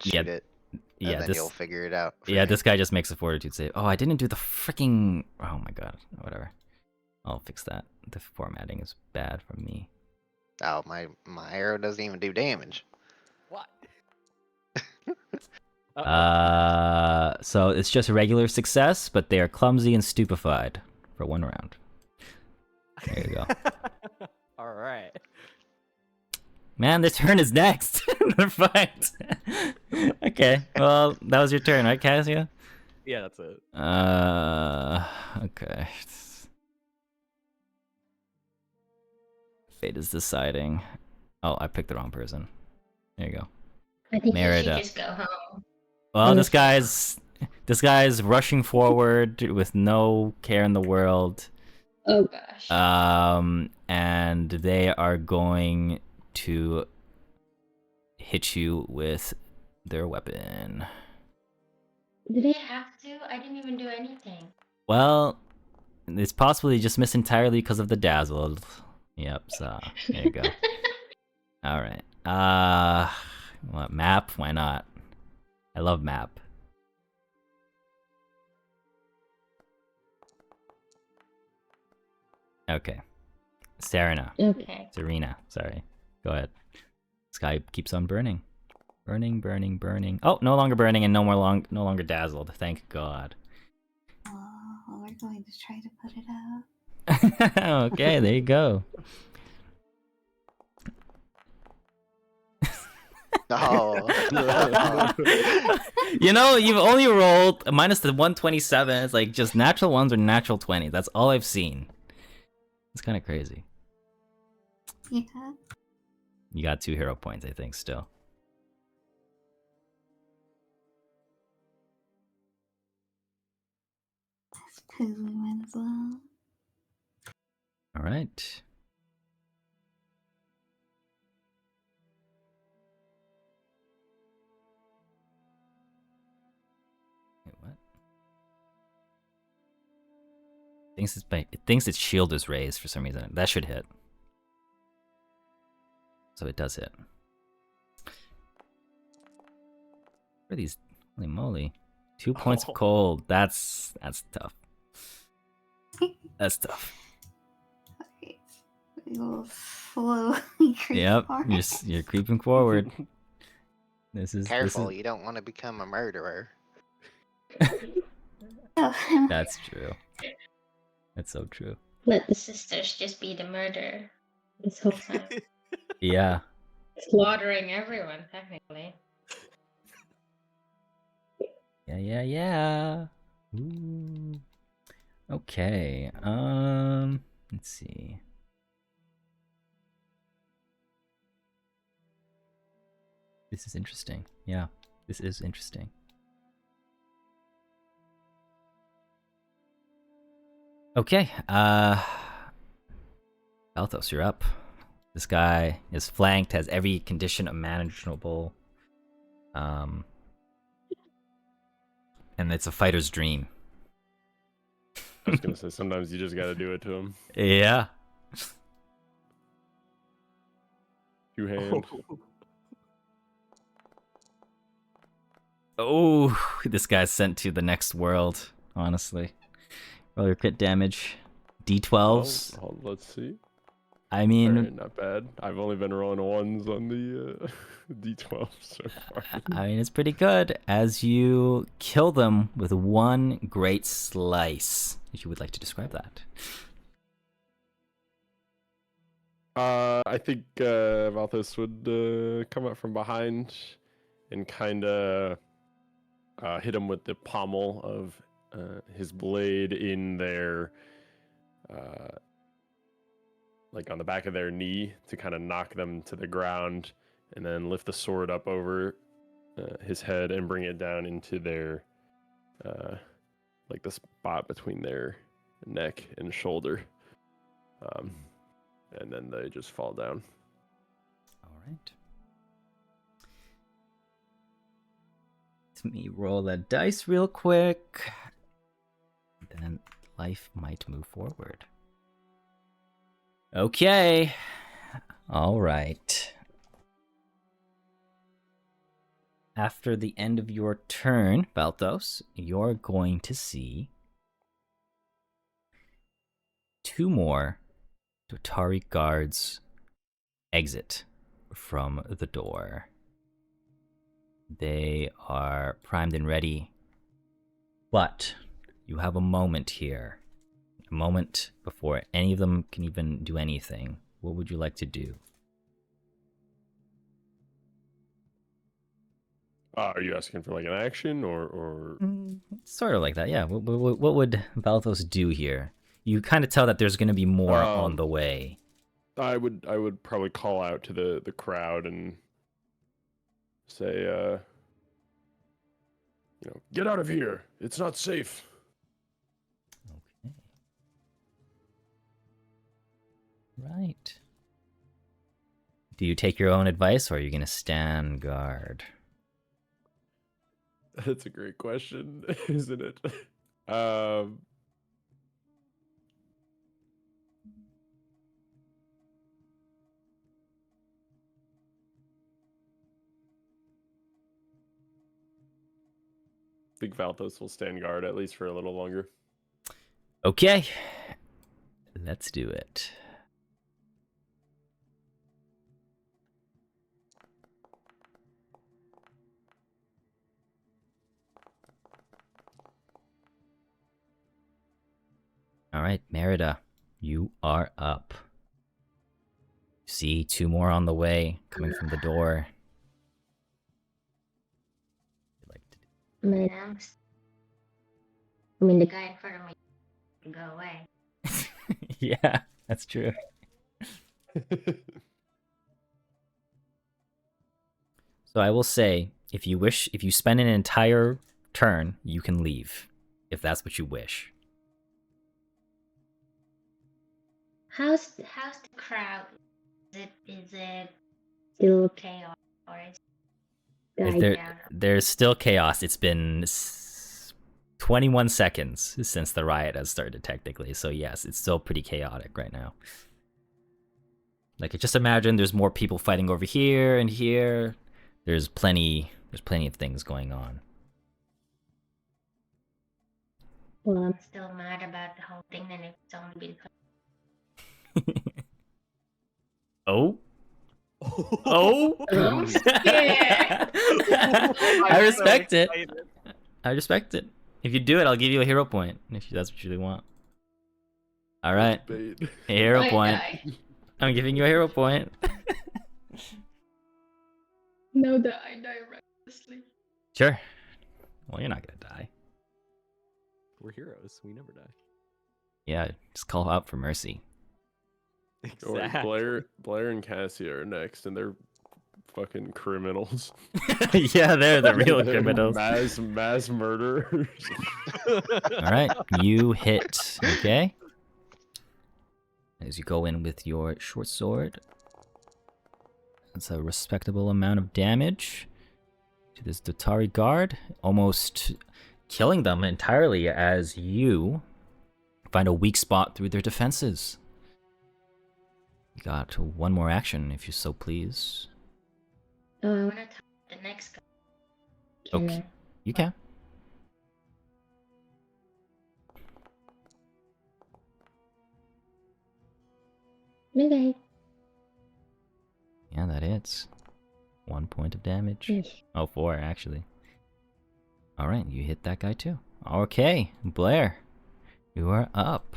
shoot it, and Yeah, then you'll figure it out. for Yeah, him. this guy just makes a fortitude save. Oh, I didn't do the freaking. Oh my god. Whatever. I'll fix that. The formatting is bad from me. Oh, my arrow doesn't even do damage. What? So it's just a regular success, but they are clumsy and stupefied for 1 round. There you go. All right. Man, this turn is next. They're fight. Okay. Well, that was your turn, right, Cassia? Yeah, that's it. Okay. Fate is deciding. Oh, I picked the wrong person. There you go. I think you Merida. should just go home. Well, this guy's rushing forward with no care in the world. Oh gosh. And they are going to hit you with their weapon. Do they have to? I didn't even do anything. Well, it's possibly just missed entirely because of the dazzled. Yep, so there you go. All right. What, map? Why not? I love map. Okay. Serena. Okay. Serena, sorry. Go ahead. Sky keeps on burning. Burning, burning, burning. Oh, no longer burning and no longer dazzled. Thank God. Oh, we're going to try to put it out. Okay, there you go. Oh. You've only rolled minus the 127. It's like just natural ones or natural 20. That's all I've seen. It's kind of crazy. Yeah. You got 2 hero points, I think, still. I suppose we might as well. All right. Wait, what? It thinks its shield is raised for some reason. That should hit. So it does hit. What are these? Holy moly. 2 points of cold. That's tough. That's tough. Okay. We will slowly creep Yep, forward. you're creeping forward. Careful, you don't want to become a murderer. Oh, That's true. That's so true. Let the sisters just be the murderer this whole time. Yeah. Slaughtering everyone, technically. Yeah. Ooh. Okay. Let's see. This is interesting. Yeah, this is interesting. Okay. Balthos, you're up. This guy is flanked, has every condition imaginable. And it's a fighter's dream. I was gonna say sometimes you just gotta do it to him. Yeah. Two hand. Oh, this guy's sent to the next world, honestly. Roll your crit damage. D12s. Let's see. I mean, Alright, not bad. I've only been rolling ones on the D12 so far. I mean, it's pretty good as you kill them with one great slice. If you would like to describe that. I think Valthos would come up from behind and kind of hit him with the pommel of his blade in their, like on the back of their knee to kind of knock them to the ground, and then lift the sword up over his head and bring it down into their, like the spot between their neck and shoulder. And then they just fall down. All right. Let me roll that dice real quick. Then life might move forward. Okay. All right. After the end of your turn, Balthos, you're going to see 2 more Dotari guards exit from the door. They are primed and ready, but you have a moment here. A moment before any of them can even do anything. What would you like to do? Are you asking for like an action or... Sort of like that, yeah. What would Balthos do here? You kind of tell that there's going to be more on the way. I would probably call out to the crowd and say, get out of here. It's not safe. Okay. Right. Do you take your own advice, or are you going to stand guard? That's a great question, isn't it? I think Valthos will stand guard at least for a little longer. Okay. Let's do it. All right, Merida, you are up. See 2 more on the way, coming from the door. I mean, the guy in front of me can go away. Yeah, that's true. So I will say, if you spend an entire turn, you can leave, if that's what you wish. How's the crowd? Is it still chaos or is it died down? There's still chaos. It's been 21 seconds since the riot has started, technically. So yes, it's still pretty chaotic right now. Like, just imagine there's more people fighting over here and here. There's plenty of things going on. Well, I'm still mad about the whole thing, and it's only because. Oh? I'm scared. I respect it. I respect it. If you do it, I'll give you a hero point, if that's what you really want. All right. A hero point. I'm giving you a hero point. No, I die recklessly. Sure. Well, you're not going to die. We're heroes. We never die. Yeah, just call out for mercy. Exactly. Blair and Cassie are next, and they're fucking criminals. Yeah, they're the real They're criminals. Mass murderers. All right, you hit. Okay. As you go in with your short sword, that's a respectable amount of damage to this Dotari guard, almost killing them entirely as you find a weak spot through their defenses. You got one more action, if you so please. I want to talk to the next guy. Can Okay, you can. Okay. Yeah, that hits. 1 point of damage. Yeesh. Oh, 4 actually. All right, you hit that guy too. Okay, Blair, you are up.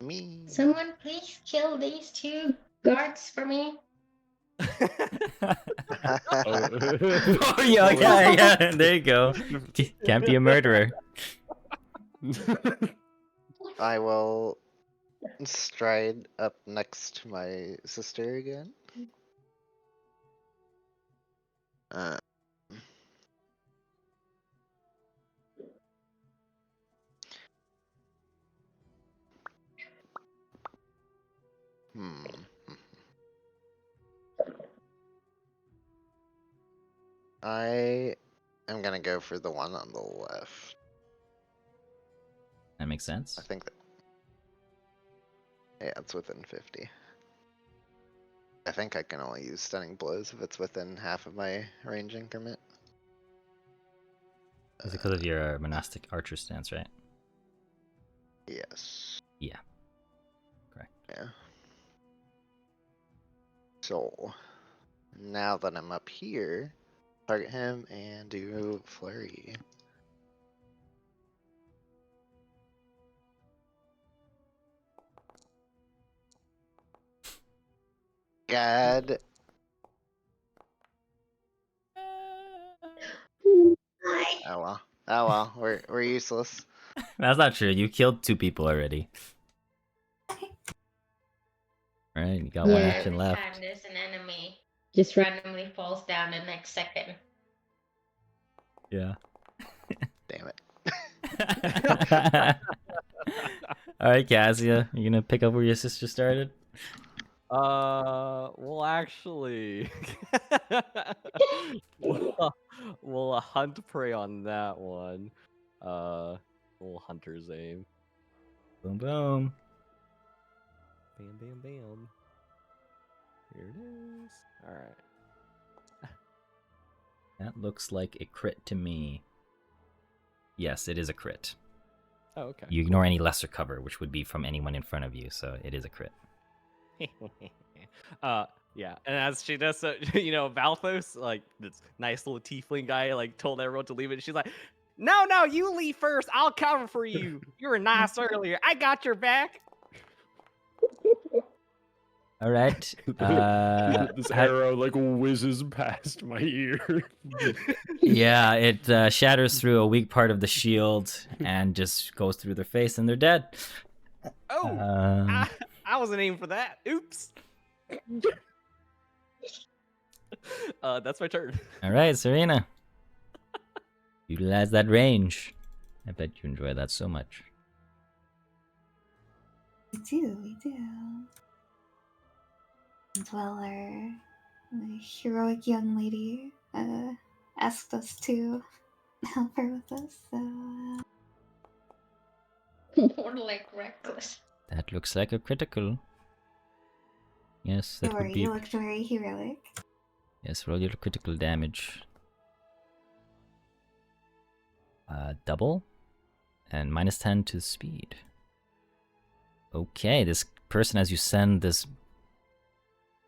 Me. Someone please kill these 2 guards for me. Oh, yeah, there you go. Can't be a murderer. I will stride up next to my sister again. Uh, hmm. I am gonna go for the one on the left. That makes sense. I think that. Yeah, it's within 50. I think I can only use stunning blows if it's within half of my range increment. Is it because of your monastic archer stance, right? Yes. Yeah. Correct. Yeah. So, now that I'm up here, target him and do flurry. God. Hi. Oh well. Oh well. We're useless. That's not true. You killed 2 people already. Right, you got one Yeah, action every left. time there's an enemy, just randomly falls down the next second. Yeah. Damn it. All right, Cassia, you gonna pick up where your sister started? Well, actually, we'll hunt prey on that one. Little hunter's aim. Boom, boom. Bam, bam, bam. Here it is. All right. That looks like a crit to me. Yes, it is a crit. Oh, okay. You ignore any lesser cover, which would be from anyone in front of you, so it is a crit. Yeah, and as she does so, Valthos, like this nice little tiefling guy, like told everyone to leave it. And she's like, "No, you leave first. I'll cover for you. You were nice earlier. I got your back." All right. This arrow like whizzes past my ear. Yeah, it shatters through a weak part of the shield and just goes through their face, and they're dead. Oh, I wasn't aiming for that. Oops. That's my turn. All right, Serena. Utilize that range. I bet you enjoy that so much. We do. And well, our heroic young lady asked us to help her with this, so More like reckless. That looks like a critical. Yes, that would be. you looked very heroic. Yes, roll your critical damage. Double, and -10 to speed. Okay, this person, as you send this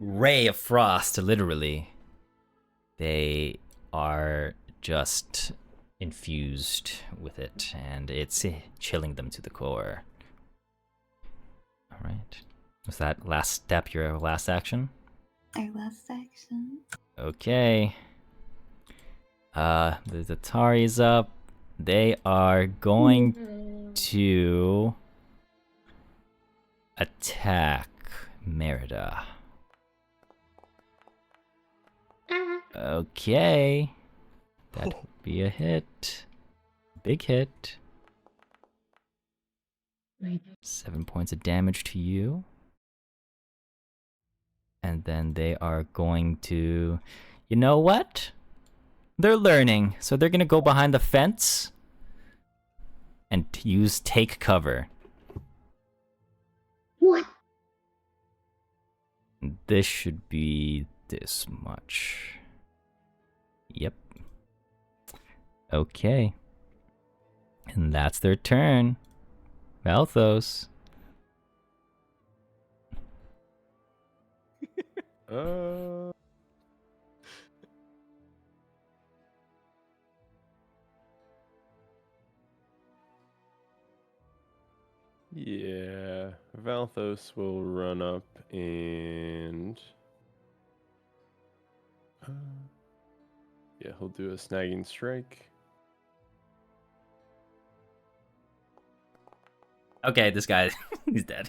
ray of frost, literally, they are just infused with it, and it's chilling them to the core. All right. Was that last step your last action? Our last action. Okay. The Atari's up. They are going to attack Merida. Okay. That would be a hit. Big hit. 7 points of damage to you. And then they are going to... You know what? They're learning, so they're going to go behind the fence and use take cover. What? This should be this much. Yep. Okay. And that's their turn. Malthos. Yeah, Valthos will run up and yeah, he'll do a snagging strike. Okay, this guy, he's dead.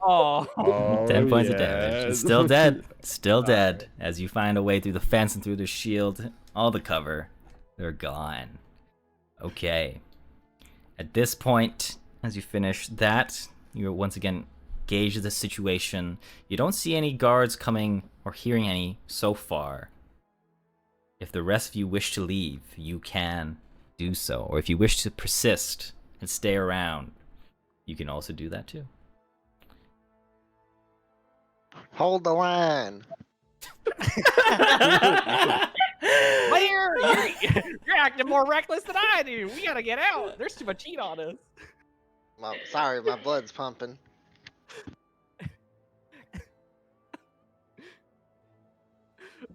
Oh, Oh, 10 points of yeah. damage. It's still dead. Still dead. As you find a way through the fence and through the shield, all the cover, they're gone. Okay. At this point, as you finish that, you're once again gauge the situation. You don't see any guards coming or hearing any so far. If the rest of you wish to leave, you can do so. Or if you wish to persist and stay around, you can also do that too. Hold the line. Blair, you're acting more reckless than I do. We gotta get out. There's too much heat on us. Sorry, my blood's pumping.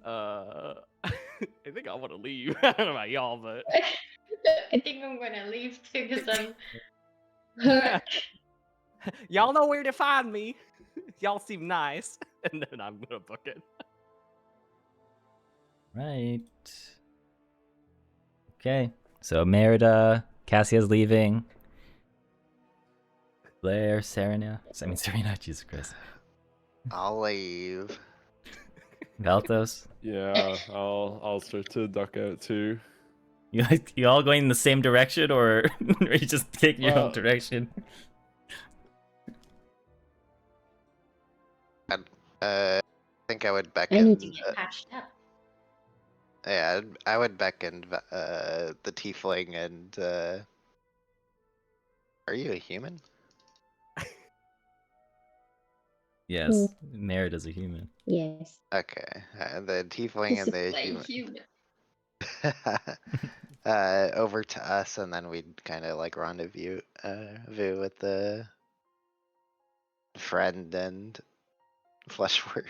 I think I want to leave. I don't know about y'all, but I think I'm gonna leave too because I'm hurt. y'all know where to find me. Y'all seem nice, and then I'm gonna book it. Right. Okay. So Merida, Cassia's leaving. Blair, Serena. Serena, Jesus Christ. I'll leave. Valthos. Yeah, I'll start to duck out too. You all going in the same direction, or are you just taking your own Well- direction? I think I would I beckon. need to get patched up. Yeah, I would beckon the tiefling and. Are you a human? Yes, Merida's a human. Yes. Okay, the tiefling and the human. over to us, and then we'd kind of like rendezvous with the friend and fleshwarp.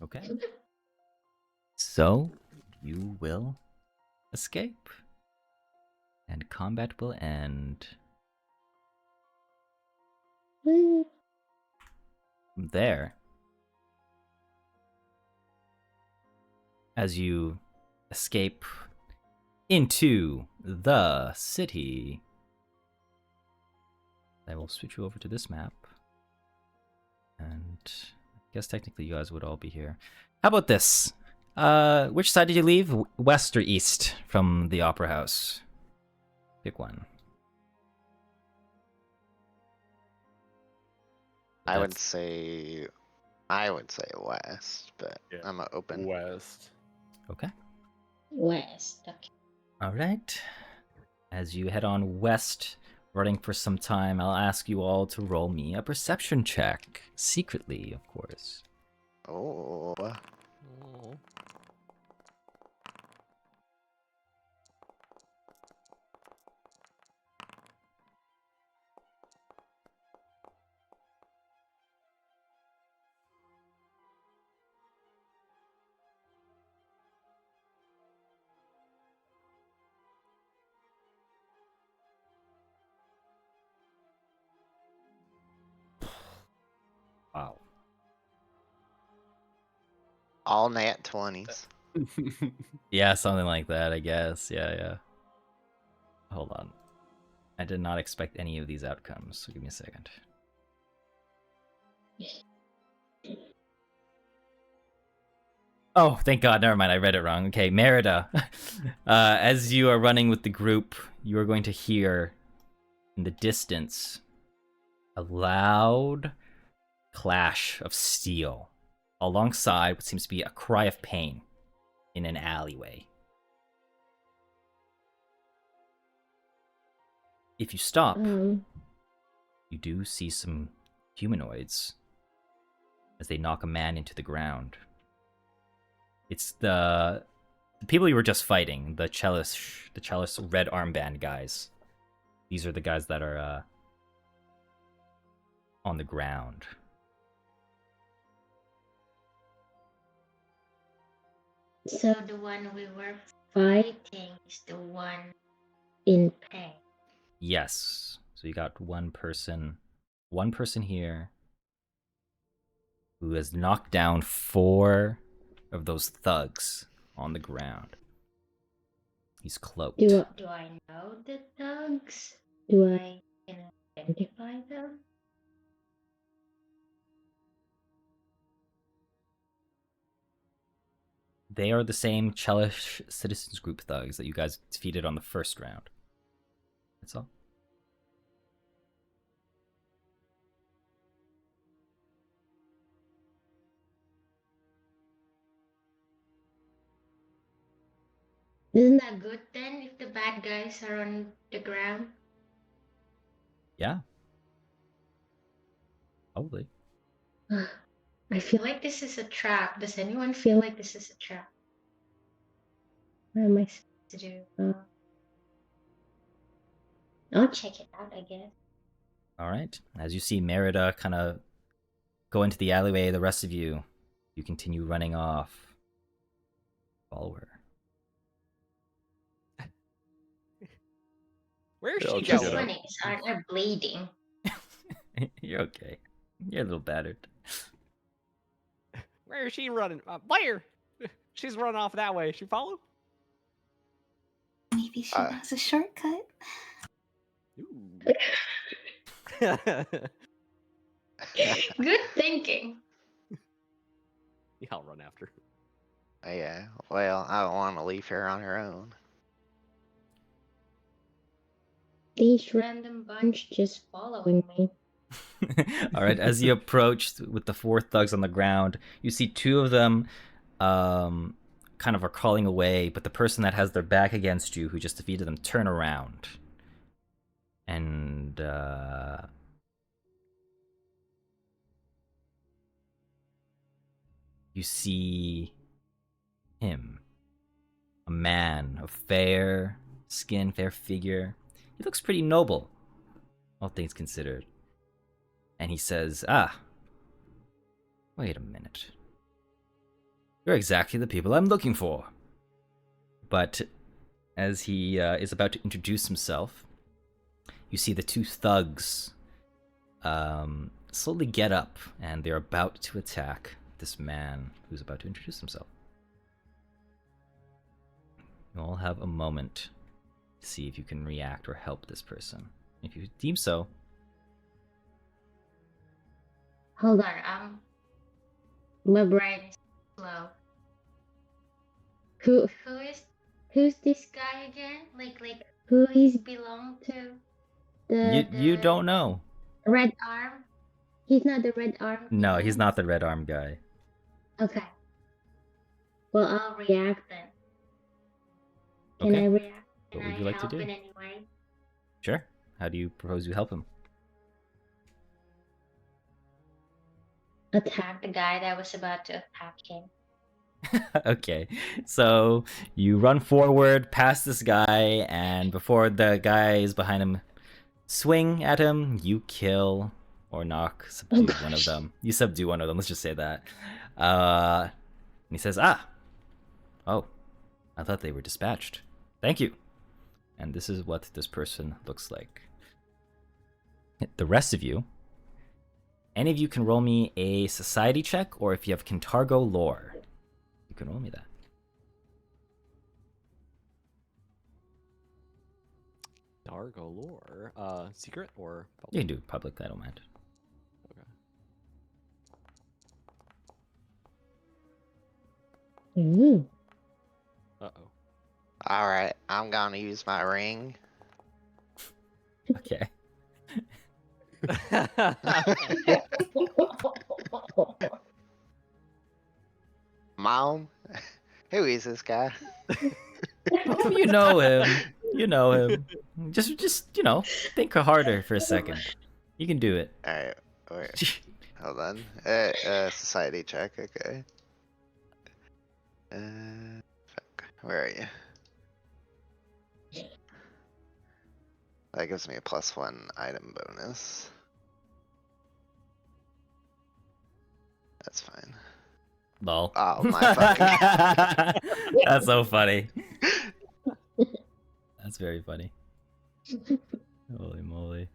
Okay. So you will escape, and combat will end. Woo. From there, as you escape into the city, I will switch you over to this map. And I guess technically you guys would all be here. How about this? Which side did you leave? West or east from the Opera House? Pick one. I would That's- say west, but Yeah, I'm open. West. Okay. West. Okay. All right. As you head on west, running for some time, I'll ask you all to roll me a perception check. Secretly, of course. Oh, Oh. Wow. all nat 20s. Yeah, something like that, I guess. Yeah. Hold on. I did not expect any of these outcomes, so give me a second. Oh, thank God. Never mind. I read it wrong. Okay, Merida. As you are running with the group, you are going to hear in the distance a loud clash of steel alongside what seems to be a cry of pain in an alleyway. If you stop, Um, you do see some humanoids as they knock a man into the ground. It's the people you were just fighting, the Chalice red armband guys. These are the guys that are on the ground. so the one we were fighting is the one in pain. Yes. So you got one person here who has knocked down 4 of those thugs on the ground. He's cloaked. Do I know the thugs? Do I can identify them? They are the same Chelish Citizens Group thugs that you guys defeated on the first round. That's all. Isn't that good then if the bad guys are on the ground? Yeah. Probably. I feel like this is a trap. Does anyone feel like this is a trap? What am I supposed to do? I'll check it out, I guess. All right. As you see Merida kind of go into the alleyway, the rest of you continue running off. Follow her. Where is Yeah, I'll she check Just it out. going? funny, so aren't I bleeding? You're okay. You're a little battered. Where is she running? Where? She's running off that way. She follow? Maybe she knows a shortcut. Ooh. Good thinking. Yeah, I'll run after. Yeah, well, I don't want to leave her on her own. These random bunch just following me. All right, as you approach with the 4 thugs on the ground, you see 2 of them kind of are crawling away, but the person that has their back against you, who just defeated them, turn around. And you see him. A man of fair skin, fair figure. He looks pretty noble, all things considered. And he says, wait a minute. You're exactly the people I'm looking for. But as he is about to introduce himself, you see the 2 thugs slowly get up, and they're about to attack this man who's about to introduce himself. You all have a moment to see if you can react or help this person. If you deem so. Hold on, my brain is slow. Who's this guy again? Like who he's belong to? You don't know. Red arm? He's not the red arm. No, guy? he's not the red arm guy. Okay. Well, I'll react then. Can Okay. I react? Can What would I you like to help do? in any way? Sure. How do you propose you help him? Attack the guy that was about to attack him. Okay, so you run forward past this guy, and before the guys behind him swing at him, you kill or subdue one of them. You subdue one of them, let's just say that. And he says, oh, I thought they were dispatched. Thank you. And this is what this person looks like. The rest of you, any of you can roll me a society check, or if you have Kintargo lore, you can roll me that. Dargo lore. Secret or You public? can do public, I don't mind. Ooh. Uh-oh. Alright, I'm gonna use my ring. Okay. Mom? Who is this guy? Oh, you know him. You know him. Just think harder for a second. You can do it. Alright, wait, hold on. Society check, okay. Fuck, where are you? That gives me a +1 item bonus. That's fine. Lol. Oh my fucking. That's so funny. That's very funny. Holy moly.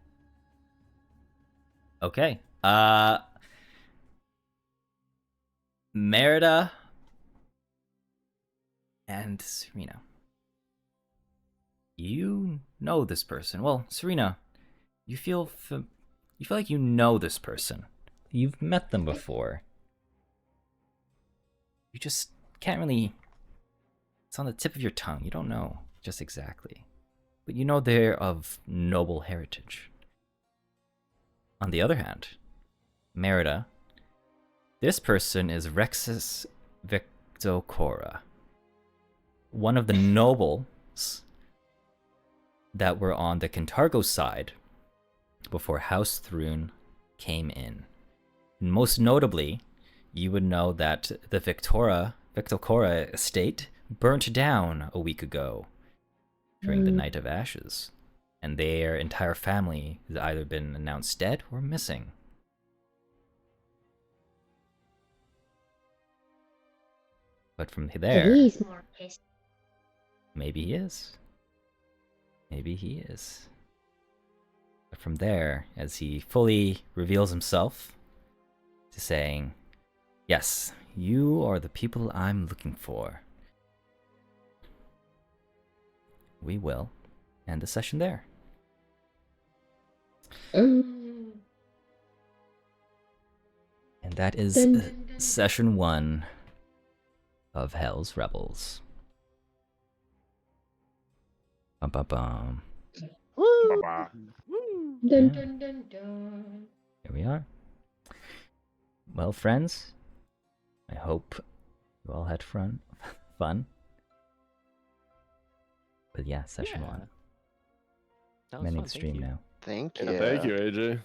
Okay. Merida and Serena. You know this person. Well, Serena, you feel like you know this person. You've met them before. You just can't really. It's on the tip of your tongue. You don't know just exactly. But you know they're of noble heritage. On the other hand, Merida, this person is Rexus Victocora, one of the nobles that were on the Cantargo side before House Thrune came in. And most notably, you would know that the Victocora estate burnt down a week ago during the Night of Ashes, and their entire family has either been announced dead or missing. But from there, He's more pissed. maybe he is. Maybe he is. But from there, as he fully reveals himself to saying, yes, you are the people I'm looking for, we will end the session there. Mm. And that is Dun, dun, dun. session 1 of Hell's Rebels. Bum, bum, bum. Bye-bye. Dun, Yeah. dun, dun, dun. Here we are. Well, friends, I hope you all had fun. But yeah, session 1. That was Mending fun. the Thank stream you. now. Thank you. Yeah, thank you, AJ.